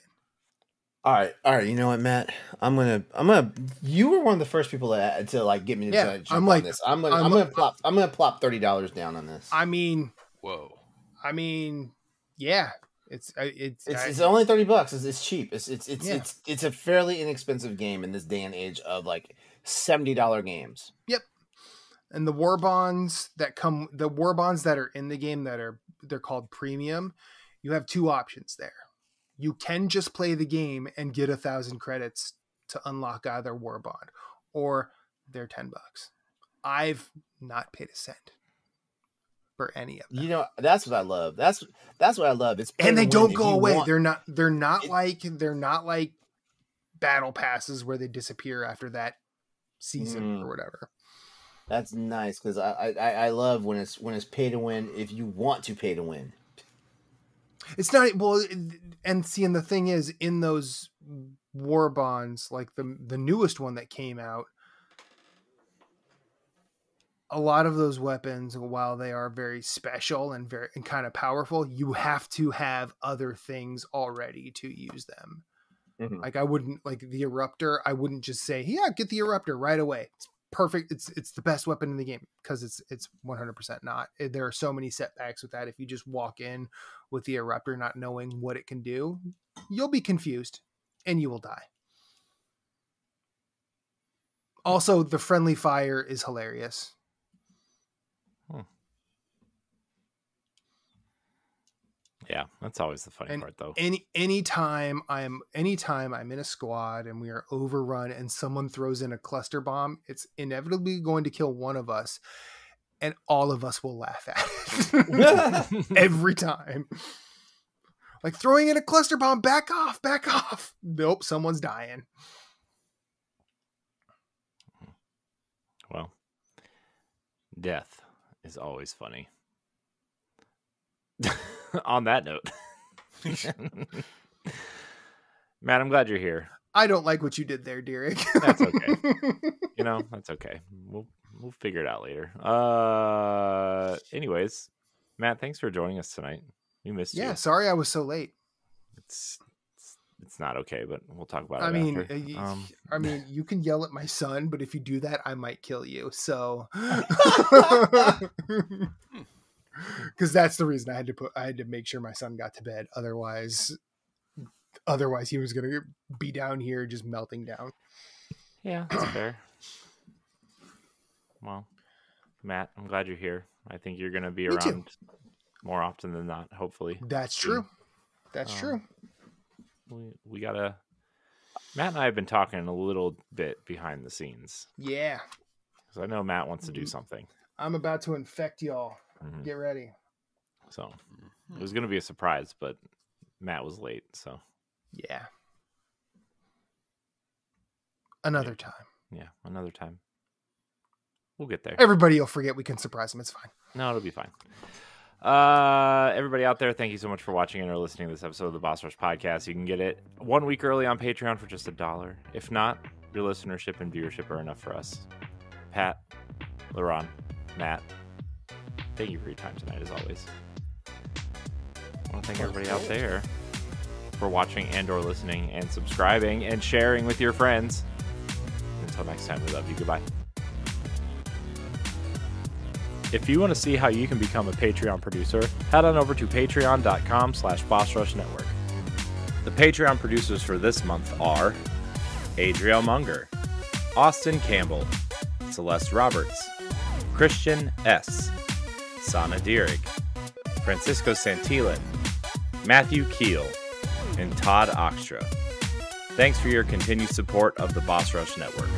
Speaker 2: All right. You know what, Matt? I'm gonna. You were one of the first people to like get me to jump on this. I'm gonna plop $30 down on this.
Speaker 4: I mean,
Speaker 3: whoa.
Speaker 4: I mean, yeah. It's
Speaker 2: only $30. It's cheap. It's a fairly inexpensive game in this day and age of like $70 games.
Speaker 4: Yep. And the war bonds that are in the game they're called premium. You have two options there. You can just play the game and get 1,000 credits to unlock either war bond, or they're $10. I've not paid a cent for any of them.
Speaker 2: You know, that's what I love. That's what I love.
Speaker 4: And they don't go away. They're not like battle passes where they disappear after that season or whatever.
Speaker 2: That's nice, because I love when it's pay to win if you want to pay to win.
Speaker 4: It's not and the thing is, in those war bonds, like the newest one that came out, a lot of those weapons, while they are very special and kind of powerful, you have to have other things already to use them.
Speaker 2: Mhm.
Speaker 4: Like I wouldn't like the Eruptor. I wouldn't just say, yeah, get the Eruptor right away. It's perfect. It's the best weapon in the game, because it's 100% not. There are so many setbacks with that. If you just walk in with the Eruptor not knowing what it can do, you'll be confused and you will die. Also, the friendly fire is hilarious.
Speaker 1: Yeah, that's always the funny part, though.
Speaker 4: Anytime I'm in a squad and we are overrun and someone throws in a cluster bomb, it's inevitably going to kill one of us, and all of us will laugh at it every time. Like throwing in a cluster bomb, back off. Nope, someone's dying.
Speaker 1: Well, death is always funny. On that note, Matt, I'm glad you're here.
Speaker 4: I don't like what you did there, Derek.
Speaker 1: That's okay. That's okay. We'll figure it out later. Anyways, Matt, thanks for joining us tonight. We missed you.
Speaker 4: Yeah, sorry I was so late.
Speaker 1: It's not okay, but we'll talk about
Speaker 4: I
Speaker 1: it
Speaker 4: mean,
Speaker 1: after.
Speaker 4: I mean, you can yell at my son, but if you do that, I might kill you. So, because that's the reason I had to make sure my son got to bed. Otherwise he was gonna be down here just melting down.
Speaker 1: Yeah, that's fair. Well, Matt, I'm glad you're here. I think you're gonna be around more often than not. Hopefully,
Speaker 4: that's true. That's true.
Speaker 1: We gotta. Matt and I have been talking a little bit behind the scenes.
Speaker 4: Yeah,
Speaker 1: because I know Matt wants to do something.
Speaker 4: I'm about to infect y'all.
Speaker 1: Mm-hmm.
Speaker 4: Get ready.
Speaker 1: So it was going to be a surprise, but Matt was late. So
Speaker 4: yeah, another time.
Speaker 1: Yeah, another time. We'll get there.
Speaker 4: Everybody will forget we can surprise them. It's fine.
Speaker 1: No, it'll be fine. Everybody out there, thank you so much for watching and or listening to this episode of the Boss Rush Podcast. You can get it 1 week early on Patreon for just $1. If not, your listenership and viewership are enough for us. Pat, LeRon, Matt, thank you for your time tonight, as always. I want to thank everybody out there for watching and or listening and subscribing and sharing with your friends. Until next time, we love you. Goodbye. If you want to see how you can become a Patreon producer, head on over to patreon.com/BossRushNetwork. The Patreon producers for this month are Adriel Munger, Austin Campbell, Celeste Roberts, Christian S., Sana Dierig, Francisco Santillan, Matthew Kiel, and Todd Oxtra. Thanks for your continued support of the Boss Rush Network.